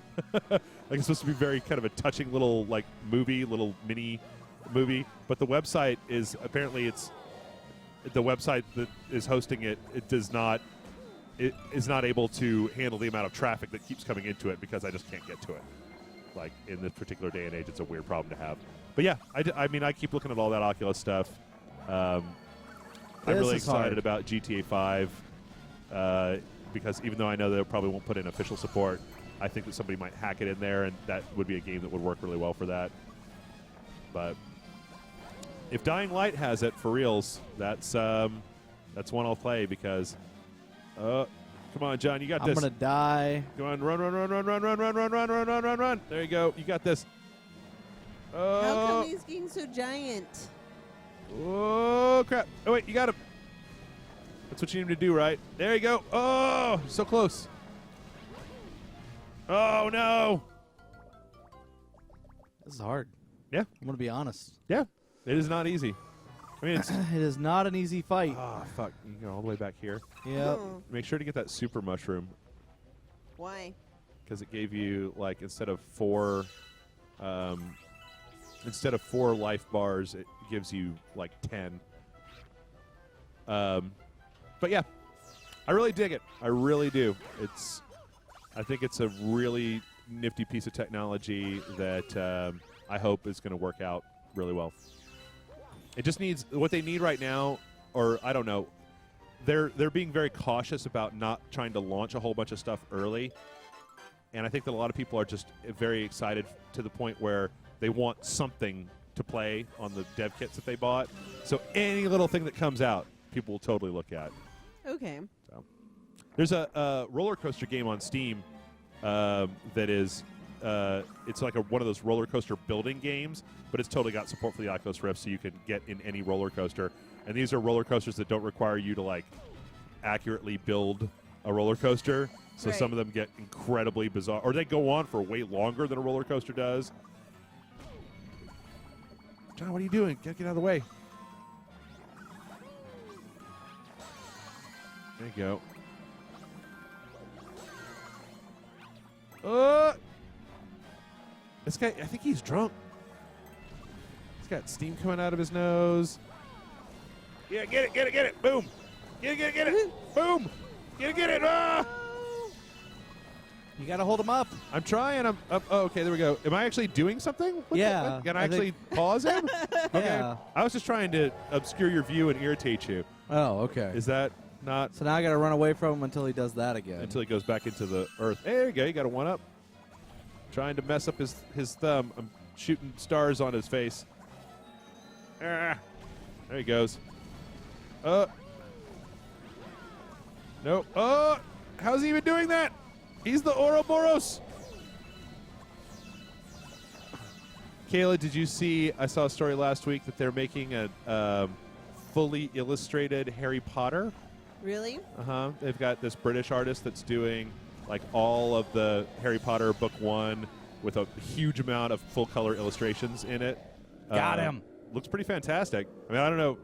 Like, it's supposed to be very kind of a touching little, like, little mini movie. But the website is, apparently it's, the website that is hosting it, it is not able to handle the amount of traffic that keeps coming into it because I just can't get to it. Like, in this particular day and age, it's a weird problem to have. But yeah, I mean, I keep looking at all that Oculus stuff. I'm really excited about GTA 5 because even though I know they probably won't put in official support, I think that somebody might hack it in there, and that would be a game that would work really well for that. But if Dying Light has it for reals, that's one I'll play because. Come on, John, you got this. I'm gonna die. Go on, run. There you go. You got this. How come he's getting so giant? Oh, crap. Oh, wait, you got him. That's what you need to do, right? There you go. Oh, so close. Oh, no. This is hard. Yeah. I'm going to be honest. Yeah. It is not easy. I mean, it's... It is not an easy fight. Oh, fuck. You can go all the way back here. Yep. Oh. Make sure to get that super mushroom. Why? Because it gave you, like, instead of 4 life bars, it gives you, like, 10. But, yeah. I really dig it. I really do. I think it's a really nifty piece of technology that I hope is going to work out really well. It just needs what they need right now, or I don't know. They're being very cautious about not trying to launch a whole bunch of stuff early, and I think that a lot of people are just very excited to the point where they want something to play on the dev kits that they bought. So any little thing that comes out, people will totally look at. Okay. So there's a roller coaster game on Steam that is. It's like one of those roller coaster building games, but it's totally got support for the Oculus Rift, so you can get in any roller coaster. And these are roller coasters that don't require you to like accurately build a roller coaster. So some of them get incredibly bizarre, or they go on for way longer than a roller coaster does. John, what are you doing? Get out of the way. There you go. This guy, I think he's drunk. He's got steam coming out of his nose. Yeah, get it. Boom. Get it. Boom. Get it. Ah! You got to hold him up. I'm trying. I'm up. Oh, okay, there we go. Am I actually doing something? Yeah. Can I actually pause him? Okay. Yeah. I was just trying to obscure your view and irritate you. Oh, okay. Is that not? So now I got to run away from him until he does that again. Until he goes back into the earth. There you go. You got a 1-up. Trying to mess up his thumb. I'm shooting stars on his face. There he goes. No. How's he even doing that? He's the Ouroboros. Kayla, did you see? I saw a story last week that they're making a fully illustrated Harry Potter. Really? They've got this British artist that's doing like all of the Harry Potter book 1 with a huge amount of full color illustrations in it. Got him. Looks pretty fantastic. I mean, I don't know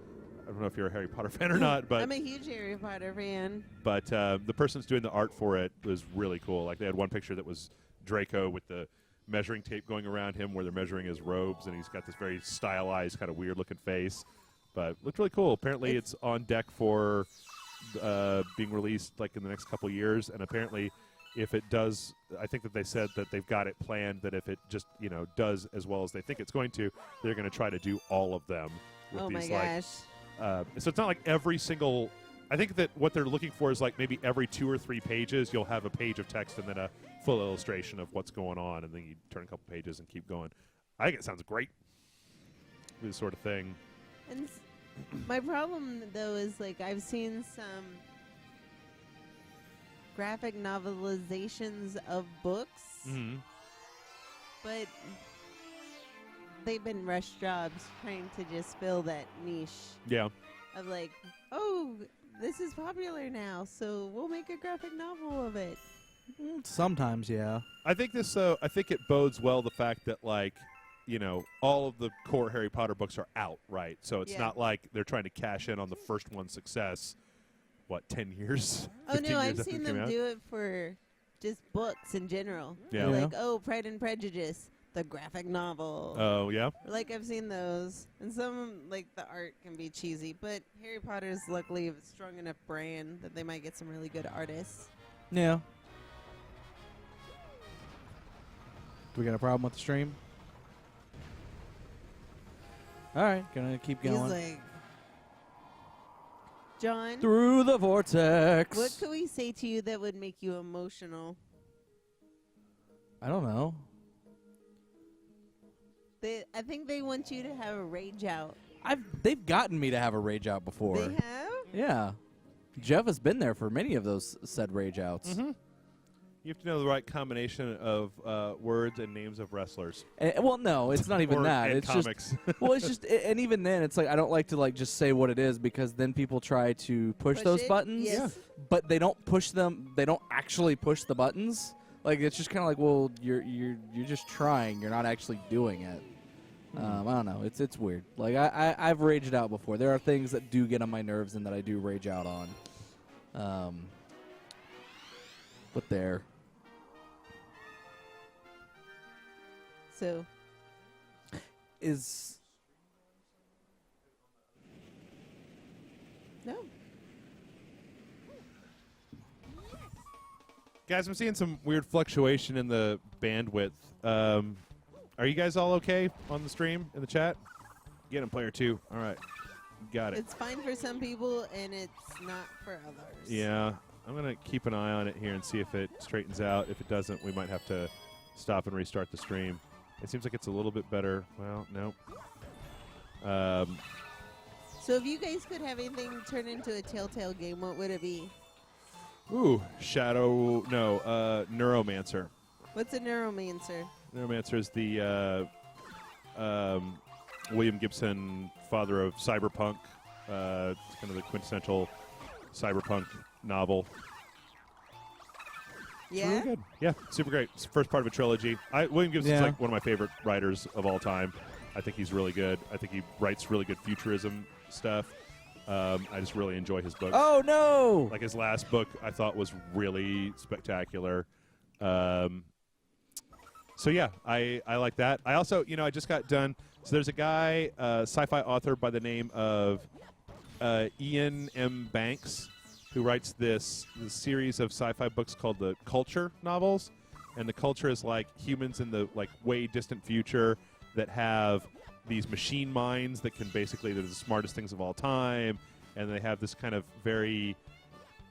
if you're a Harry Potter fan or not, but I'm a huge Harry Potter fan. But the person that's doing the art for it was really cool. Like they had one picture that was Draco with the measuring tape going around him where they're measuring his robes, and he's got this very stylized, kind of weird looking face. But looked really cool. Apparently it's on deck for being released like in the next couple years, and apparently if it does, I think that they said that they've got it planned that if it just, does as well as they think it's going to, they're going to try to do all of them. With Oh these, my gosh. So it's not like every single, I think that what they're looking for is like maybe every 2 or 3 pages you'll have a page of text and then a full illustration of what's going on, and then you turn a couple pages and keep going. I think it sounds great. This sort of thing. And my problem, though, is like I've seen some graphic novelizations of books, but they've been rush jobs trying to just fill that niche. Yeah. Of like, oh, this is popular now, so we'll make a graphic novel of it. Sometimes, yeah. I think I think it bodes well the fact that like, all of the core Harry Potter books are out, right? So it's not like they're trying to cash in on the first one's success. What, 10 years? Oh, no, I've after seen it came them out? do it for just books in general. Yeah. Like, oh, Pride and Prejudice, the graphic novel. Oh, yeah? Like, I've seen those. And some, like, the art can be cheesy. But Harry Potter's luckily a strong enough brand that they might get some really good artists. Yeah. Do we got a problem with the stream? All right, gonna keep going. He's like, John, Through the vortex. what could we say to you that would make you emotional? I don't know. I think they want you to have a rage out. They've gotten me to have a rage out before. They have? Yeah. Jeff has been there for many of those said rage outs. Mm-hmm. You have to know the right combination of words and names of wrestlers. Well, no, it's not even that. And It's comics. just well, it's just, and even then, it's like I don't like to like just say what it is because then people try to push those it? buttons, Yes. but they don't push them. They don't actually push the buttons. Like it's just kind of like, well, you're just trying. You're not actually doing it. I don't know. It's weird. Like I've raged out before. There are things that do get on my nerves and that I do rage out on. But there. So. No. Guys, I'm seeing some weird fluctuation in the bandwidth. Are you guys all okay on the stream, in the chat? Get him, player 2. All right. Got it. It's fine for some people, and it's not for others. Yeah. I'm going to keep an eye on it here and see if it straightens out. If it doesn't, we might have to stop and restart the stream. It seems like it's a little bit better. Well, nope. So if you guys could have anything turn into a Telltale game, what would it be? Ooh, Neuromancer. What's a Neuromancer? Neuromancer is the William Gibson, father of cyberpunk. It's kind of the quintessential cyberpunk novel. Yeah? It's really good. Yeah, super great. It's the first part of a trilogy. William Gibson's like one of my favorite writers of all time. I think he's really good. I think he writes really good futurism stuff. I just really enjoy his books. Oh, no! Like his last book I thought was really spectacular. So yeah, I like that. I also, I just got done. So there's a guy, sci-fi author by the name of Ian M. Banks, who writes this series of sci-fi books called the Culture novels. And the Culture is like humans in the way distant future that have these machine minds that can basically, they're the smartest things of all time. And they have this kind of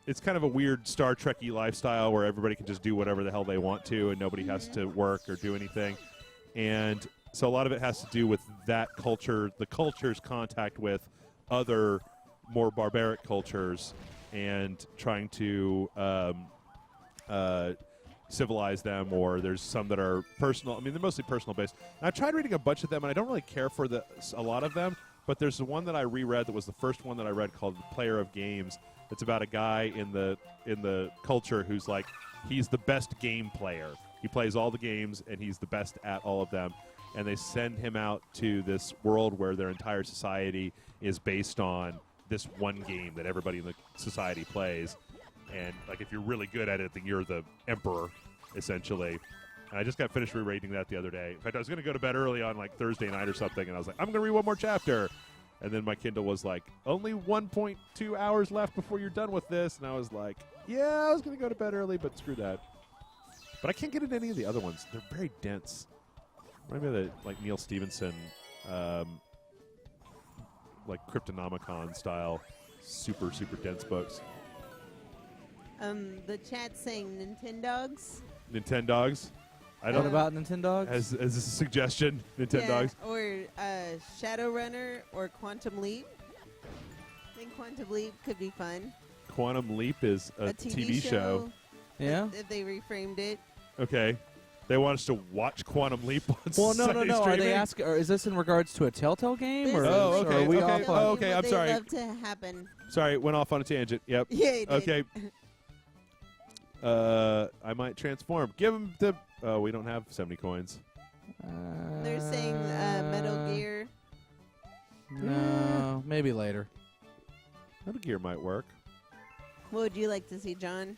it's kind of a weird Star Trek-y lifestyle where everybody can just do whatever the hell they want to and nobody has to work or do anything. And so a lot of it has to do with that culture, the culture's contact with other more barbaric cultures and trying to civilize them, or there's some that are personal. I mean, they're mostly personal based. And I tried reading a bunch of them, and I don't really care for a lot of them, but there's the one that I reread that was the first one that I read called The Player of Games. It's about a guy in the culture who's like, he's the best game player. He plays all the games, and he's the best at all of them. And they send him out to this world where their entire society is based on this one game that everybody in the society plays. And if you're really good at it, then you're the emperor, essentially. And I just got finished rereading that the other day. In fact, I was going to go to bed early on Thursday night or something, and I was like, I'm going to read one more chapter. And then my Kindle was like, only 1.2 hours left before you're done with this. And I was like, yeah, I was going to go to bed early, but screw that. But I can't get into any of the other ones. They're very dense. Maybe Neil Stephenson, Cryptonomicon style, super, super dense books. The chat's saying Nintendogs. Nintendogs? What about Nintendogs? As a suggestion, Nintendogs. Yeah, or Shadowrunner or Quantum Leap. I think Quantum Leap could be fun. Quantum Leap is a TV show. Yeah? If they reframed it. Okay. They want us to watch Quantum Leap on Sunday no. Are Streaming? they asking? Or is this in regards to a Telltale game? Or okay. Are we okay. off on? Okay. I'm sorry. Love to happen. Sorry, went off on a tangent. Yep. Yeah, you did. Okay. I might transform. Give him the. Oh, we don't have 70 coins. They're saying Metal Gear. No, maybe later. Metal Gear might work. What would you like to see, John?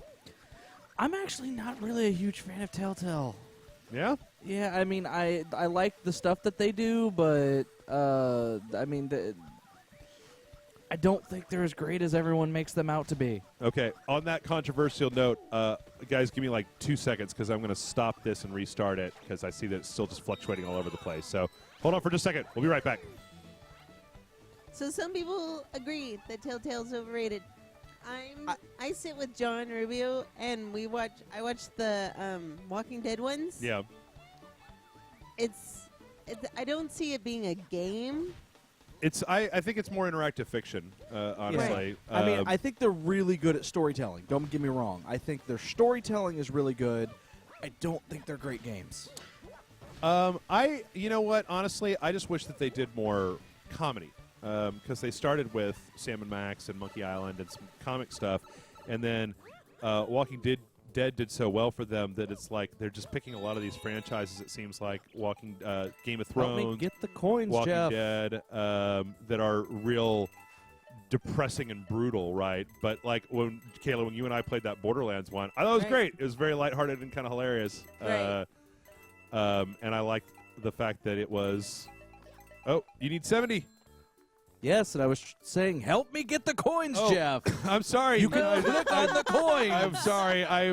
I'm actually not really a huge fan of Telltale. Yeah? Yeah, I mean, I like the stuff that they do, but I mean, I don't think they're as great as everyone makes them out to be. Okay. On that controversial note, guys, give me 2 seconds because I'm going to stop this and restart it because I see that it's still just fluctuating all over the place. So hold on for just a second. We'll be right back. So some people agree that Telltale's overrated. I sit with John Rubio and I watch the Walking Dead ones. Yeah. I don't see it being a game. I think it's more interactive fiction, honestly. Right. I mean, I think they're really good at storytelling. Don't get me wrong. I think their storytelling is really good. I don't think they're great games. You know what? Honestly, I just wish that they did more comedy. Because they started with Sam and Max and Monkey Island and some comic stuff, and then Walking Dead did so well for them that it's like they're just picking a lot of these franchises. It seems like Game of Thrones, Help me get the coins, Walking Jeff. Dead, that are real depressing and brutal, right? But like Kayla, when you and I played that Borderlands one, I thought it was great. It was very lighthearted and kind of hilarious. Right. And I liked the fact that it was. Oh, you need 70. Yes, and I was saying, help me get the coins, Jeff. I'm sorry. You can click on the coins. I'm sorry. I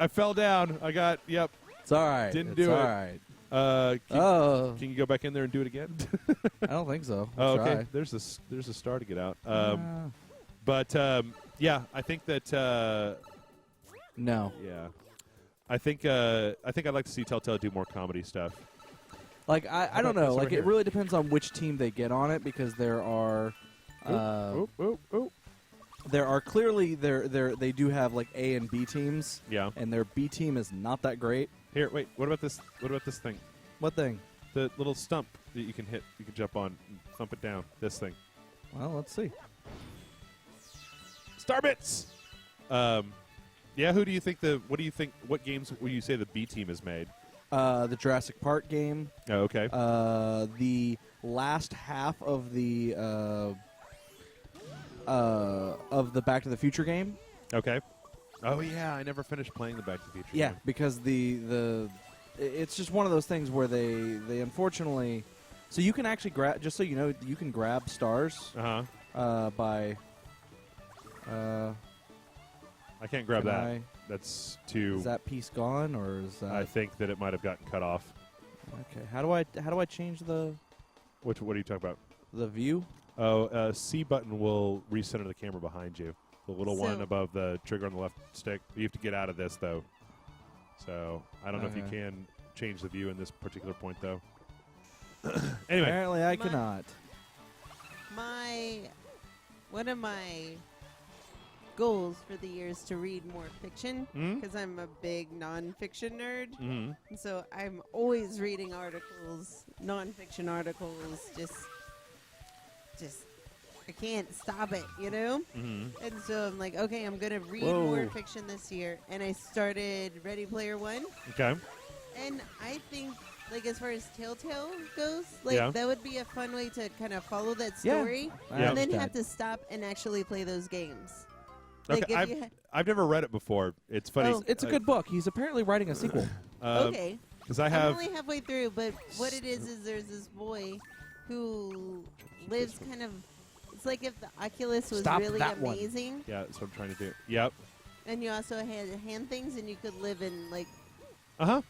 fell down. Yep. It's all right. Didn't do it. All right. Can you go back in there and do it again? I don't think so. Oh, okay. Try. There's a star to get out. But yeah, I think that no. yeah, I think I'd like to see Telltale do more comedy stuff. Like I don't know. Like it really depends on which team they get on it because there are there are clearly they do have like A and B teams. Yeah. And their B team is not that great. Here, wait. What about this? What about this thing? What thing? The little stump that you can hit. You can jump on and thump it down. This thing. Well, let's see. Starbits. Yeah. Who do you think what do you think? What games would you say the B team has made? The Jurassic Park game. Oh, okay. The last half of the Back to the Future game. Okay. Oh yeah, I never finished playing the Back to the Future. Yeah, game. because it's just one of those things where they unfortunately, so you can actually grab. Just so you know, you can grab stars. By. I can't grab that. That's too. Is that piece gone, or is that? I think that it might have gotten cut off. Okay. How do I change the? What are you talking about? The view. Oh, C button will recenter the camera behind you. The little one above the trigger on the left stick. You have to get out of this though. So I don't know if you can change the view in this particular point though. Anyway. Apparently, I cannot. One of my goals for the year is to read more fiction because I'm a big nonfiction nerd. Mm-hmm. And so I'm always reading articles, nonfiction articles, just I can't stop it, you know? Mm-hmm. And so I'm like, okay, I'm going to read more fiction this year. And I started Ready Player One. Okay. And I think, like, as far as Telltale goes, like, that would be a fun way to kind of follow that story and then have to stop and actually play those games. Like okay, I've never read it before. It's funny. Oh, it's a good book. He's apparently writing a sequel. Okay. Because I'm only halfway through, but what it is there's this boy who lives kind of. It's like if the Oculus was really amazing. One. Yeah, that's what I'm trying to do. Yep. And you also had hand things, and you could live in like. No,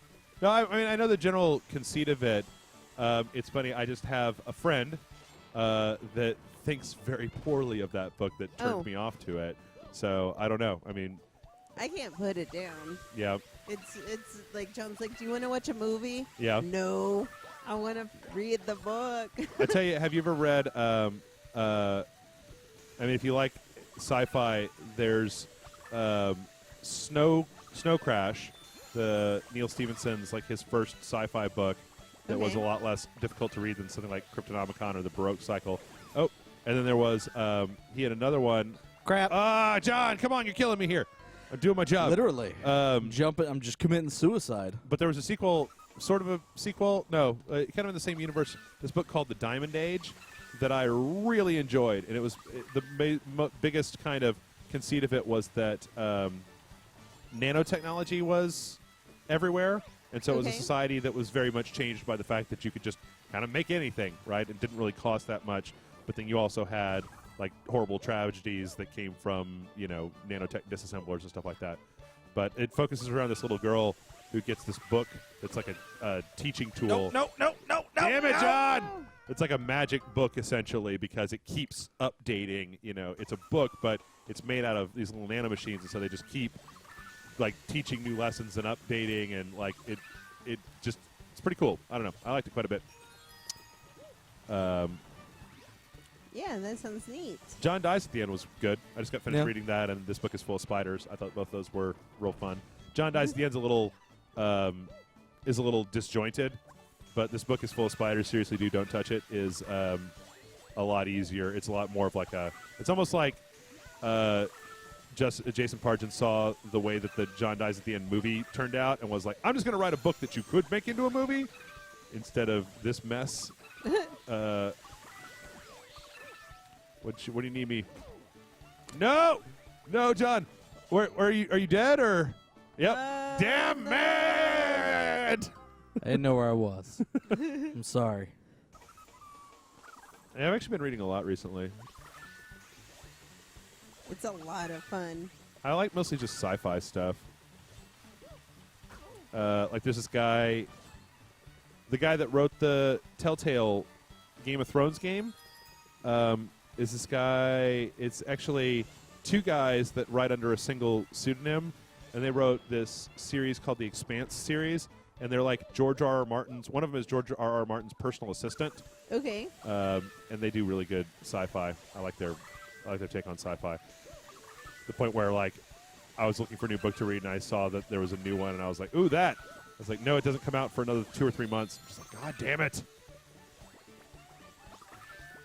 I mean I know the general conceit of it. It's funny. I just have a friend that thinks very poorly of that book that turned me off to it. So I don't know. I mean, I can't put it down. Yeah. It's like John's like, do you want to watch a movie? Yeah. No, I want to read the book. I tell you, have you ever read? I mean, if you like sci-fi, there's Snow Crash, the Neil Stephenson's like his first sci-fi book that was a lot less difficult to read than something like Cryptonomicon or the Baroque Cycle. Oh, and then there was he had another one. Crap. John, come on, you're killing me here. I'm doing my job. Literally. I'm just committing suicide. But there was a sequel, sort of a sequel. No, kind of in the same universe. This book called The Diamond Age that I really enjoyed. And it was the biggest kind of conceit of it was that nanotechnology was everywhere. And so it was a society that was very much changed by the fact that you could just kind of make anything, right? It didn't really cost that much. But then you also had like horrible tragedies that came from, nanotech disassemblers and stuff like that. But it focuses around this little girl who gets this book that's like a teaching tool. No. Damn it, John! It's like a magic book, essentially, because it keeps updating. It's a book, but it's made out of these little nanomachines, and so they just keep, like, teaching new lessons and updating, and, like, it's pretty cool. I don't know. I liked it quite a bit. Yeah, that sounds neat. John Dies at the End was good. I just got finished reading that, and this book is full of spiders. I thought both those were real fun. John Dies at the End's a little disjointed, but this book is full of spiders. Seriously, don't touch it. Is a lot easier. It's a lot more of like it's almost like Jason Pargin saw the way that the John Dies at the End movie turned out and was like, I'm just going to write a book that you could make into a movie instead of this mess. What do you need me? No, John. Where are you? Are you dead or? Yep. Damn it! I didn't know where I was. I'm sorry. I've actually been reading a lot recently. It's a lot of fun. I like mostly just sci-fi stuff. Like there's this guy, the guy that wrote the Telltale Game of Thrones game, is this guy. It's actually two guys that write under a single pseudonym, and they wrote this series called the Expanse series, and they're like George R.R. Martin's. One of them is George R.R. Martin's personal assistant. Okay. And they do really good sci-fi. I like their take on sci-fi. The point where like I was looking for a new book to read and I saw that there was a new one and I was like, ooh, that. I was like, no, it doesn't come out for another 2 or 3 months. I'm just like, God damn it.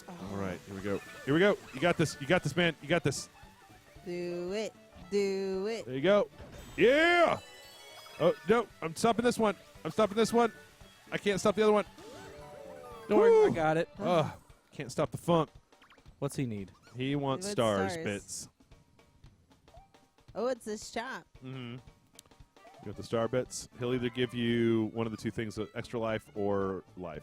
Oh. All right, here we go. Here we go. You got this. You got this, man. You got this. Do it. Do it. There you go. Yeah. Oh, no. I'm stopping this one. I can't stop the other one. Don't worry, I got it. Oh, can't stop the funk. What's he need? He wants wants stars stars. bits. Oh, it's a shop. Mm-hmm. You got the star bits. He'll either give you one of the two things, extra life or life.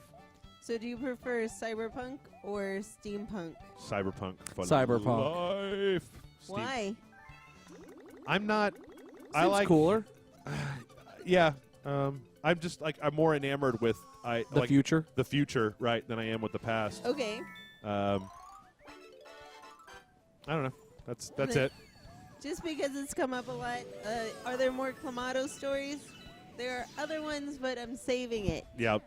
So do you prefer cyberpunk or steampunk? Cyberpunk. Fun Cyberpunk. life. Why? I'm not. I Seems like cooler. Yeah. I'm just like I'm more enamored with The future. the future, right, than I am with the past. Okay. I don't know. That's then- it. Just because it's come up a lot, are there more Clamato stories? There are other ones, but I'm saving it Yeah.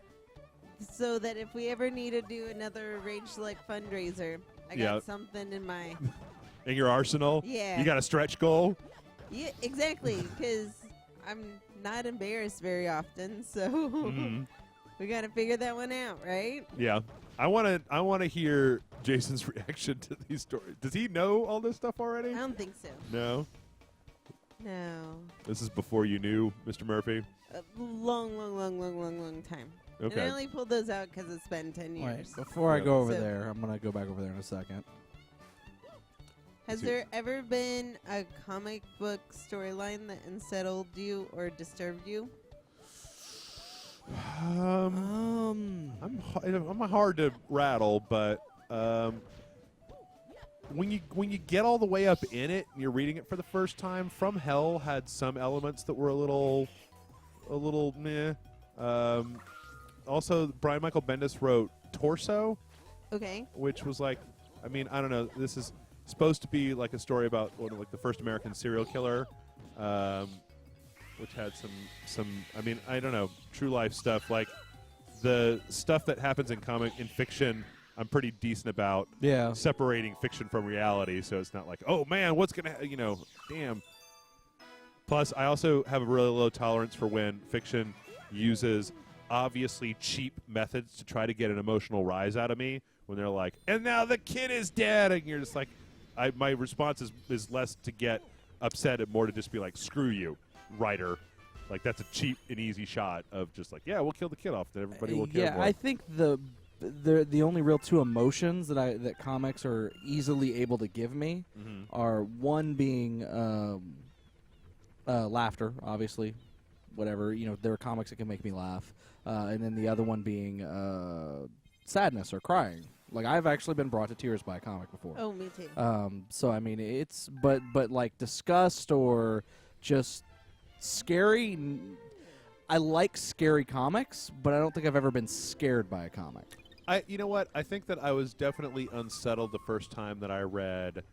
so that if we ever need to do another Rage Select fundraiser, I Yeah. got something in my... In your arsenal. Yeah. You got a stretch goal. Yeah, exactly, because I'm not embarrassed very often, so Mhm. we got to figure that one out, right? Yeah. I want to hear Jason's reaction to these stories. Does he know all this stuff already? I don't think so. No. No. This is before you knew Mr. Murphy. A long time. And I Okay. only pulled those out because it's been 10 years. Wait, before I Yep. go over So- there, I'm going to go back over there in a second. Has See- there ever been a comic book storyline that unsettled you or disturbed you? I'm hard to rattle, but when you get all the way up in it and you're reading it for the first time, From Hell had some elements that were a little meh. Also, Brian Michael Bendis wrote Torso, Okay. which was like, I mean, I don't know. This is supposed to be like a story about one of like the first American serial killer, which had some. I mean, I don't know, true life stuff. Like the stuff that happens in fiction, I'm pretty decent about Yeah. separating fiction from reality. So it's not like, oh man, what's gonna, damn. Plus, I also have a really low tolerance for when fiction uses obviously cheap methods to try to get an emotional rise out of me. When they're like, and now the kid is dead, and you're just like, my response is less to get upset and more to just be like, screw you, writer. Like that's a cheap and easy shot of just like, yeah, we'll kill the kid off that everybody will care Yeah, for. I think the only real two emotions that comics are easily able to give me Mhm. are one being laughter, obviously, whatever, there are comics that can make me laugh, and then the other one being sadness or crying. Like I've actually been brought to tears by a comic before. Oh, me too. So I mean, it's but like disgust or just scary. I like scary comics, but I don't think I've ever been scared by a comic. You know what? I think that I was definitely unsettled the first time that I read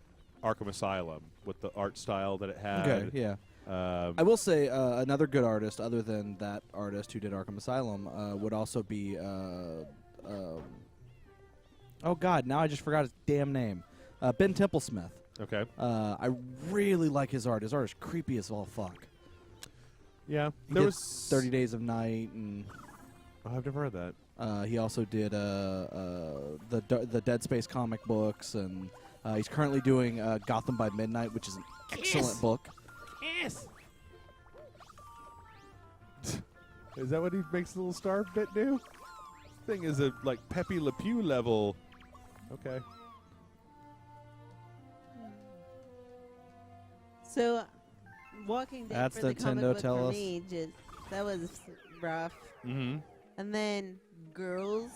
Arkham Asylum with the art style that it had. Okay, yeah. I will say another good artist, other than that artist who did Arkham Asylum, would also be. Oh God! Now I just forgot his damn name. Ben Templesmith. Okay. I really like his art. His art is creepy as all fuck. Yeah. He There did was 30 Days of Night, and Oh, I've never read that. he also did the Dead Space comic books, and He's currently doing Gotham by Midnight, which is an excellent book. Yes. Is that what he makes the little star bit do? Thing is a like Pepe Le Pew level. Okay. So, Walking Dead That's for the comic Nintendo book tell for us. me, that was rough. Mm-hmm. And then Girls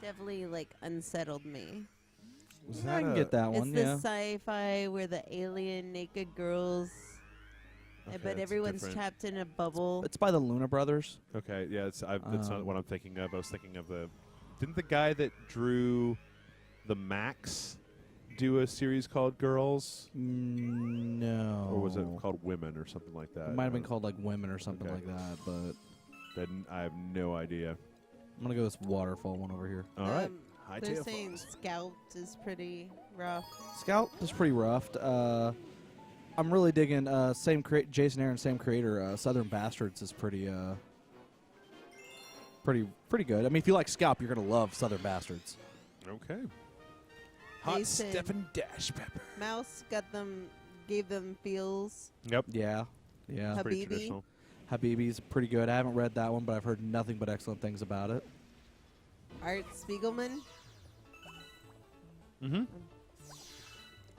definitely like unsettled me. I can get that It's one, the yeah. sci-fi where the alien naked girls, but everyone's trapped in a bubble. It's by the Luna Brothers. Okay, yeah, that's not what I'm thinking of. I was thinking of didn't the guy that drew the Max do a series called Girls? No. Or was it called Women or something like that? It might have been called like Women or something Okay. like that, but Then I have no idea. I'm going to go with this waterfall one over here. All right. High They're tail saying falls. Scalped is pretty rough. Scout is pretty rough. I'm really digging Jason Aaron, same creator. Southern Bastards is pretty good. I mean, if you like Scalp, you're gonna love Southern Bastards. Okay. They Hot said Stephen Dash Pepper. Mouse gave them feels. Yep. Yeah. Habibi. Pretty traditional. Habibi's pretty good. I haven't read that one, but I've heard nothing but excellent things about it. Art Spiegelman Mm-hmm.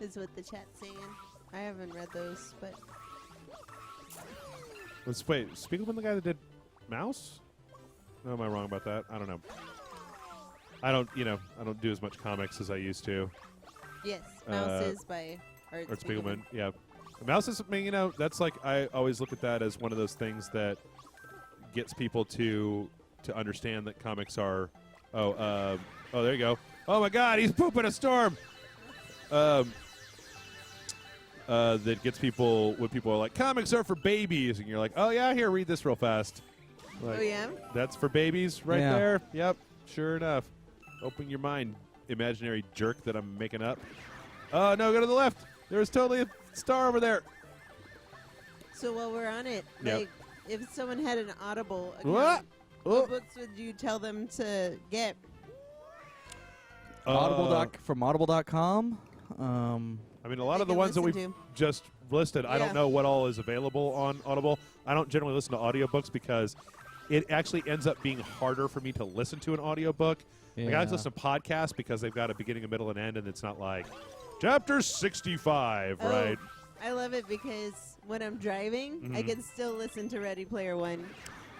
is what the chat's saying. I haven't read those, but Wait, Spiegelman the guy that did Mouse? Or am I wrong about that? I don't know. I don't do as much comics as I used to. yes, Mouse is by Art Or Spiegelman. Spiegelman, yeah. Mouse is, I mean, that's like, I always look at that as one of those things that gets people to understand that comics are, oh, there you go. Oh my God, he's pooping a storm. That gets people, when people are like, comics are for babies, and you're like, oh yeah, here, read this real fast. Like, Oh yeah. that's for babies right Yeah. there. Yep, sure enough. Open your mind, imaginary jerk that I'm making up. Oh no, go to the left. There's totally a star over there. So while we're on it, Yep. like, if someone had an Audible What? account, Oh. what books would you tell them to get? From Audible.com. I mean, a lot They of the can ones that we've listen just listed, I Yeah. don't know what all is available on Audible. I don't generally listen to audiobooks because it actually ends up being harder for me to listen to an audiobook. Like, I like to listen to podcasts because they've got a beginning, a middle, and end, and it's not like chapter 65, Oh, right? I love it because when I'm driving, I Mhm. can still listen to Ready Player One.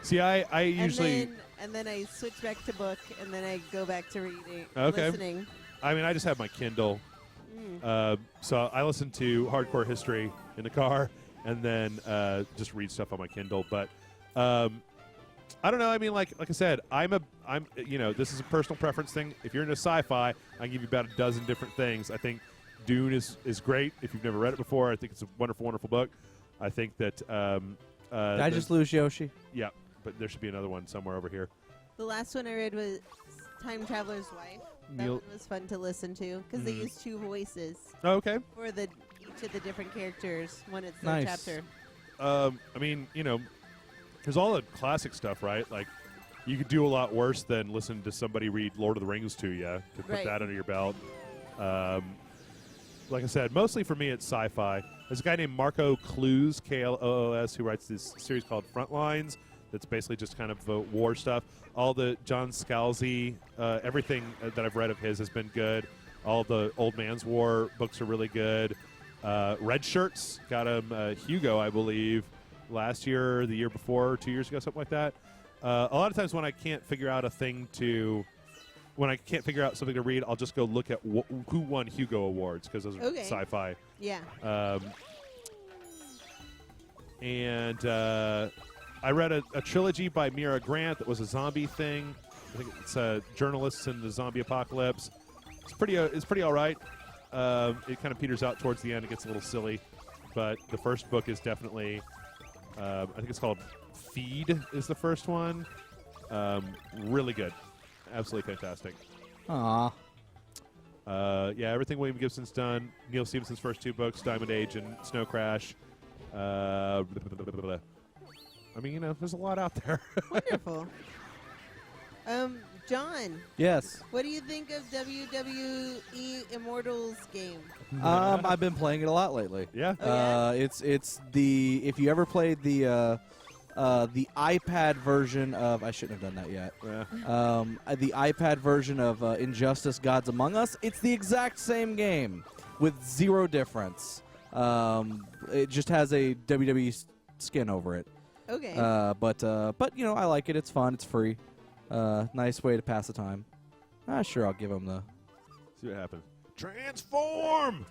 See, I usually, and then I switch back to book, and then I go back to reading, Okay. listening. I mean, I just have my Kindle. So I listen to hardcore history in the car and then just read stuff on my Kindle. But I don't know. I mean, like I said, this is a personal preference thing. If you're into sci-fi, I can give you about a dozen different things. I think Dune is great. If you've never read it before, I think it's a wonderful, wonderful book. I think that Did I just lose Yoshi? yeah, but there should be another one somewhere over here. The last one I read was Time Traveler's Wife. That Neil- one was fun to listen to because they Mhm. use two voices Oh, okay. for each of the different characters when it's their Nice. chapter. I mean, there's all the classic stuff, right? Like, you could do a lot worse than listen to somebody read Lord of the Rings to you to put Right. that under your belt. Like I said, mostly for me, it's sci-fi. There's a guy named Marco Kloos, Kloos, who writes this series called Frontlines. That's basically just kind of war stuff. All the John Scalzi, everything that I've read of his has been good. All the Old Man's War books are really good. Red Shirts got him Hugo, I believe, last year, the year before, 2 years ago, something like that. A lot of times when I can't figure out something to read, I'll just go look at who won Hugo Awards because those are Okay. sci-fi. Yeah. And I read a trilogy by Mira Grant that was a zombie thing. I think it's journalists in the zombie apocalypse. It's pretty all right. It kind of peters out towards the end. It gets a little silly, but the first book is definitely. I think it's called Feed. Is the first one. Really good, absolutely fantastic. Aw. Yeah, everything William Gibson's done. Neil Stephenson's first two books, Diamond Age and Snow Crash. I mean, there's a lot out there. Wonderful. John. Yes. What do you think of WWE Immortals game? I've been playing it a lot lately. Yeah. Oh, yeah? It's the if you ever played the iPad version of I shouldn't have done that yet. Yeah. The iPad version of Injustice: Gods Among Us. It's the exact same with zero difference. It just has a WWE skin over it. Okay. But I like it. It's fun. It's free. Nice way to pass the time. Sure, I'll give him the. See what happens. Transform.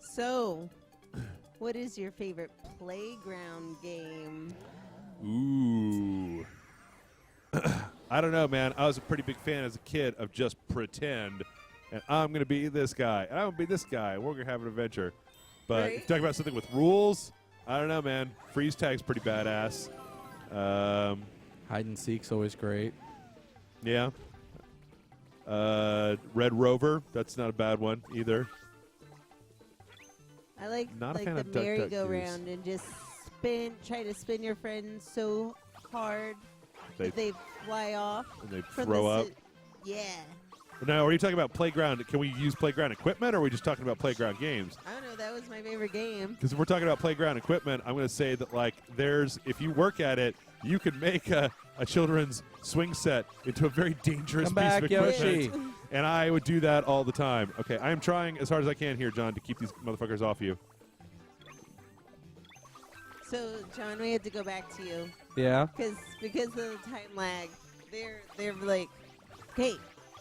So, what is your favorite playground game? Ooh. I don't know, man. I was a pretty big fan as a kid of just pretend, and I'm going to be this guy, and I'm going to be this guy, and we're going to have an adventure. But Right. if you talk about something with rules, I don't know, man. Freeze tag's pretty badass. Hide and seek's always great. Yeah. Red Rover, that's not a bad one either. I like Not a like fan the of Duck, Duck, merry-go-round and just try to spin your friends so hard that they fly off. And they from throw the up. Yeah. Now, are you talking about playground? Can we use playground equipment, or are we just talking about playground games? I don't know. That was my favorite game. Because if we're talking about playground equipment, I'm going to say that, like, if you work at it, you can make a children's swing set into a very dangerous Come piece back, of equipment. Yoshi. And I would do that all the time. Okay, I am trying as hard as I can here, John, to keep these motherfuckers off you. So, John, we had to go back to you Yeah. because of the time lag. They're like, hey,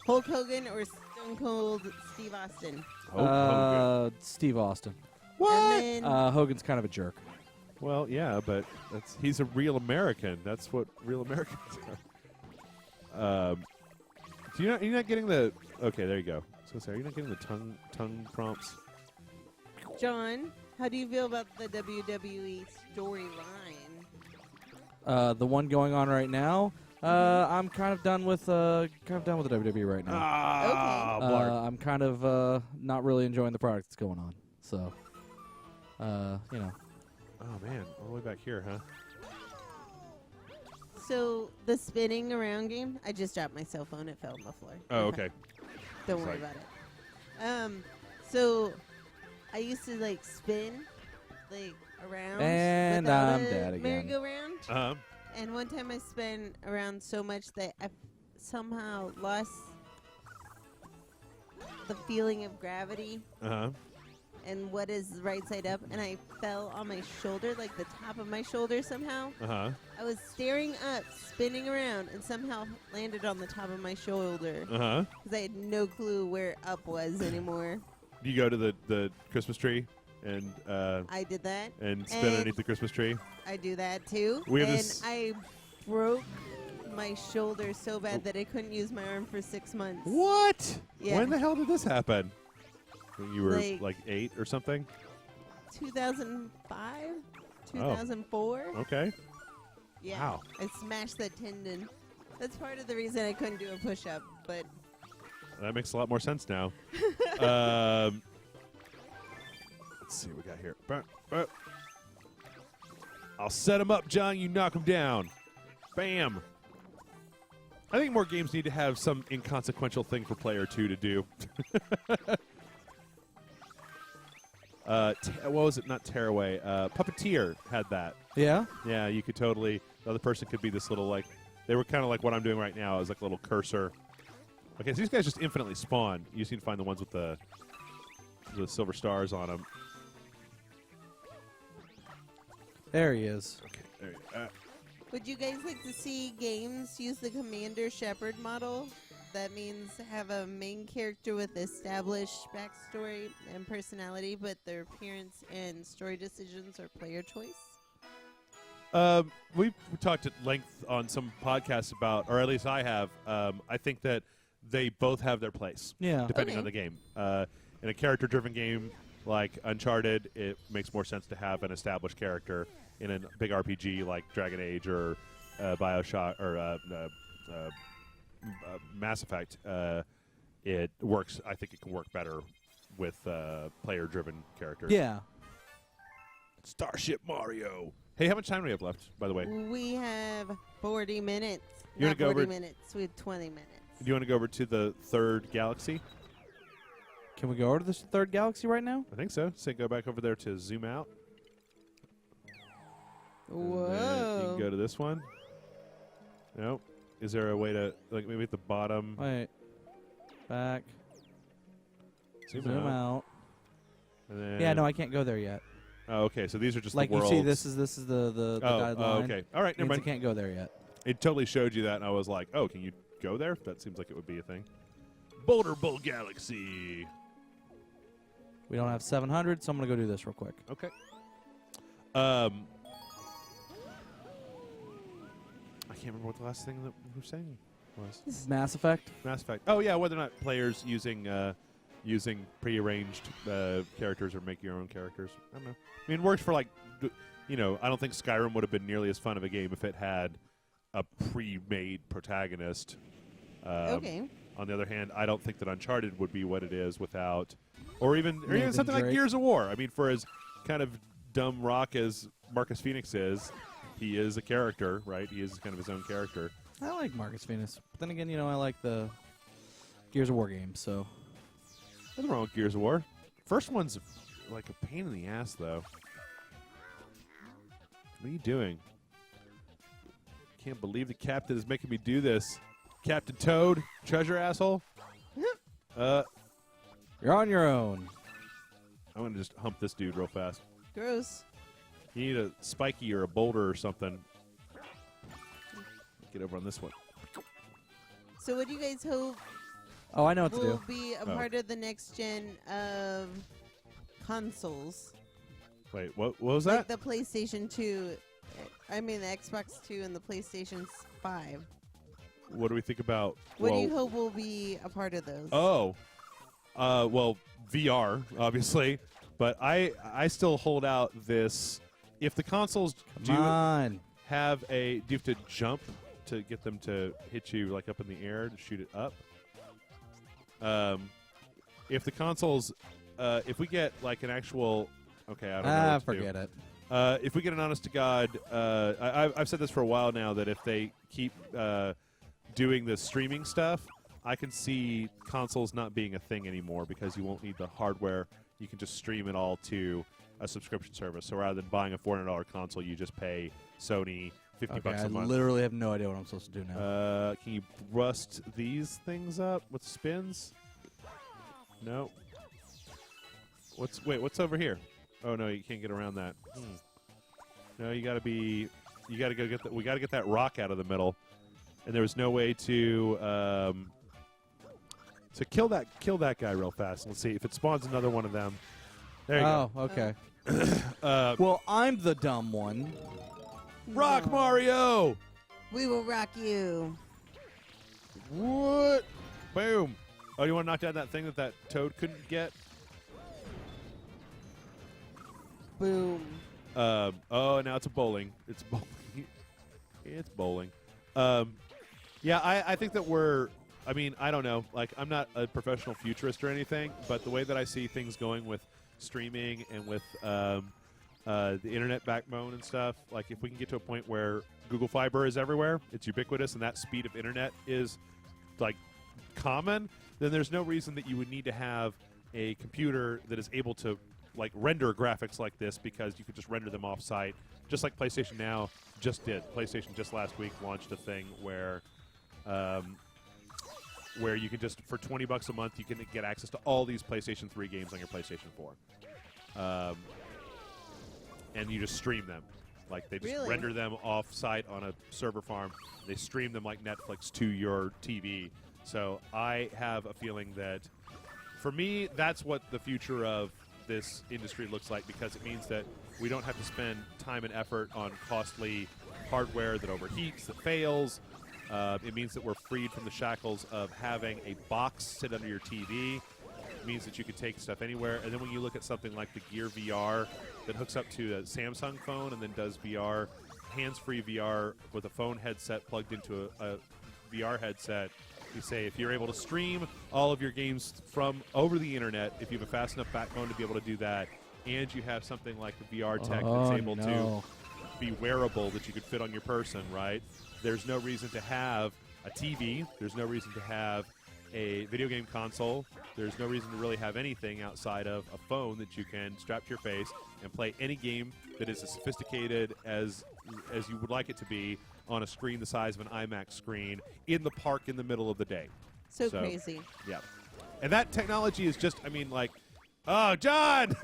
Hulk Hogan or Stone Cold Steve Austin? Hogan. Steve Austin. And then, Hogan's kind of a jerk. Well, yeah, but he's a real American. That's what real Americans are. You're not getting the... Okay, there you go. So sorry, you're not getting the tongue prompts? John, how do you feel about the WWE storyline? The one going on right now. I'm kind of done with the WWE right now. Ah, Blarg. I'm kind of not really enjoying the product that's going on. So, Oh, man. All the way back here, huh? So, the spinning around game, I just dropped my cell phone. It fell on the floor. Oh, okay. Don't worry about it. So, I used to, like, spin, like, around. And without I'm a dead again. merry-go-round. Uh-huh. And one time I spun around so much that I somehow lost the feeling of gravity Uh-huh. and what is right side up, and I fell on my shoulder, like the top of my shoulder somehow. Uh-huh. I was staring up, spinning around, and somehow landed on the top of my shoulder Uh-huh. because I had no clue where up was anymore. Do you go to the Christmas tree and I did that. spin And underneath the Christmas tree? I do that too. We have and this- I broke my shoulder so bad that I couldn't use my arm for 6 months. What? Yeah. When the hell did this happen? When you were Like- 8 or something? 2005? 2004? Okay. Yeah. Wow. I smashed that tendon. That's part of the reason I couldn't do a push-up, but That makes a lot more sense now. Let's see what we got here. I'll set him up, John. You knock him down. Bam. I think more games need to have some inconsequential thing for player 2 to do. What was it? Not Tearaway. Puppeteer had that. Yeah. Yeah, you could totally. The other person could be this little, like, they were kind of like what I'm doing right now. Is like a little cursor. Okay, so these guys just infinitely spawn. You just need to find the ones with the silver stars on them. There he is. Okay, there you go. would you guys like to see games use the Commander Shepard model? That means have a main character with established backstory and personality, but their appearance and story decisions are player choice. We've talked at length on some podcasts about, or at least I have. I think that they both have their place, Yeah. depending Okay. on the game. In a character-driven game like Uncharted, it makes more sense to have an established character. In a big RPG like Dragon Age or BioShock or Mass Effect, it works. I think it can work better with player-driven characters. Yeah. Starship Mario. Hey, how much time do we have left, by the way? We have 40 minutes. You Not wanna go 40 over- minutes. We have 20 minutes. Do you want to go over to the third galaxy? Can we go over to this third galaxy right now? I think so. Say go back over there to zoom out. And then you Whoa. can go to this one. Nope. Is there a way to, like, maybe at the bottom? Wait. Back. Zoom out. And then, Yeah, no, I can't go there yet. Oh, okay. So these are just Like the you worlds. see, this is the guideline. Oh, okay. All right, never Means I mind. can't go there yet. It totally showed you that, and I was like, oh, can you go there? That seems like it would be a thing. Boulder Bowl Galaxy. We don't have 700, so I'm gonna go do this real quick. Okay. I can't remember what the last thing that we were saying was. Mass Effect. Mass Effect. Oh, yeah, whether or not players using prearranged characters or make your own characters. I don't know. I mean, it works for, like, I don't think Skyrim would have been nearly as fun of a game if it had a pre-made protagonist. Okay. On the other hand, I don't think that Uncharted would be what it is without, or even Nathan something like Drake. Gears of War. I mean, for as kind of dumb rock as Marcus Phoenix is, he is a character, right? He is kind of his own character. I like Marcus Phoenix, but then again, I like the Gears of War games. So Nothing wrong with Gears of War. First one's like a pain in the ass, though. What are you doing? Can't believe the captain is making me do this. Captain Toad, treasure asshole. you're on your own. I'm gonna just hump this dude real fast. Gross. You need a spiky or a boulder or something. Get over on this one. So what do you guys hope Oh, I know what to will do. be a part of the next gen of consoles? Wait, what was Like that? the PlayStation 2. I mean the Xbox 2 and the PlayStation 5. What do we think about? What do you hope will be a part of those? Oh, well, VR, obviously. But I still hold out this. If the consoles do Come on. have do you have to jump to get them to hit you like up in the air to shoot it up? If the consoles, if we get like an actual, okay, I don't know. What to do. Forget it. If we get an honest to God, I've said this for a while now that if they keep doing the streaming stuff, I can see consoles not being a thing anymore because you won't need the hardware. You can just stream it all to a subscription service. So rather than buying a $400 console, you just pay Sony $50 Okay, I a month. literally have no idea what I'm supposed to do now. Can you rust these things up with spins? No. What's over here? Oh no, you can't get around that. No, you gotta go get that. We gotta get that rock out of the middle. And there was no way to kill that guy real fast. Let's see if it spawns another one of them. There you Oh, okay. Well, I'm the dumb one. Rock No. Mario! We will rock you. What? Boom! Oh, you want to knock down that thing that Toad couldn't get? Boom. Oh, now it's a bowling. It's bowling. It's bowling. Yeah, I think that we're. I mean, I don't know. Like, I'm not a professional futurist or anything, but the way that I see things going with streaming and with the internet backbone and stuff, like if we can get to a point where Google Fiber is everywhere, it's ubiquitous, and that speed of internet is like common, then there's no reason that you would need to have a computer that is able to like render graphics like this, because you could just render them off site, just like PlayStation Now just did. PlayStation just last week launched a thing where you can just, for $20 a month, you can get access to all these PlayStation 3 games on your PlayStation 4. And you just stream them. Like, they just Really? render them off-site on a server farm. They stream them like Netflix to your TV. So I have a feeling that, for me, that's what the future of this industry looks like, because it means that we don't have to spend time and effort on costly hardware that overheats, that fails. It means that we're freed from the shackles of having a box sit under your TV. It means that you can take stuff anywhere. And then when you look at something like the Gear VR that hooks up to a Samsung phone and then does VR, hands-free VR with a phone headset plugged into a VR headset, you say if you're able to stream all of your games from over the internet, if you have a fast enough backbone to be able to do that, and you have something like the VR tech that's able to be wearable that you could fit on your person, right? There's no reason to have a TV. There's no reason to have a video game console. There's no reason to really have anything outside of a phone that you can strap to your face and play any game that is as sophisticated as you would like it to be on a screen the size of an IMAX screen in the park in the middle of the day. So crazy. Yeah. And that technology is just, I mean, like, oh, John!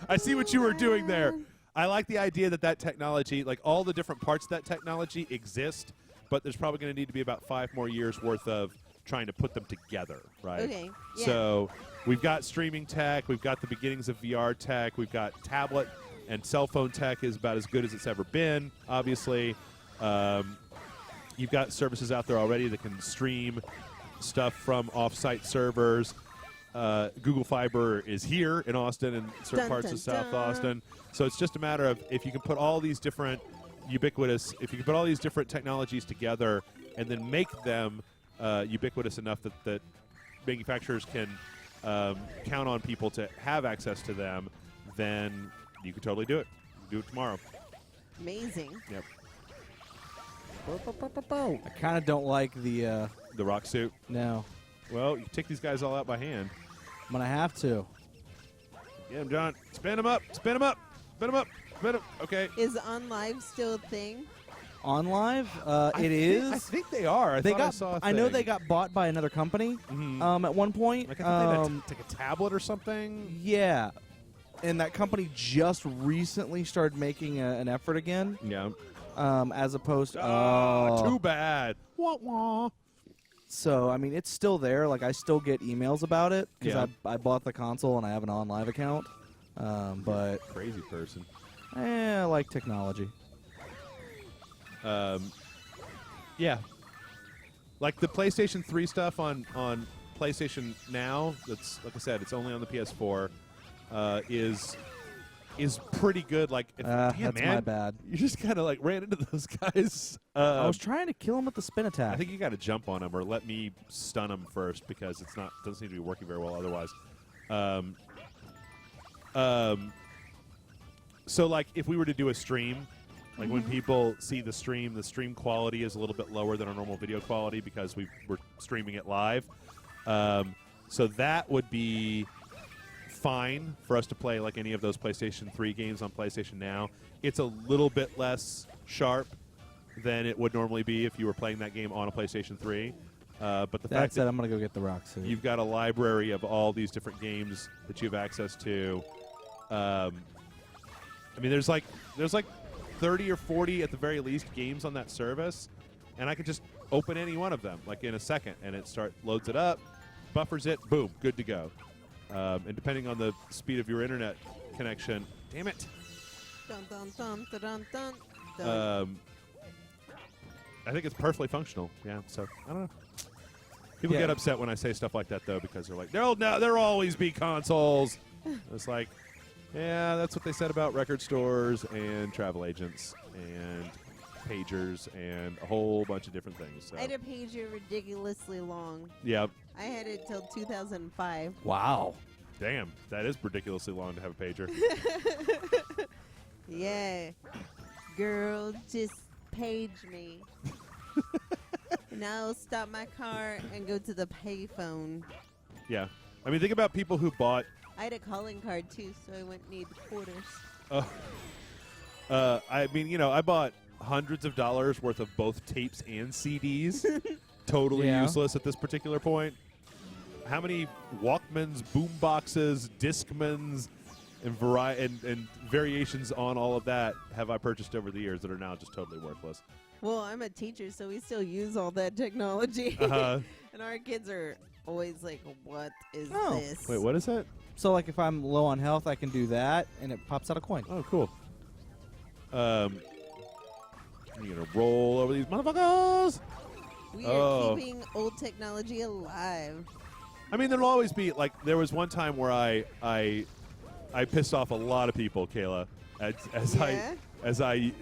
I see what you were doing there. I like the idea that technology, like all the different parts of that technology exist, but there's probably going to need to be about 5 more years worth of trying to put them together, right? Okay. Yeah. So we've got streaming tech, we've got the beginnings of VR tech, we've got tablet and cell phone tech is about as good as it's ever been, obviously. You've got services out there already that can stream stuff from off-site servers. Google Fiber is here in Austin and certain parts of South Austin. So it's just a matter of if you can put all these different technologies together and then make them ubiquitous enough that manufacturers can count on people to have access to them, then you can totally do it. Do it tomorrow. Amazing. Yep. I kind of don't like the rock suit. No. Well, you take these guys all out by hand. I'm going to have to. Get him, John. Spin him up. Spin him up. Spin him up. Spin him. Okay. Is On Live still a thing? On Live? It is. I think they are. I know they got bought by another company at one point. Like I think they had a tablet or something. Yeah. And that company just recently started making an effort again. Yeah. As opposed to... too bad. Wah, wah. So, I mean, it's still there. Like, I still get emails about it because Yeah. I bought the console and I have an On Live account. But Crazy person. I like technology. Yeah. Like the PlayStation 3 stuff on PlayStation Now, that's, like I said, it's only on the PS4, is pretty good. Like, That's my bad. You just kind of like ran into those guys. I was trying to kill him with the spin attack. I think you got to jump on them or let me stun them first because doesn't seem to be working very well otherwise. So like if we were to do a stream, like when people see the stream quality is a little bit lower than our normal video quality because we're streaming it live. So that would be fine for us to play like any of those PlayStation 3 games on PlayStation Now. It's a little bit less sharp than it would normally be if you were playing that game on a PlayStation 3. But the fact that I'm going to go get the rock suit. you've got a library of all these different games that you have access to. I mean, there's like 30 or 40 at the very least games on that service, and I could just open any one of them like in a second, and it loads it up, buffers it, boom, good to go. And depending on the speed of your internet connection, damn it. Dun, dun, dun, dun, dun, dun, dun. I think it's perfectly functional. Yeah, so I don't know. People get upset when I say stuff like that though because they're like, there'll always be consoles. It's like, yeah, that's what they said about record stores and travel agents and pagers and a whole bunch of different things. So. I had a pager ridiculously long. Yep. I had it till 2005. Wow. Damn, that is ridiculously long to have a pager. Yeah. Girl, just page me. And I'll stop my car and go to the payphone. Yeah. I mean, think about people who bought... I had a calling card, too, so I wouldn't need quarters. I mean, I bought hundreds of dollars worth of both tapes and CDs. Totally useless at this particular point. How many Walkmans, boomboxes, Discmans, and variations on all of that have I purchased over the years that are now just totally worthless? Well, I'm a teacher, so we still use all that technology. Uh-huh. And our kids are always like, what is Oh. this? Wait, what is that? So, like, if I'm low on health, I can do that, and it pops out a coin. Oh, cool. I'm going to roll over these motherfuckers. We are keeping old technology alive. I mean, there'll always be, like, there was one time where I pissed off a lot of people, Kayla, as I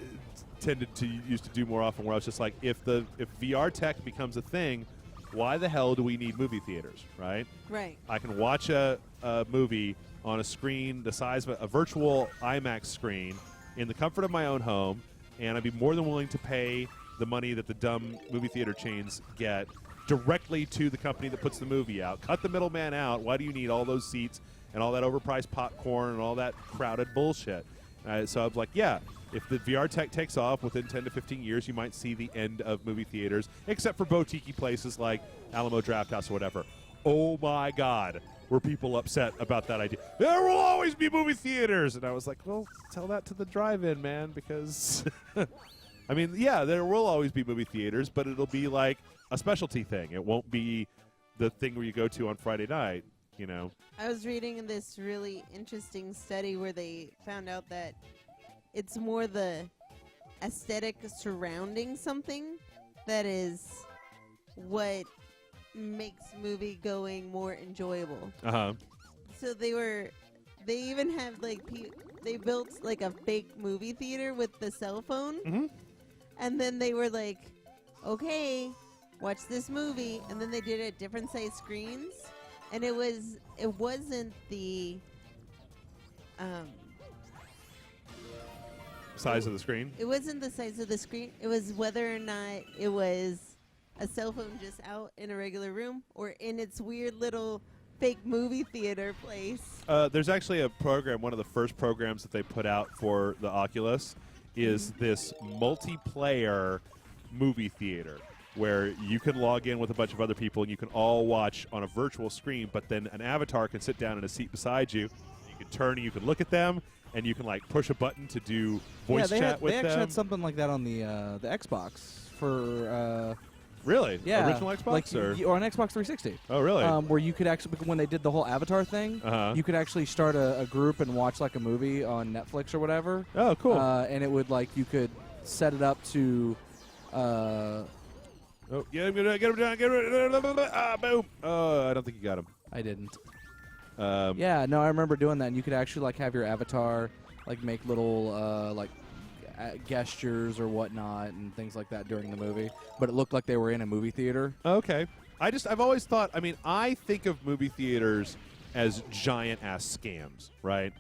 tended to used to do more often, where I was just like, if VR tech becomes a thing, why the hell do we need movie theaters, right? Right. I can watch a movie on a screen the size of a virtual IMAX screen in the comfort of my own home, and I'd be more than willing to pay the money that the dumb movie theater chains get directly to the company that puts the movie out. Cut the middleman out. Why do you need all those seats and all that overpriced popcorn and all that crowded bullshit? So I was like, yeah, if the VR tech takes off within 10 to 15 years, you might see the end of movie theaters, except for boutique places like Alamo Drafthouse or whatever. Oh, my God. Were people upset about that idea? There will always be movie theaters. And I was like, well, tell that to the drive-in, man, because, I mean, yeah, there will always be movie theaters, but it'll be like a specialty thing. It won't be the thing where you go to on Friday night, you know. I was reading this really interesting study where they found out that it's more the aesthetic surrounding something that is what makes movie going more enjoyable. So they even have like they built like a fake movie theater with the cell phone, and then they were like, okay, watch this movie, and then they did it at different size screens, and it wasn't the size of the screen. It wasn't the size of the screen. It was whether or not it was a cell phone just out in a regular room or in its weird little fake movie theater place. There's actually a program, one of the first programs that they put out for the Oculus is this multiplayer movie theater where you can log in with a bunch of other people and you can all watch on a virtual screen, but then an avatar can sit down in a seat beside you. You can turn and you can look at them, and you can like push a button to do voice chat with them. They actually had something like that on the Xbox for really? Yeah, Original Xbox like or on Xbox 360. Oh, really? Where you could actually, when they did the whole Avatar thing, you could actually start a group and watch like a movie on Netflix or whatever. Oh, cool. And it would like you could set it up to. Oh, get him down, boom. Oh, I don't think you got him. I didn't. Yeah, no, I remember doing that. And you could actually like have your avatar like make little like gestures or whatnot and things like that during the movie, but it looked like they were in a movie theater. Okay. I've always thought, I mean, I think of movie theaters as giant-ass scams, right?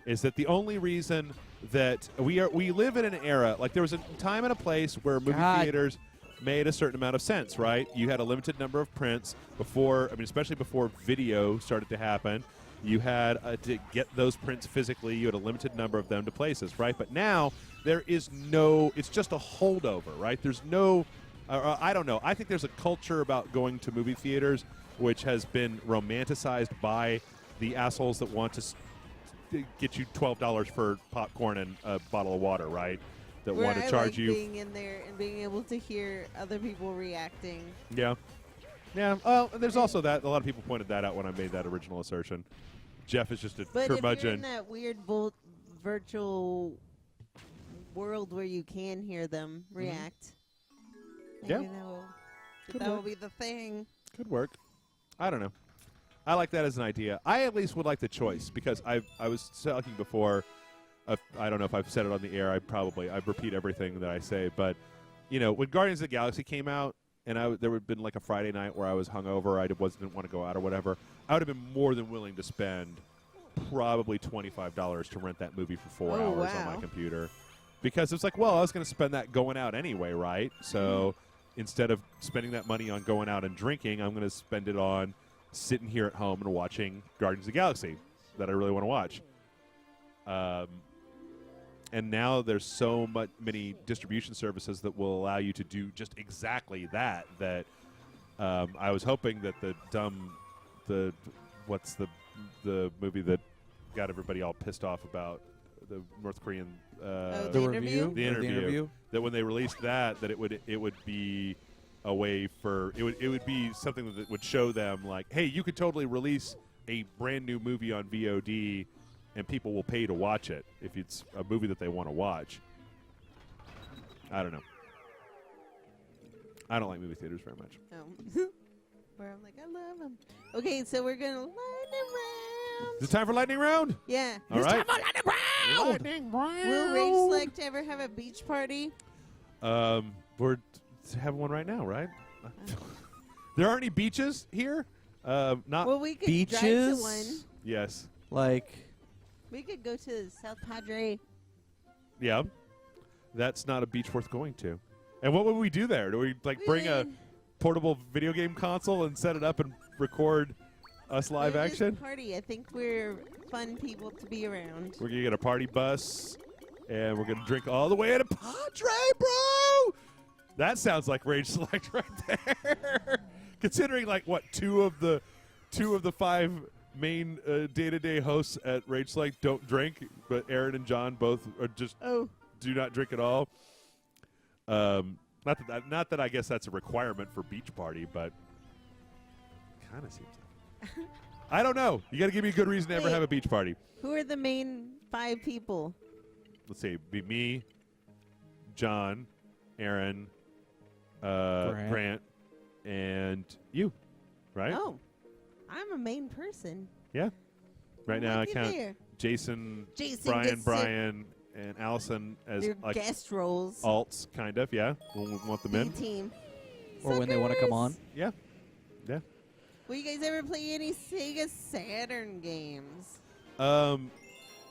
Is that the only reason that we live in an era, like there was a time and a place where movie theaters made a certain amount of sense, right? You had a limited number of prints before, I mean, especially before video started to happen. You had to get those prints physically. You had a limited number of them to places, right? But now there is no, it's just a holdover, right? There's no, I don't know. I think there's a culture about going to movie theaters which has been romanticized by the assholes that want to get you $12 for popcorn and a bottle of water, right? That want to charge you. Being in there and being able to hear other people reacting. Yeah. Yeah. Well, there's also that. A lot of people pointed that out when I made that original assertion. Jeff is just a curmudgeon. But if you're in that weird virtual world where you can hear them react, maybe that will be the thing. Could work. I don't know. I like that as an idea. I at least would like the choice because I was talking before. I don't know if I've said it on the air. I repeat everything that I say. But, you know, when Guardians of the Galaxy came out and there would have been like a Friday night where I was hungover, I didn't want to go out or whatever, I would have been more than willing to spend probably $25 to rent that movie for 4 hours on my computer. Because it's like, well, I was going to spend that going out anyway, right? So instead of spending that money on going out and drinking, I'm going to spend it on sitting here at home and watching Guardians of the Galaxy that I really want to watch. And now there's so many distribution services that will allow you to do just exactly that. That I was hoping that what's the movie that got everybody all pissed off about the North Korean The Interview? The interview. That when they released that it would be a way for it would be something that would show them like, hey, you could totally release a brand new movie on VOD. And people will pay to watch it if it's a movie that they want to watch. I don't know. I don't like movie theaters very much. No. Where I'm like, I love them. Okay, so we're going to lightning round. Is it time for lightning round? Yeah. All right. Time for lightning round! Lightning round! Will Rage Select ever have a beach party? We're having one right now, right? There aren't any beaches here? Not well, we could beaches? drive to one. Yes. Like... We could go to South Padre. Yeah. That's not a beach worth going to. And what would we do there? Do we bring a portable video game console and set it up and record us live action? Party. I think we're fun people to be around. We're gonna get a party bus, and we're gonna drink all the way to Padre, bro. That sounds like Rage Select right there. Considering two of the 5 main day-to-day hosts at Rage Select don't drink, but Aaron and John both are just do not drink at all. Not that I guess that's a requirement for beach party, but kind of seems like. I don't know. You got to give me a good reason to ever have a beach party. Who are the main 5 people? Let's see. It'd be me, John, Aaron, Grant, and you, right? Oh, I'm a main person. Yeah. Right now I count there. Jason gets Brian, and Allison as They're guest roles. alts, kind of, yeah. When we want them in. B-team. Or when they want to come on. Yeah. Yeah. Will you guys ever play any Sega Saturn games?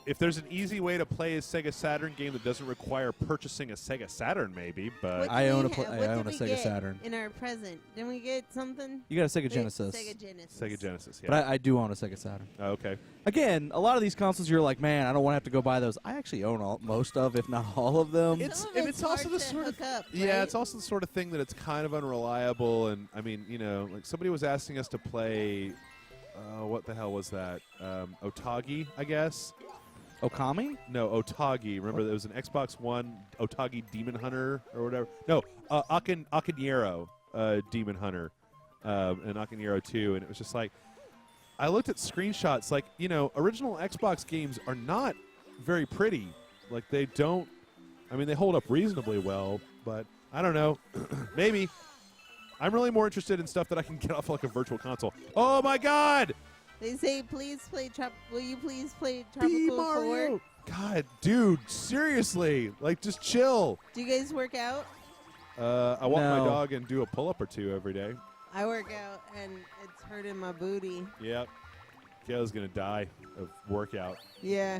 If there's an easy way to play a Sega Saturn game that doesn't require purchasing a Sega Saturn, maybe, but I own a Sega Saturn. In our present, didn't we get something? You got a Sega Genesis. Sega Genesis, yeah. But I do own a Sega Saturn. Oh, okay. Again, a lot of these consoles, you're like, man, I don't want to have to go buy those. I actually own most of, if not all of them. It's also the sort of yeah, it's also the sort of thing that it's kind of unreliable, and I mean, like somebody was asking us to play. What the hell was that? Otage, I guess. Okami? No, Otage. Remember, there was an Xbox One Otage Demon Hunter or whatever. No, Akinero Demon Hunter and Akinero 2, and it was just like, I looked at screenshots. Like, original Xbox games are not very pretty. Like, they don't. I mean, they hold up reasonably well, but I don't know. Maybe. I'm really more interested in stuff that I can get off like a virtual console. Oh my God! They say, will you please play Tropical 4? God, dude, seriously. Like, just chill. Do you guys work out? I walk my dog and do a pull-up or 2 every day. I work out, and it's hurting my booty. Yep. Kayla's going to die of workout. Yeah.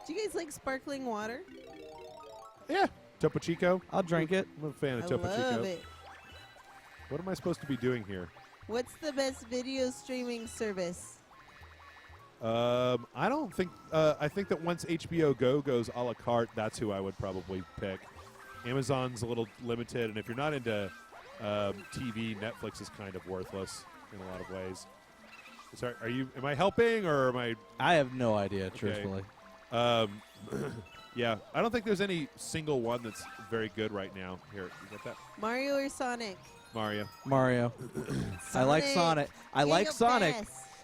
Do you guys like sparkling water? Yeah. Topo Chico. I'll drink it. I'm a fan of I Topo Chico. love it. What am I supposed to be doing here? What's the best video streaming service? I don't think. I think that once HBO Go goes a la carte, that's who I would probably pick. Amazon's a little limited, and if you're not into TV, Netflix is kind of worthless in a lot of ways. Sorry, am I helping or am I? I have no idea, truthfully. Yeah, I don't think there's any single one that's very good right now. Here, you get that? Mario or Sonic? Mario. I like Sonic. I like Sonic.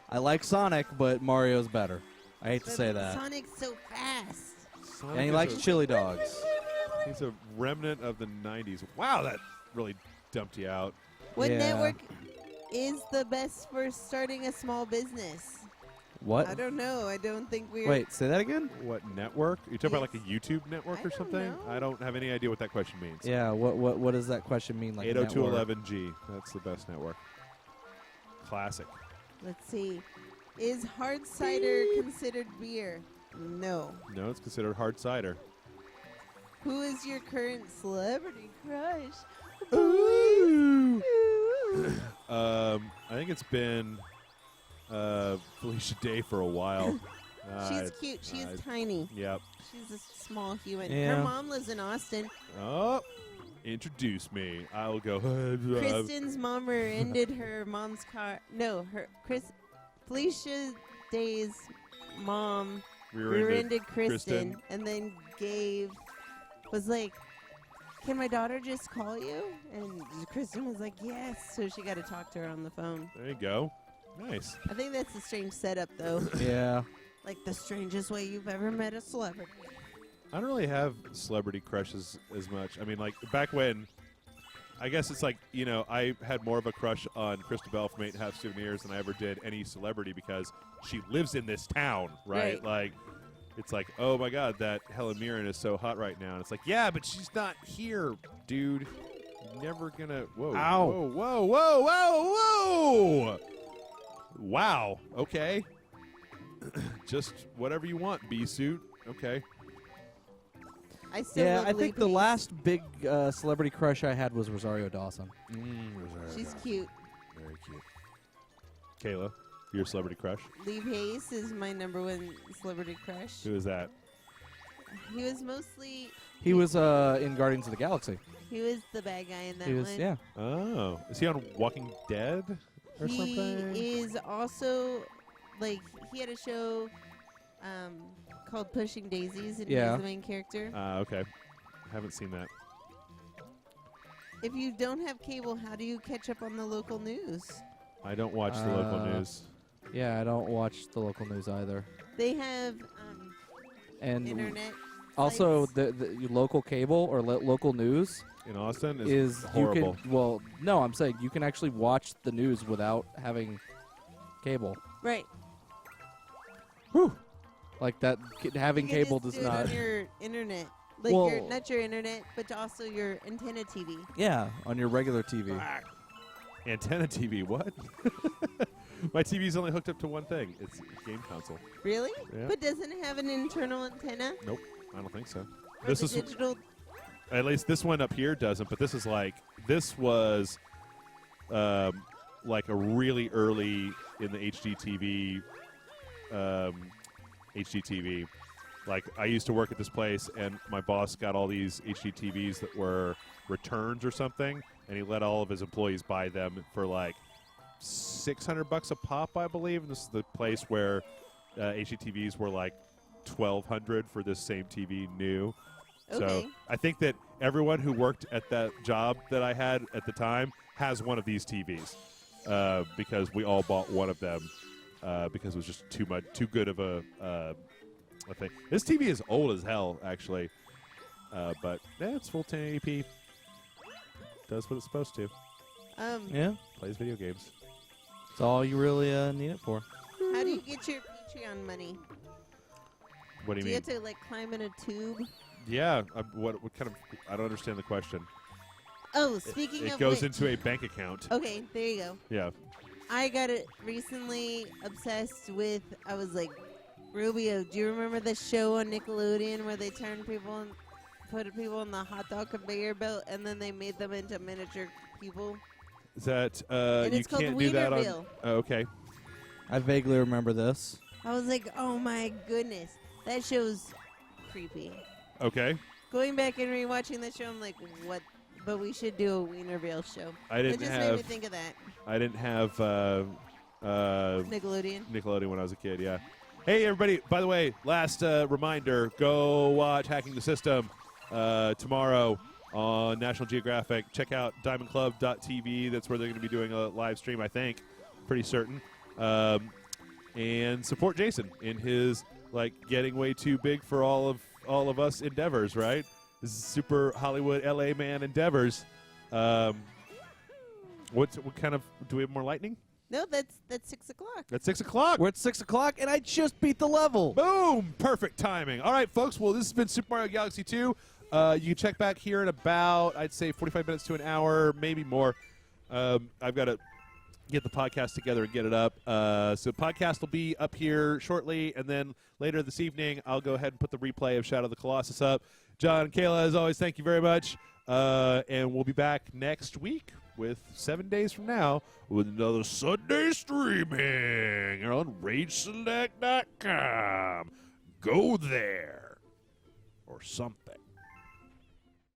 I like Sonic, but Mario's better. I hate to say that. Sonic's so fast. And he likes chili dogs. He's a remnant of the 90s. Wow, that really dumped you out. What network is the best for starting a small business? What? I don't know. I don't think we're... Wait, say that again? What network? Are you talking about like a YouTube network or something? Know. I don't have any idea what that question means. Yeah, what does that question mean? Like 802.11g. That's the best network. Classic. Let's see. Is hard cider considered beer? No. No, it's considered hard cider. Who is your current celebrity crush? Ooh. I think it's been Felicia Day for a while. She's cute. She's tiny. Yep. She's a small human. Yeah. Her mom lives in Austin. Oh, introduce me. I'll go. Kristen's mom rear-ended her mom's car. No, Felicia Day's mom rear-ended Kristen and then was like, can my daughter just call you? And Kristen was like, yes. So she got to talk to her on the phone. There you go. Nice. I think that's a strange setup, though. Yeah. Like the strangest way you've ever met a celebrity. I don't really have celebrity crushes as much. I mean, like, back when, I guess it's like, I had more of a crush on Christabel from 8.5 Souvenirs than I ever did any celebrity because she lives in this town, right? Like, it's like, oh, my God, that Helen Mirren is so hot right now. And it's like, yeah, but she's not here, dude. Never gonna, whoa. Ow. Whoa, whoa, whoa, whoa, whoa. Wow. Okay. Just whatever you want, bee suit. Okay. I still Yeah, love I think Lee the Pace. last big celebrity crush I had was Rosario Dawson. She's cute. Very cute. Kayla, your celebrity crush? Lee Pace is my #1 celebrity crush. Who is that? He was mostly. He was in Guardians of the Galaxy. He was the bad guy in that He was, one. yeah. Oh. Is he on Walking Dead or something? He is also, like, he had a show called Pushing Daisies, and he Yeah. was the main character. Okay. Haven't seen that. If you don't have cable, how do you catch up on the local news? I don't watch the local news. Yeah, I don't watch the local news either. They have And internet. also, sites. the local cable or local news In Austin is horrible. You can, well, no, I'm saying you can actually watch the news without having cable. Right. Whew. Like that, having You can cable just does do it not. on your internet. Like, Well- not your internet, but also your antenna TV. Yeah, on your regular TV. Antenna TV, what? My TV's only hooked up to one thing. It's a game console. Really? Yeah. But doesn't it have an internal antenna? Nope, I don't think so. Or This the is digital. at least this one up here doesn't, but this is like this was like a really early in the HDTV. Like I used to work at this place, and my boss got all these HDTVs that were returns or something, and he let all of his employees buy them for like $600 a pop, I believe. And this is the place where HDTVs were like $1,200 for this same TV new. Okay. So I think that everyone who worked at that job that I had at the time has one of these TVs because we all bought one of them because it was just too good of a thing. This TV is old as hell, actually, but yeah, it's full 1080p. Does what it's supposed to. Yeah, Plays video games. that's all you really need it for. How do you get your Patreon money? What do you Do mean? you have to, like, climb in a tube? Yeah. What kind of? I don't understand the question. Oh, speaking It of goes which, into a bank account. Okay, there you go. Yeah. I got it recently obsessed with, I was like, Rubio, do you remember the show on Nickelodeon where they turned people and put people in the hot dog conveyor belt and then they made them into miniature people? Is that And you it's called can't do that on? Wienerville. Oh, okay. I vaguely remember this. I was like, oh my goodness, that show's creepy. Okay. Going back and rewatching that show, I'm like, what? But we should do a Wienerville show. I It didn't just made me have think of that. I didn't have Nickelodeon. Nickelodeon when I was a kid. Yeah. Hey everybody! By the way, last reminder: go watch Hacking the System tomorrow on National Geographic. Check out DiamondClub.tv. That's where they're going to be doing a live stream. I think, pretty certain. And support Jason in his like getting way too big for all of us endeavors. Right? This is super Hollywood LA man endeavors. What kind of? Do we have more lightning? No, that's 6 o'clock. That's 6 o'clock. We're at 6 o'clock, and I just beat the level. Boom! Perfect timing. All right, folks. Well, this has been Super Mario Galaxy 2. You can check back here in about, I'd say, 45 minutes to an hour, maybe more. I've got to get the podcast together and get it up. So the podcast will be up here shortly, and then later this evening, I'll go ahead and put the replay of Shadow of the Colossus up. John and Kayla, as always, thank you very much. And we'll be back next week with 7 days from now with another Sunday streaming on RageSelect.com. Go there or something.